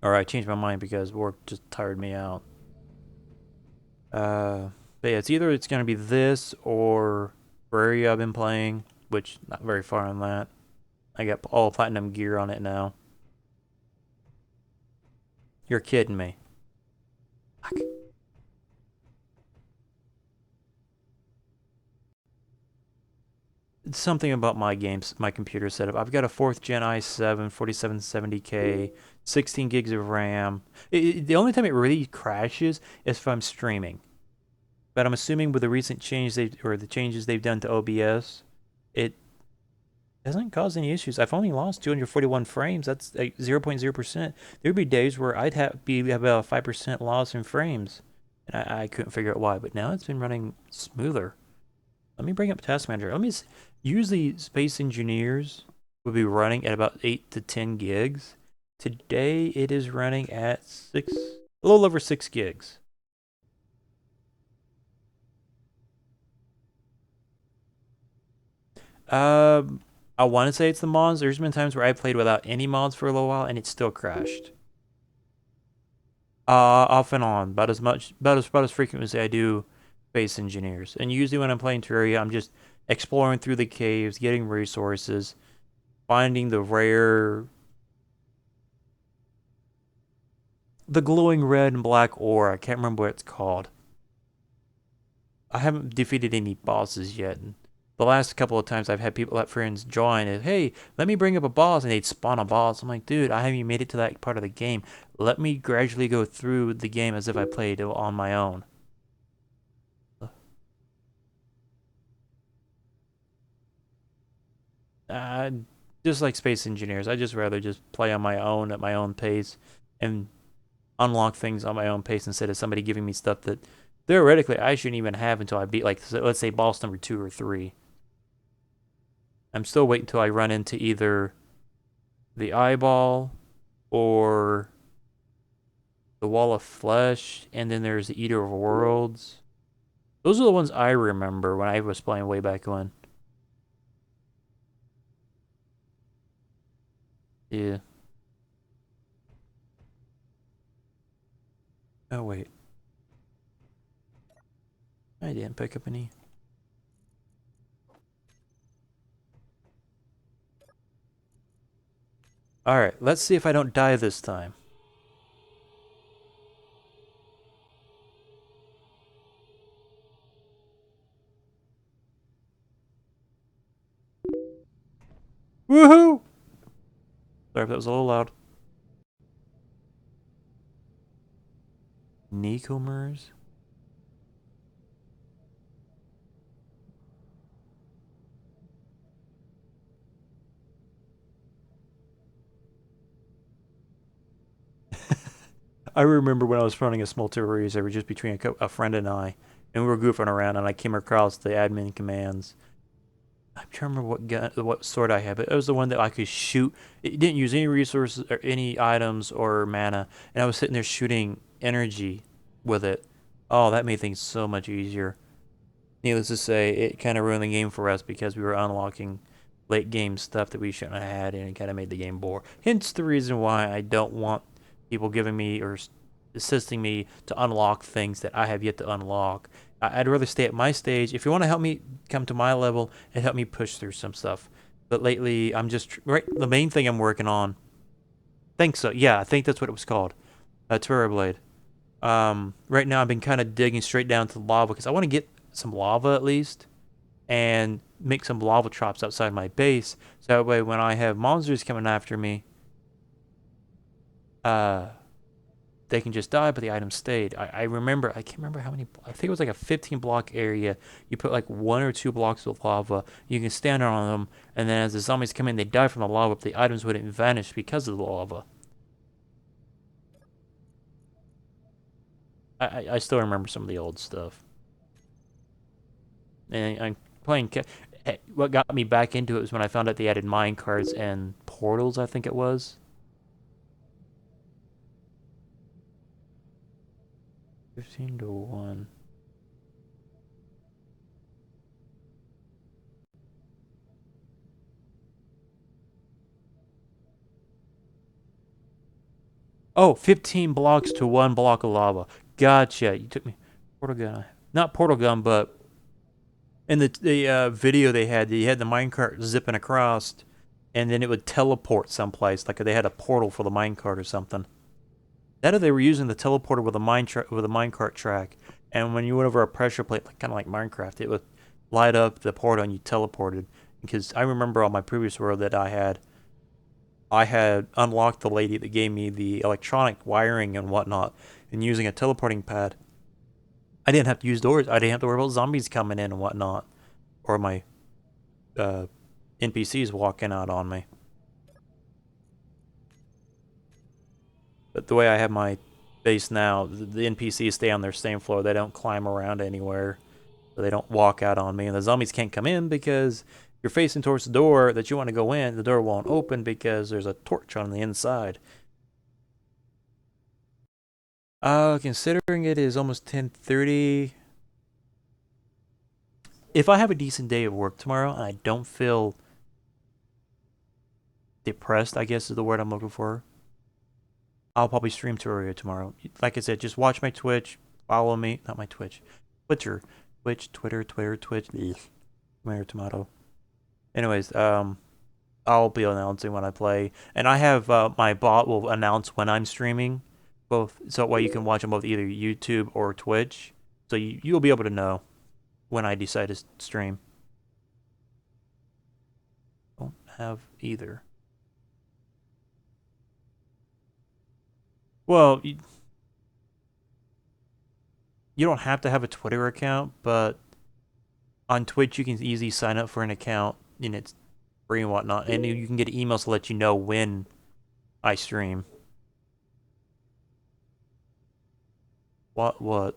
S1: Or I changed my mind because work just tired me out. But yeah, it's gonna be this or Prairie I've been playing, which not very far on that. I got all platinum gear on it now. You're kidding me. Fuck. It's something about my games, my computer setup. I've got a 4th gen i7, 4770K, 16 gigs of RAM. The only time it really crashes is if I'm streaming. But I'm assuming with the recent change the changes they've done to OBS, it Doesn't cause any issues. I've only lost 241 frames. That's like 0.0%. There'd be days where I'd have about a 5% loss in frames, and I couldn't figure out why. But now it's been running smoother. Let me bring up Task Manager. Usually Space Engineers would be running at about 8 to 10 gigs. Today it is running at a little over 6 gigs. Um, I want to say it's the mods. There's been times where I played without any mods for a little while and it still crashed. Off and on, about as frequent as I do Space Engineers. And usually when I'm playing Terraria, I'm just exploring through the caves, getting resources, finding the glowing red and black ore. I can't remember what it's called. I haven't defeated any bosses yet. And the last couple of times I've had people, let friends join, and hey, let me bring up a boss, and they'd spawn a boss. I'm like, dude, I haven't even made it to that part of the game. Let me gradually go through the game as if I played on my own. Uh, just like Space Engineers, I just rather just play on my own at my own pace and unlock things on my own pace instead of somebody giving me stuff that theoretically I shouldn't even have until I beat, like, let's say boss number 2 or 3. I'm still waiting until I run into either the eyeball or the wall of flesh, and then there's the Eater of Worlds. Those are the ones I remember when I was playing way back when. Yeah. Oh wait, I didn't pick up any. All right, let's see if I don't die this time. Woohoo! Sorry if that was a little loud. Nicomers. I remember when I was running a small terrorist server just between a friend and I, and we were goofing around, and I came across the admin commands. I'm trying to remember what sword I had, but it was the one that I could shoot. It didn't use any resources or any items or mana, and I was sitting there shooting energy with it. Oh, that made things so much easier. Needless to say, it kind of ruined the game for us because we were unlocking late game stuff that we shouldn't have had, and it kind of made the game bore. Hence the reason why I don't want people giving me or assisting me to unlock things that I have yet to unlock. I'd rather stay at my stage. If you want to help me come to my level and help me push through some stuff. But lately, I'm just right. The main thing I'm working on. Think so. Yeah, I think that's what it was called. Terror Blade. Right now I've been kind of digging straight down to the lava because I want to get some lava at least and make some lava traps outside my base. So that way when I have monsters coming after me, uh, they can just die, but the item stayed. I remember, I can't remember how many, I think it was like a 15 block area. You put like 1 or 2 blocks of lava, you can stand on them, and then as the zombies come in, they die from the lava, but the items wouldn't vanish because of the lava. I still remember some of the old stuff. And I'm playing. What got me back into it was when I found out they added mine carts and portals. I think it was 15 to 1. Oh, 15 blocks to 1 block of lava. Gotcha. You took me. Portal gun. Not portal gun, but in the video they had the minecart zipping across, and then it would teleport someplace. Like they had a portal for the minecart or something. That or they were using the teleporter with a minecart track, and when you went over a pressure plate, like, kind of like Minecraft, it would light up the portal and you teleported. Because I remember on my previous world that I had unlocked the lady that gave me the electronic wiring and whatnot, and using a teleporting pad, I didn't have to use doors. I didn't have to worry about zombies coming in and whatnot, or my uh, NPCs walking out on me. But the way I have my base now, the NPCs stay on their same floor. They don't climb around anywhere. So they don't walk out on me. And the zombies can't come in because you're facing towards the door that you want to go in. The door won't open because there's a torch on the inside. Considering it is almost 10:30, if I have a decent day of work tomorrow and I don't feel depressed, I guess is the word I'm looking for, I'll probably stream Terraria tomorrow. Like I said, just watch my Twitch, follow me, not my Twitch, Twitter, Twitter, Twitch, tomato, tomato. Anyways, I'll be announcing when I play, and I have my bot will announce when I'm streaming, both so that way you can watch on both either YouTube or Twitch. So you'll be able to know when I decide to stream. Don't have either. Well, you don't have to have a Twitter account, but on Twitch you can easily sign up for an account, and it's free and whatnot, and you can get emails to let you know when I stream. What?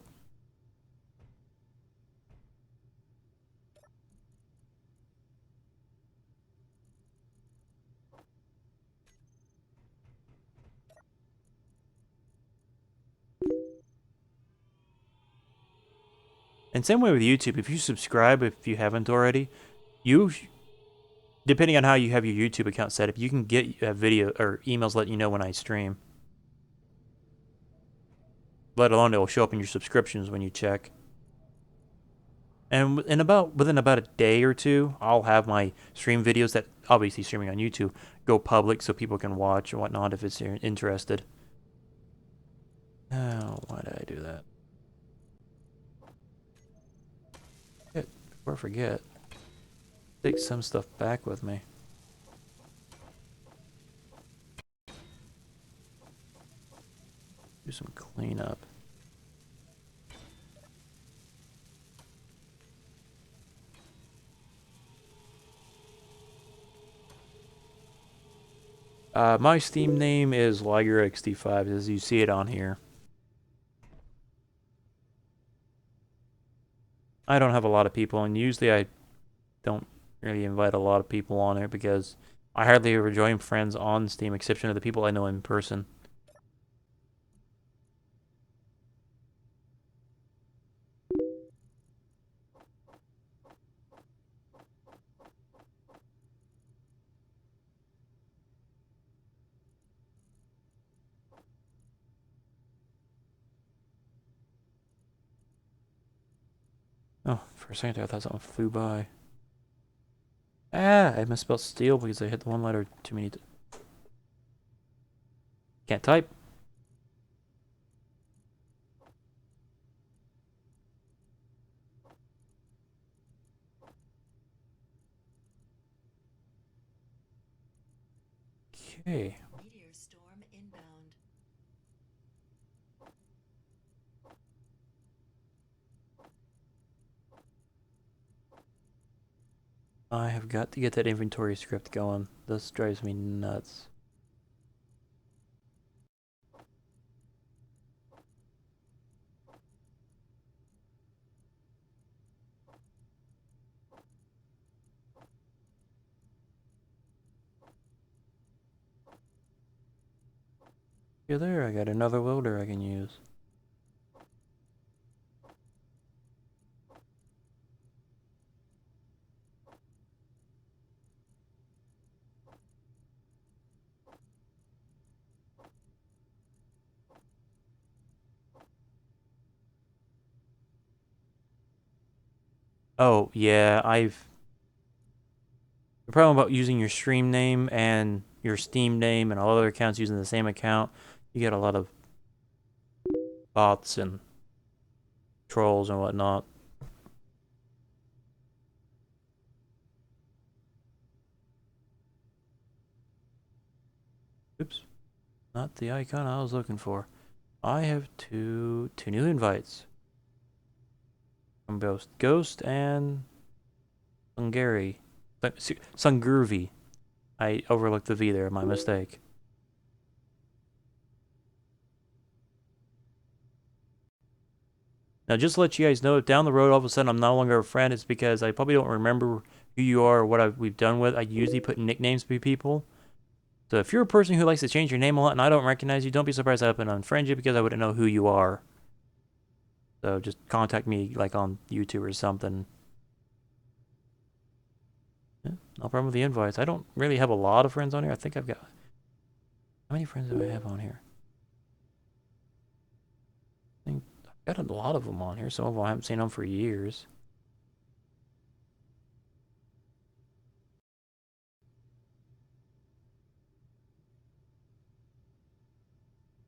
S1: And same way with YouTube. If you subscribe, if you haven't already, you depending on how you have your YouTube account set up, you can get a video or emails letting you know when I stream. Let alone it will show up in your subscriptions when you check. And within about a day or two, I'll have my stream videos that obviously streaming on YouTube go public so people can watch and whatnot if it's interested. Oh, why did I do that? Before I forget, take some stuff back with me. Do some cleanup. My Steam name is LigerXD5 as you see it on here. I don't have a lot of people, and usually I don't really invite a lot of people on it because I hardly ever join friends on Steam, exception of the people I know in person. Oh, for a second there, I thought something flew by. Ah, I misspelled steel because I hit the one letter too many. Can't type. Okay.
S2: Meteor storm inbound.
S1: I have got to get that inventory script going. This drives me nuts. Yeah, there, I got another loader I can use. Oh, yeah, the problem about using your stream name and your Steam name and all other accounts using the same account, you get a lot of bots and trolls and whatnot. Oops, not the icon I was looking for. I have two new invites from both Ghost and Hungary. Sungurvi. I overlooked the V there, my mistake. Now, just to let you guys know, if down the road all of a sudden I'm no longer a friend, it's because I probably don't remember who you are or what we've done with. I usually put nicknames for people. So if you're a person who likes to change your name a lot and I don't recognize you, don't be surprised I up and unfriend you because I wouldn't know who you are. So just contact me like on YouTube or something. Yeah, no problem with the invites. I don't really have a lot of friends on here. I think I've got... How many friends do I have on here? I think I've got a lot of them on here. Some of them I haven't seen them for years.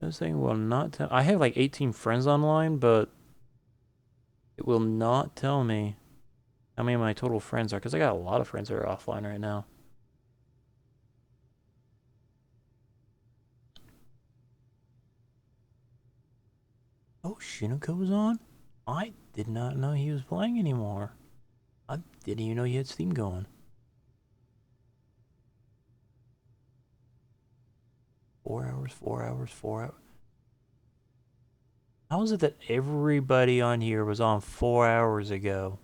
S1: This thing will not tell... I have like 18 friends online, but it will not tell me how many of my total friends are, because I got a lot of friends that are offline right now. Oh, Shinoko's on? I did not know he was playing anymore. I didn't even know he had Steam going. 4 hours, 4 hours, 4 hours. How is it that everybody on here was on 4 hours ago?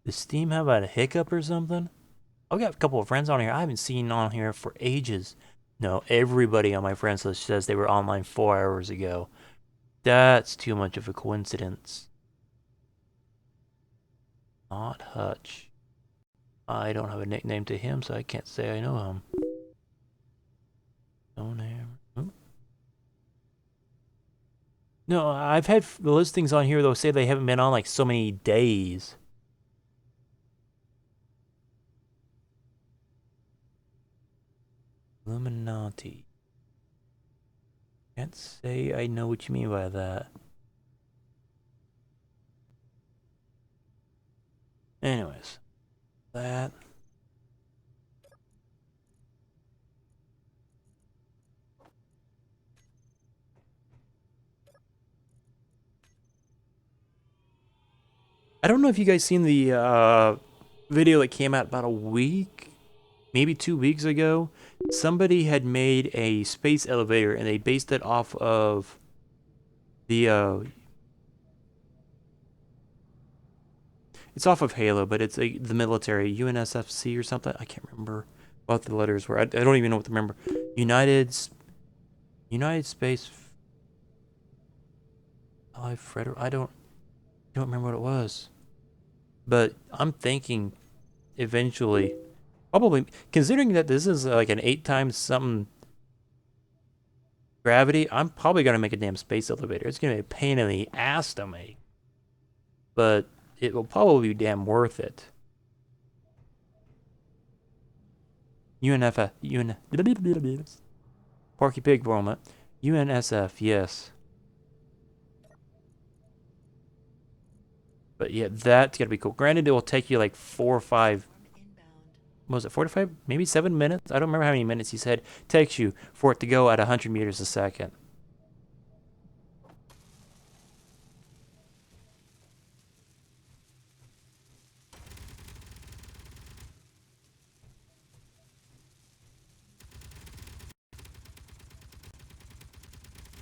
S1: Does Steam have a hiccup or something? I've got a couple of friends on here I haven't seen on here for ages. No, everybody on my friends list says they were online 4 hours ago. That's too much of a coincidence. Not Hutch. I don't have a nickname to him, so I can't say I know him. Stonehammer. No, I've had the listings on here though say they haven't been on like so many days. Illuminati. Can't say I know what you mean by that. Anyways, that. I don't know if you guys seen the video that came out about a week, maybe 2 weeks ago. Somebody had made a space elevator and they based it off of the it's off of Halo, but it's the military, UNSFC or something. I can't remember what the letters were. I don't even know what to remember. United Space. I don't remember what it was. But I'm thinking eventually, probably considering that this is like an 8 times something gravity, I'm probably gonna make a damn space elevator. It's gonna be a pain in the ass to make, but it will probably be damn worth it. UNF, UN, Porky Pig moment. UNSF, yes. But yeah, that's gonna be cool. Granted, it will take you like 4 or 5. What was it 45? Maybe 7 minutes? I don't remember how many minutes he said it takes you for it to go at 100 meters a second.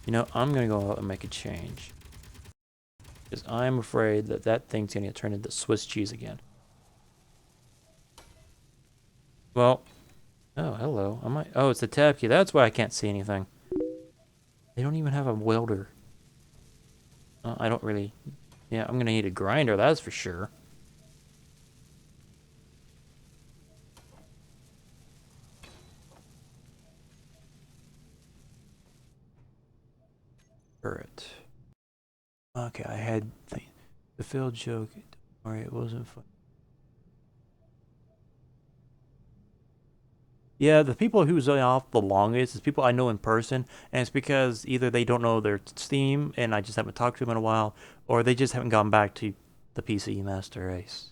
S1: You know, I'm gonna go out and make a change. Because I'm afraid that that thing's gonna get turned into Swiss cheese again. Well, oh, hello. Oh, it's the tab key. That's why I can't see anything. They don't even have a welder. I don't really... Yeah, I'm gonna need a grinder, that's for sure. Turret. Okay, I had the failed joke. Don't worry, it wasn't fun. Yeah, the people who's off the longest is people I know in person, and it's because either they don't know their Steam, and I just haven't talked to them in a while, or they just haven't gone back to the PC Master Race.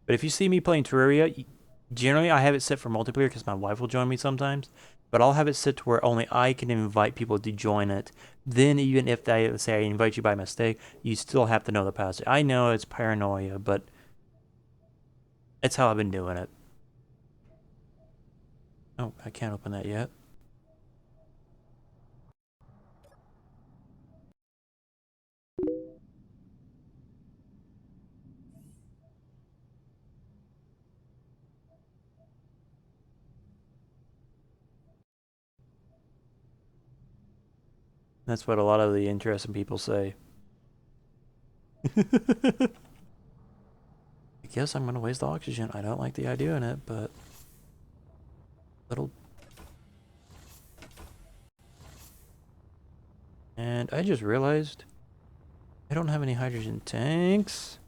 S1: But if you see me playing Terraria, generally I have it set for multiplayer because my wife will join me sometimes. but I'll have it set to where only I can invite people to join it. Then even if they say I invite you by mistake, you still have to know the password. I know it's paranoia, but it's how I've been doing it. Oh, I can't open that yet. That's what a lot of the interesting people say. I guess I'm gonna waste the oxygen. I don't like the idea in it, but little. And I just realized I don't have any hydrogen tanks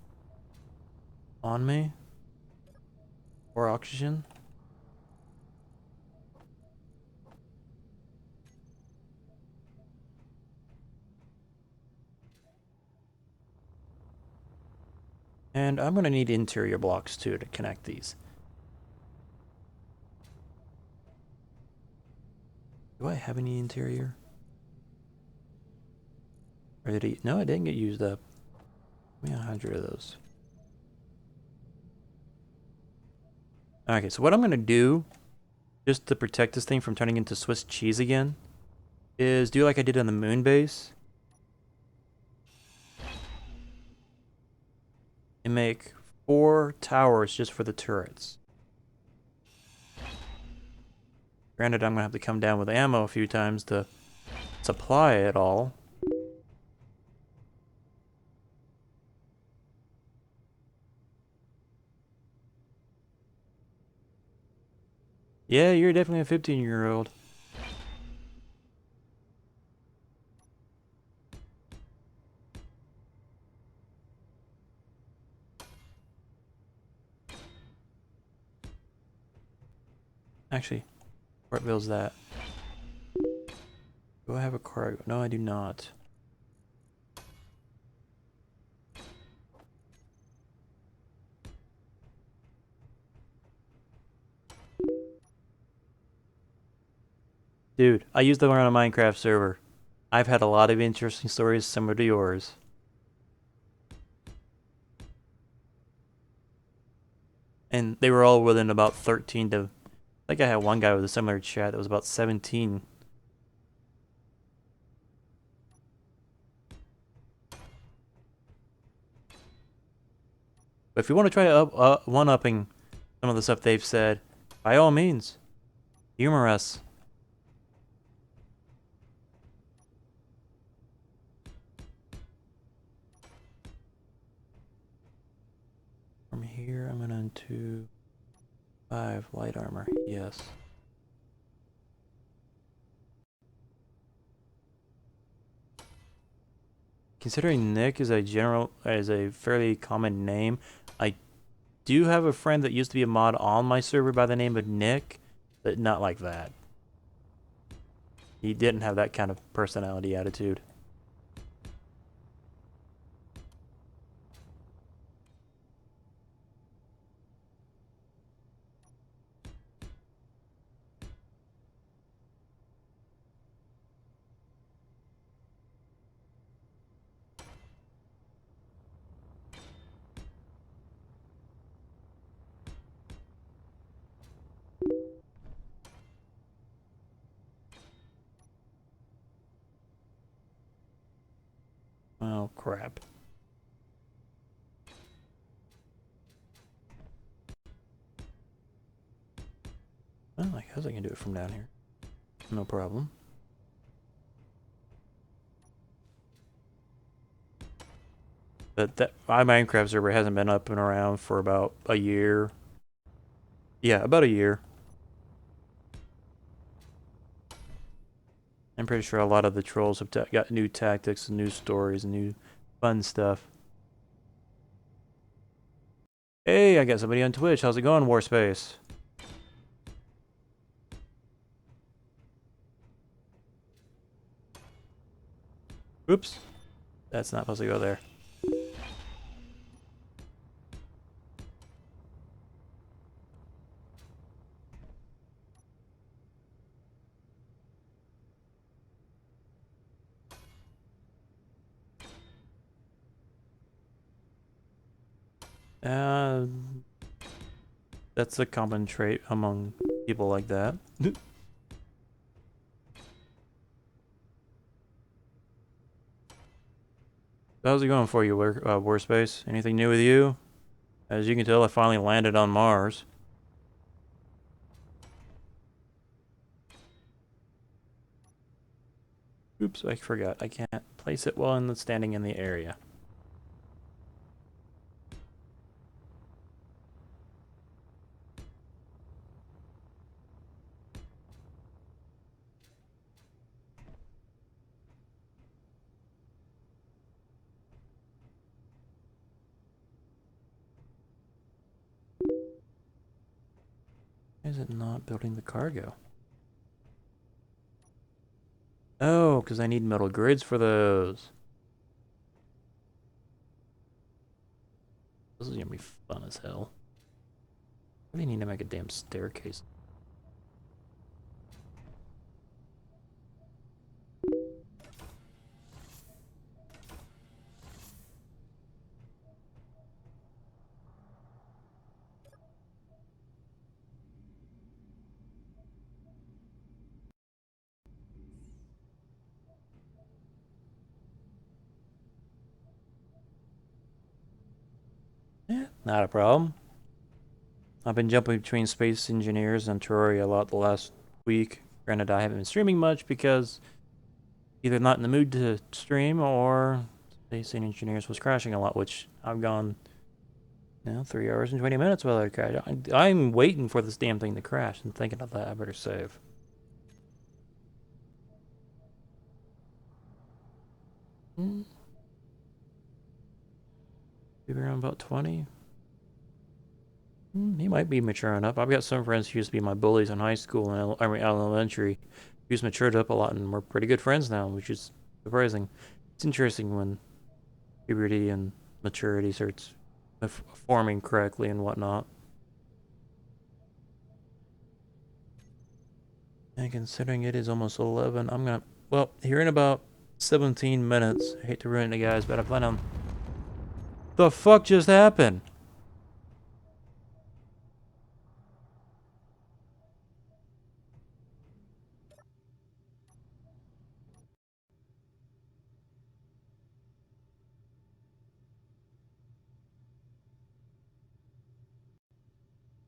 S1: on me or oxygen. And I'm gonna need interior blocks too to connect these. Do I have any interior? Or did he? No, I didn't get used up. Give me 100 of those. Okay, so what I'm gonna do, just to protect this thing from turning into Swiss cheese again, is do like I did on the moon base. And make 4 towers just for the turrets. Granted, I'm gonna have to come down with ammo a few times to supply it all. Yeah, you're definitely a 15-year-old. Actually, what builds that? Do I have a cargo? No, I do not. Dude, I used to run a Minecraft server. I've had a lot of interesting stories similar to yours. And they were all within about 13 to... I think I had one guy with a similar chat that was about 17. But if you want to try one-upping some of the stuff they've said, by all means, humor us. From here, I'm going into 5 light armor. Yes. Considering Nick is a fairly common name, I do have a friend that used to be a mod on my server by the name of Nick, but not like that. He didn't have that kind of personality attitude. Oh, crap. Well, I guess I can do it from down here. No problem. But that my Minecraft server hasn't been up and around for about a year. Yeah, about a year. I'm pretty sure a lot of the trolls have got new tactics and new stories and new fun stuff. Hey, I got somebody on Twitch. How's it going, Warspace? Oops. That's not supposed to go there. Uh, that's a common trait among people like that. How's it going for you, Warspace? Anything new with you? As you can tell, I finally landed on Mars. Oops, I forgot. I can't place it while standing in the area. Why is it not building the cargo? Oh, because I need metal grids for those. This is gonna be fun as hell. I really need to make a damn staircase. Yeah, not a problem. I've been jumping between Space Engineers and Terraria a lot the last week. Granted, I haven't been streaming much because either not in the mood to stream or Space Engineers was crashing a lot, which I've gone 3 hours and 20 minutes without a crash. I'm waiting for this damn thing to crash and thinking of that. I better save. Maybe around about 20. He might be mature enough. I've got some friends who used to be my bullies in high school and elementary, who's matured up a lot and we're pretty good friends now, which is surprising. It's interesting when puberty and maturity starts forming correctly and whatnot. And considering it is almost 11, I'm gonna. Well, here in about 17 minutes. I hate to ruin it, guys, but I plan on. The fuck just happened?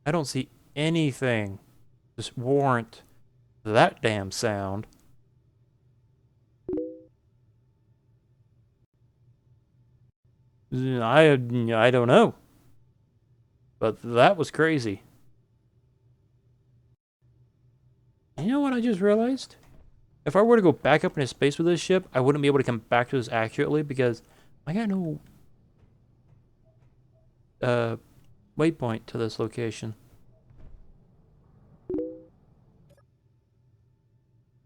S1: I don't see anything. Just warrant that damn sound. I don't know, but that was crazy. You know what I just realized? If I were to go back up into space with this ship, I wouldn't be able to come back to this accurately because I got no uh waypoint to this location.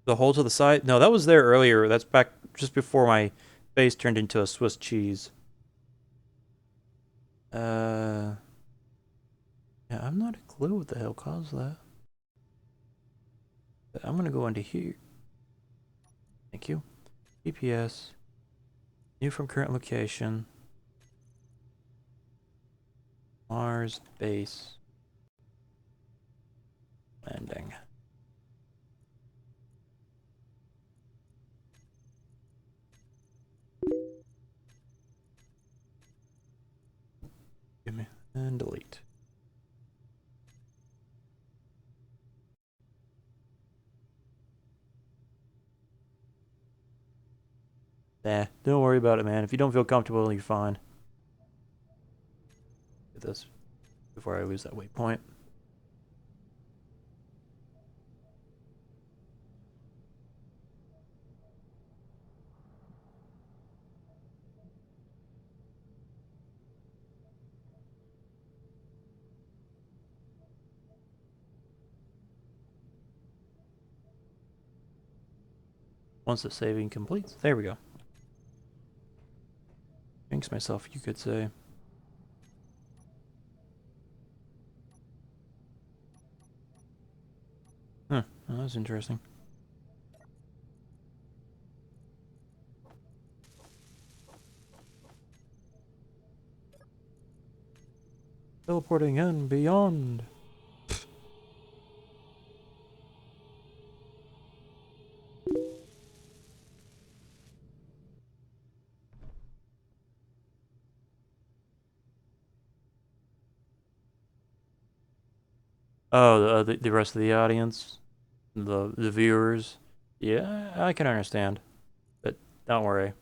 S1: The hole to the side? No, that was there earlier. That's back just before my base turned into a Swiss cheese. Uh, yeah, I'm not a clue what the hell caused that. But I'm gonna go into here. Thank you. GPS. New from current location. Mars base. Landing. Give me and delete. Nah, don't worry about it, man. If you don't feel comfortable, you're fine. Get this before I lose that waypoint. Once the saving completes, there we go. Jinx myself, you could say. Huh, well, that's interesting. Teleporting and beyond. Oh, the rest of the audience, the viewers. Yeah, I can understand, but don't worry.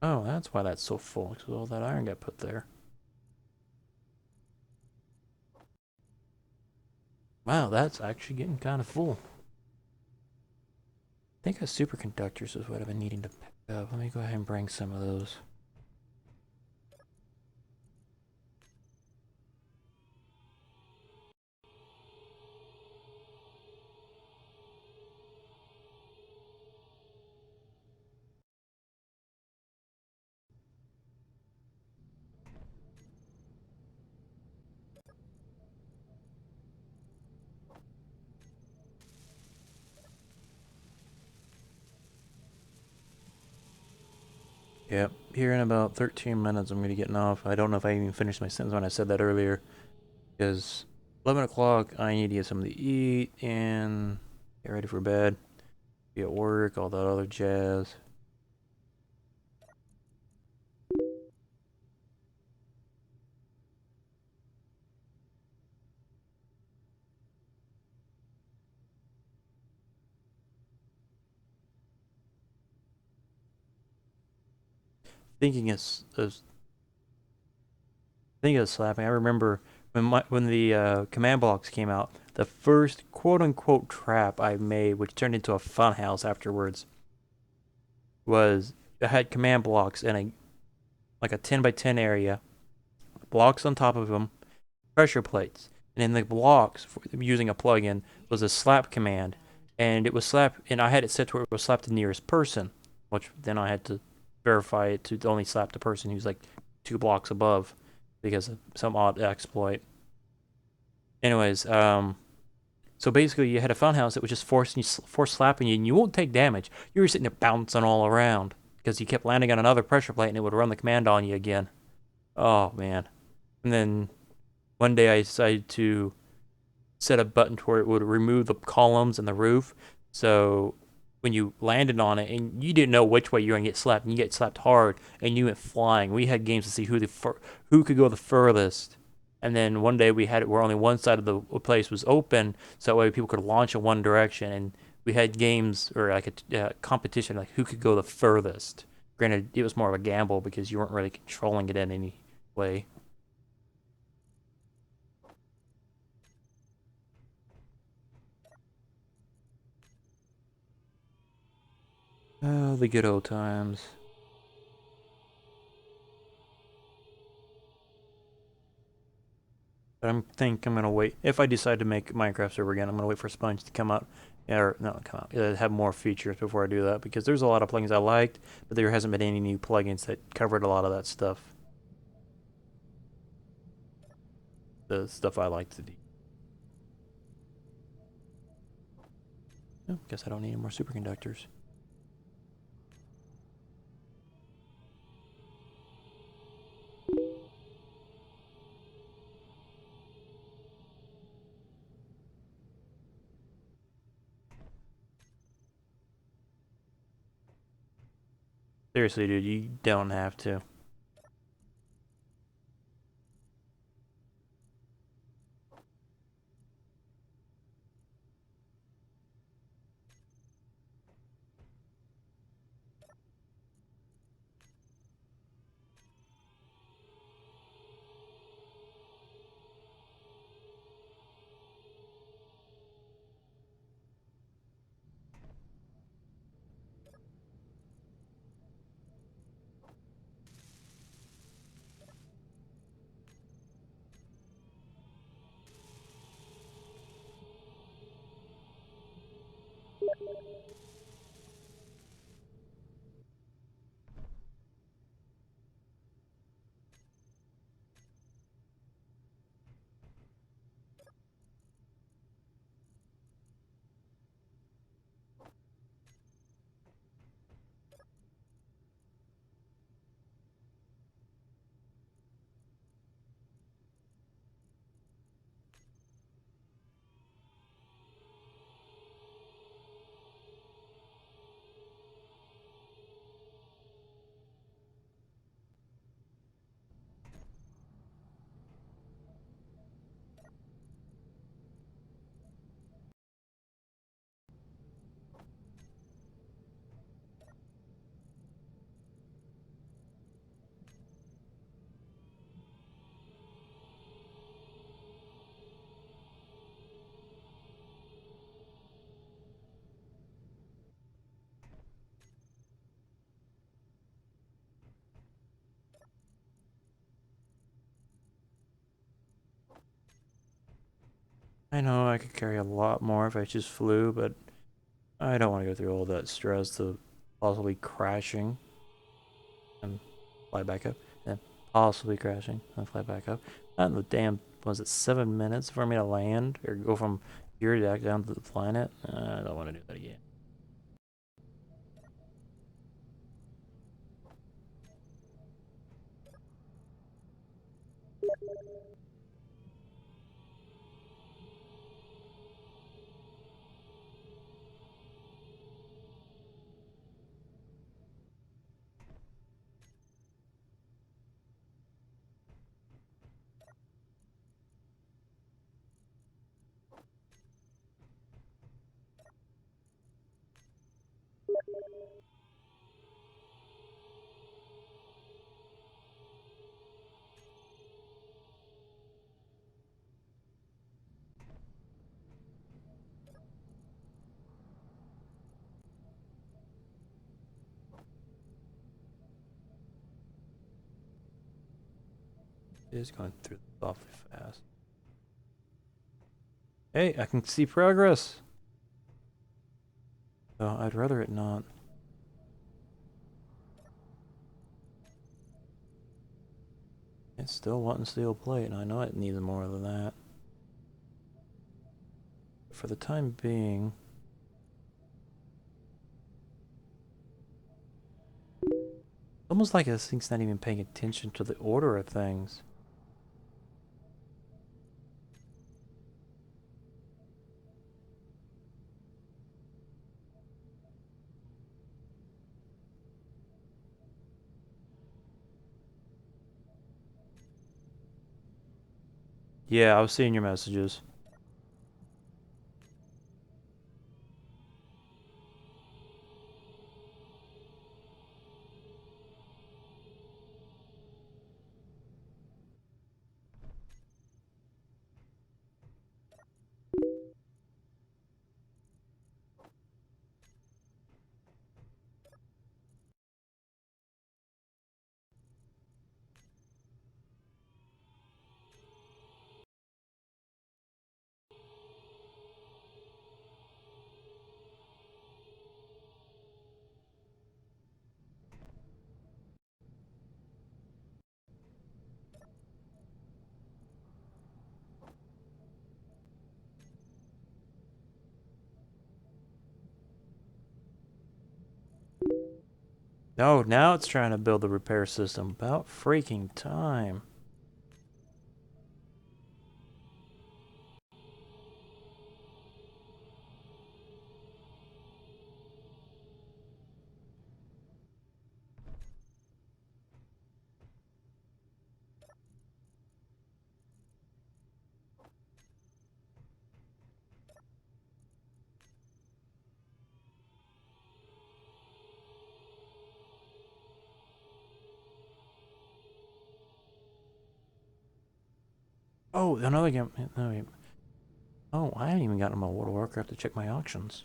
S1: Oh, that's why that's so full, because all that iron got put there. Wow, that's actually getting kind of full. I think a superconductors is what I've been needing to pick up. Let me go ahead and bring some of those. Yep, here in about 13 minutes I'm going to be getting off. I don't know if I even finished my sentence when I said that earlier, because 11 o'clock I need to get something to eat and get ready for bed, be at work, all that other jazz. Thinking thinking of slapping, I remember when the command blocks came out, the first quote unquote trap I made, which turned into a funhouse afterwards, was I had command blocks in a like a 10 by 10 area, blocks on top of them, pressure plates, and in the blocks using a plugin was a slap command,
S2: Inbound.
S1: and it was slap, and I had it set to where it was slap the nearest person, which then I had to verify it to only slap the person who's like 2 blocks above because of some odd exploit. Anyways, so basically you had a funhouse that was just force slapping you, and you won't take damage. You were sitting there bouncing all around because you kept landing on another pressure plate, and it would run the command on you again. Oh man! And then one day I decided to set a button to where it would remove the columns and the roof. So when you landed on it and you didn't know which way you were gonna get slapped, and you get slapped hard and you went flying. We had games to see who could go the furthest. And then one day we had it where only one side of the place was open, so that way people could launch in one direction. And we had games or like a competition, like who could go the furthest. Granted, it was more of a gamble because you weren't really controlling it in any way. Oh, the good old times. But I'm gonna wait. If I decide to make Minecraft server again, I'm gonna wait for Sponge to come out, or not come out, have more features before I do that, because there's a lot of plugins I liked, but there hasn't been any new plugins that covered a lot of that stuff. The stuff I like to do. Oh, guess I don't need any more superconductors. Seriously, dude, you don't have to. I know I could carry a lot more if I just flew, but I don't want to go through all that stress of possibly crashing and fly back up, and possibly crashing and fly back up. Not in the damn, was it 7 minutes for me to land or go from here back down to the planet? I don't want to do that again. It is going through awfully fast. Hey, I can see progress. So I'd rather it not. It's still wanting steel plate, and I know it needs more than that. For the time being, almost like this thing's not even paying attention to the order of things. Yeah, I was seeing your messages. No, now it's trying to build the repair system. About freaking time. Oh, another game. No, oh, I haven't even gotten my World of Warcraft to check my auctions.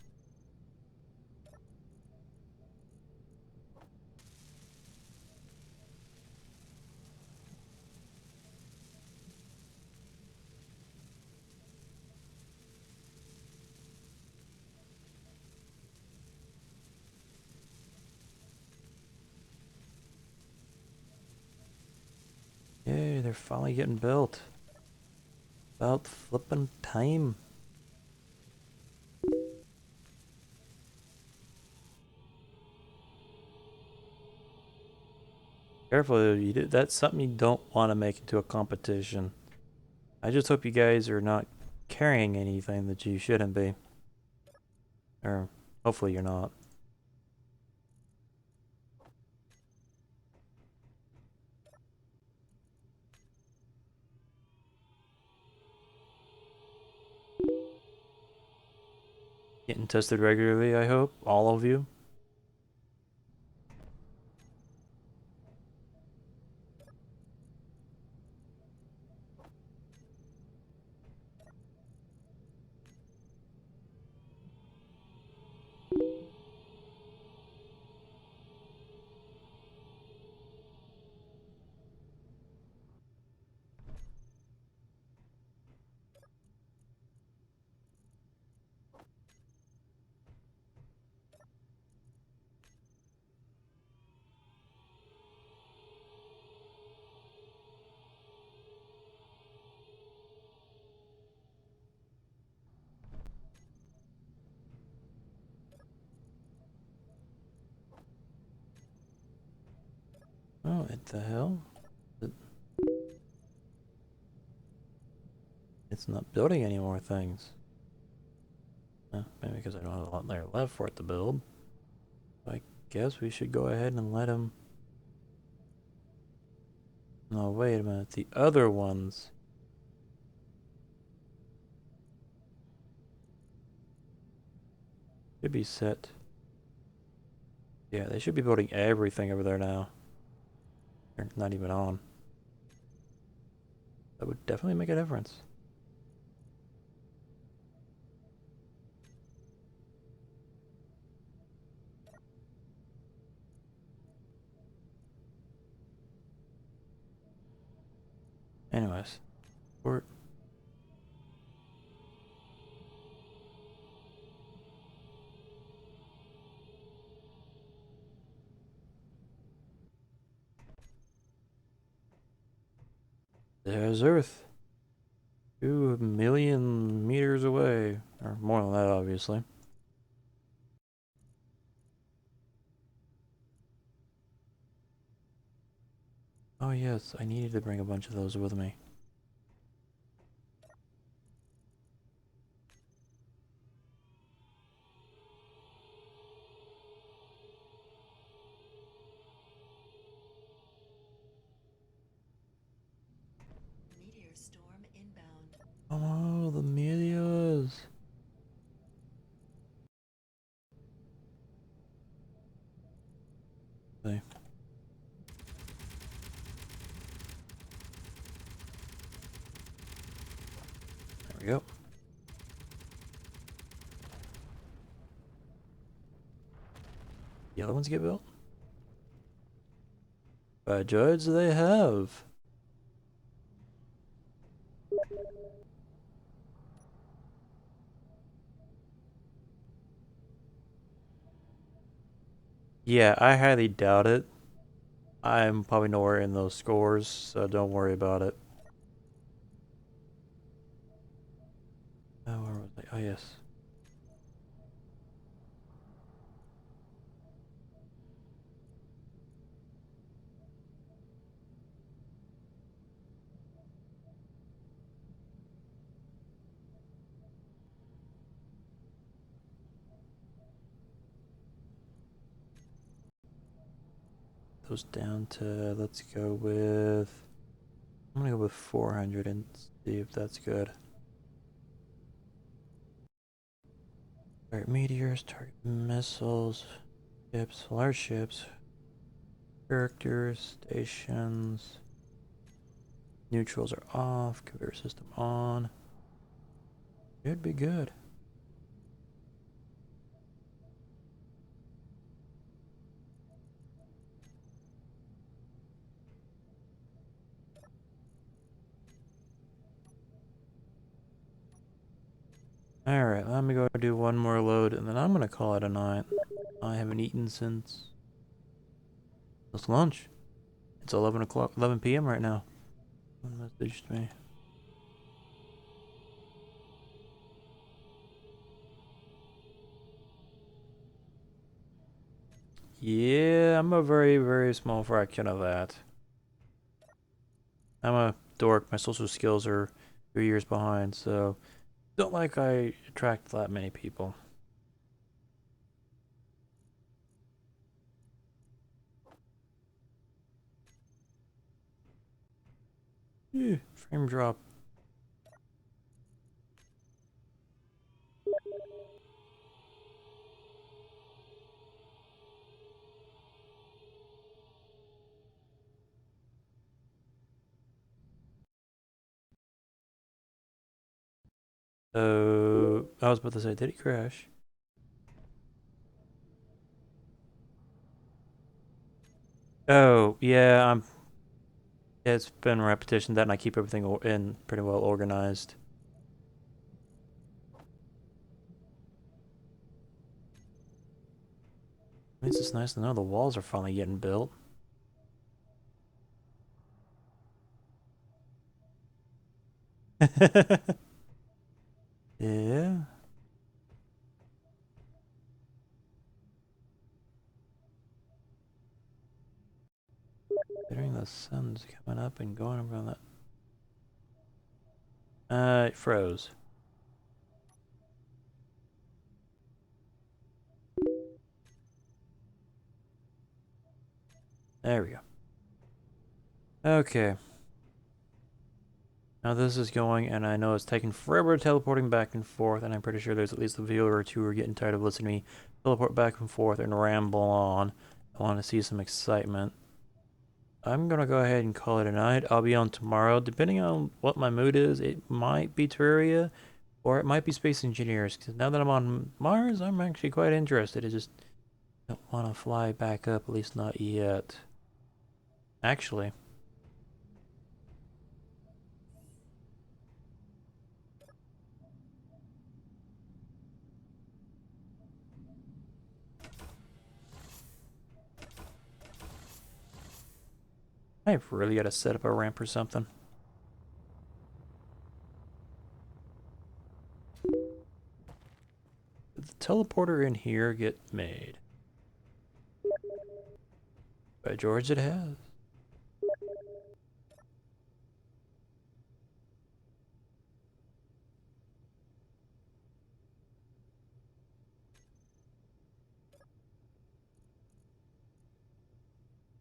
S1: Yay, they're finally getting built. About flipping time. Careful, that's something you don't want to make into a competition. I just hope you guys are not carrying anything that you shouldn't be. Or hopefully you're not. Getting tested regularly, I hope. All of you. What the hell? It's not building any more things. Maybe because I don't have a lot there left for it to build. I guess we should go ahead and let him... No, wait a minute. The other ones should be set. Yeah, they should be building everything over there now. They're not even on. That would definitely make a difference. Anyways, we're... There's Earth. 2 million meters away. Or more than that, obviously. Oh yes, I needed to bring a bunch of those with me.
S2: Meteor storm inbound.
S1: Oh, the meteors. Okay, there we go. The other ones get built? By Judge, they have. Yeah, I highly doubt it. I'm probably nowhere in those scores, so don't worry about it. Oh, where was I? Oh, yes. Those down to, let's go with... I'm gonna go with 400 and see if that's good. Target meteors, target missiles, ships, large ships, characters, stations, neutrals are off, computer system on. Should be good. Alright, let me go do one more load and then I'm gonna call it a night. I haven't eaten since lunch. It's 11 o'clock, 11 p.m. right now. One messaged me. Yeah, I'm a very, very small fraction of that. I'm a dork. My social skills are 3 years behind, so don't like I attract that many people. Frame drop. I was about to say, did he crash? Oh, yeah, it's been repetition that and I keep everything in pretty well organized. At least it's nice to know the walls are finally getting built. Yeah. Considering the sun's coming up and going over on that. It froze. There we go. Okay. Now this is going, and I know it's taking forever teleporting back and forth, and I'm pretty sure there's at least a viewer or two who are getting tired of listening to me teleport back and forth and ramble on. I want to see some excitement. I'm gonna go ahead and call it a night. I'll be on tomorrow. Depending on what my mood is, it might be Terraria, or it might be Space Engineers, because now that I'm on Mars, I'm actually quite interested. I just don't want to fly back up, at least not yet. Actually, I've really got to set up a ramp or something. Did the teleporter in here get made? By George, it has.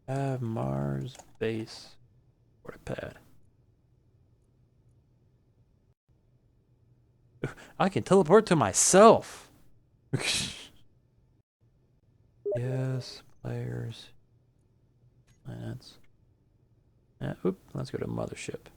S1: Have Mars base pad. I can teleport to myself. Yes, players. Planets. Oop, let's go to mothership.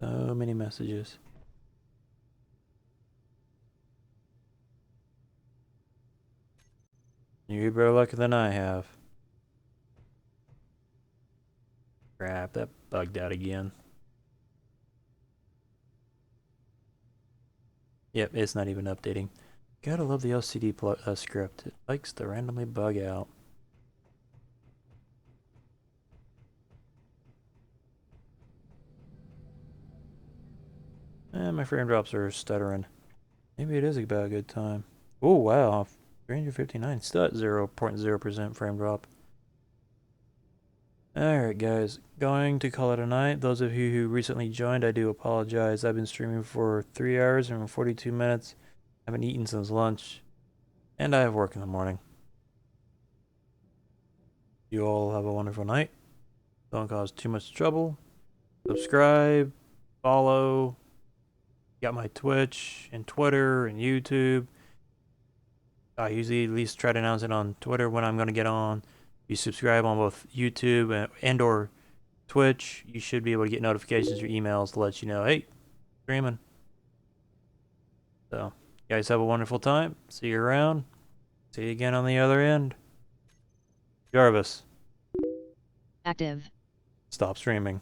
S1: So many messages. You're better lucky than I have. Crap, that bugged out again. Yep, it's not even updating. Gotta love the LCD script. It likes to randomly bug out. My frame drops are stuttering. Maybe it is about a good time. Oh, wow. 359, still at 0.0% frame drop. Alright guys, going to call it a night. Those of you who recently joined, I do apologize. I've been streaming for 3 hours and 42 minutes. I haven't eaten since lunch. And I have work in the morning. You all have a wonderful night. Don't cause too much trouble. Subscribe, follow. Got my Twitch and Twitter and YouTube. I usually at least try to announce it on Twitter when I'm going to get on. If you subscribe on both YouTube and or Twitch, you should be able to get notifications or emails to let you know, hey, streaming. So, you guys have a wonderful time. See you around. See you again on the other end. Jarvis,
S3: Active.
S1: stop streaming.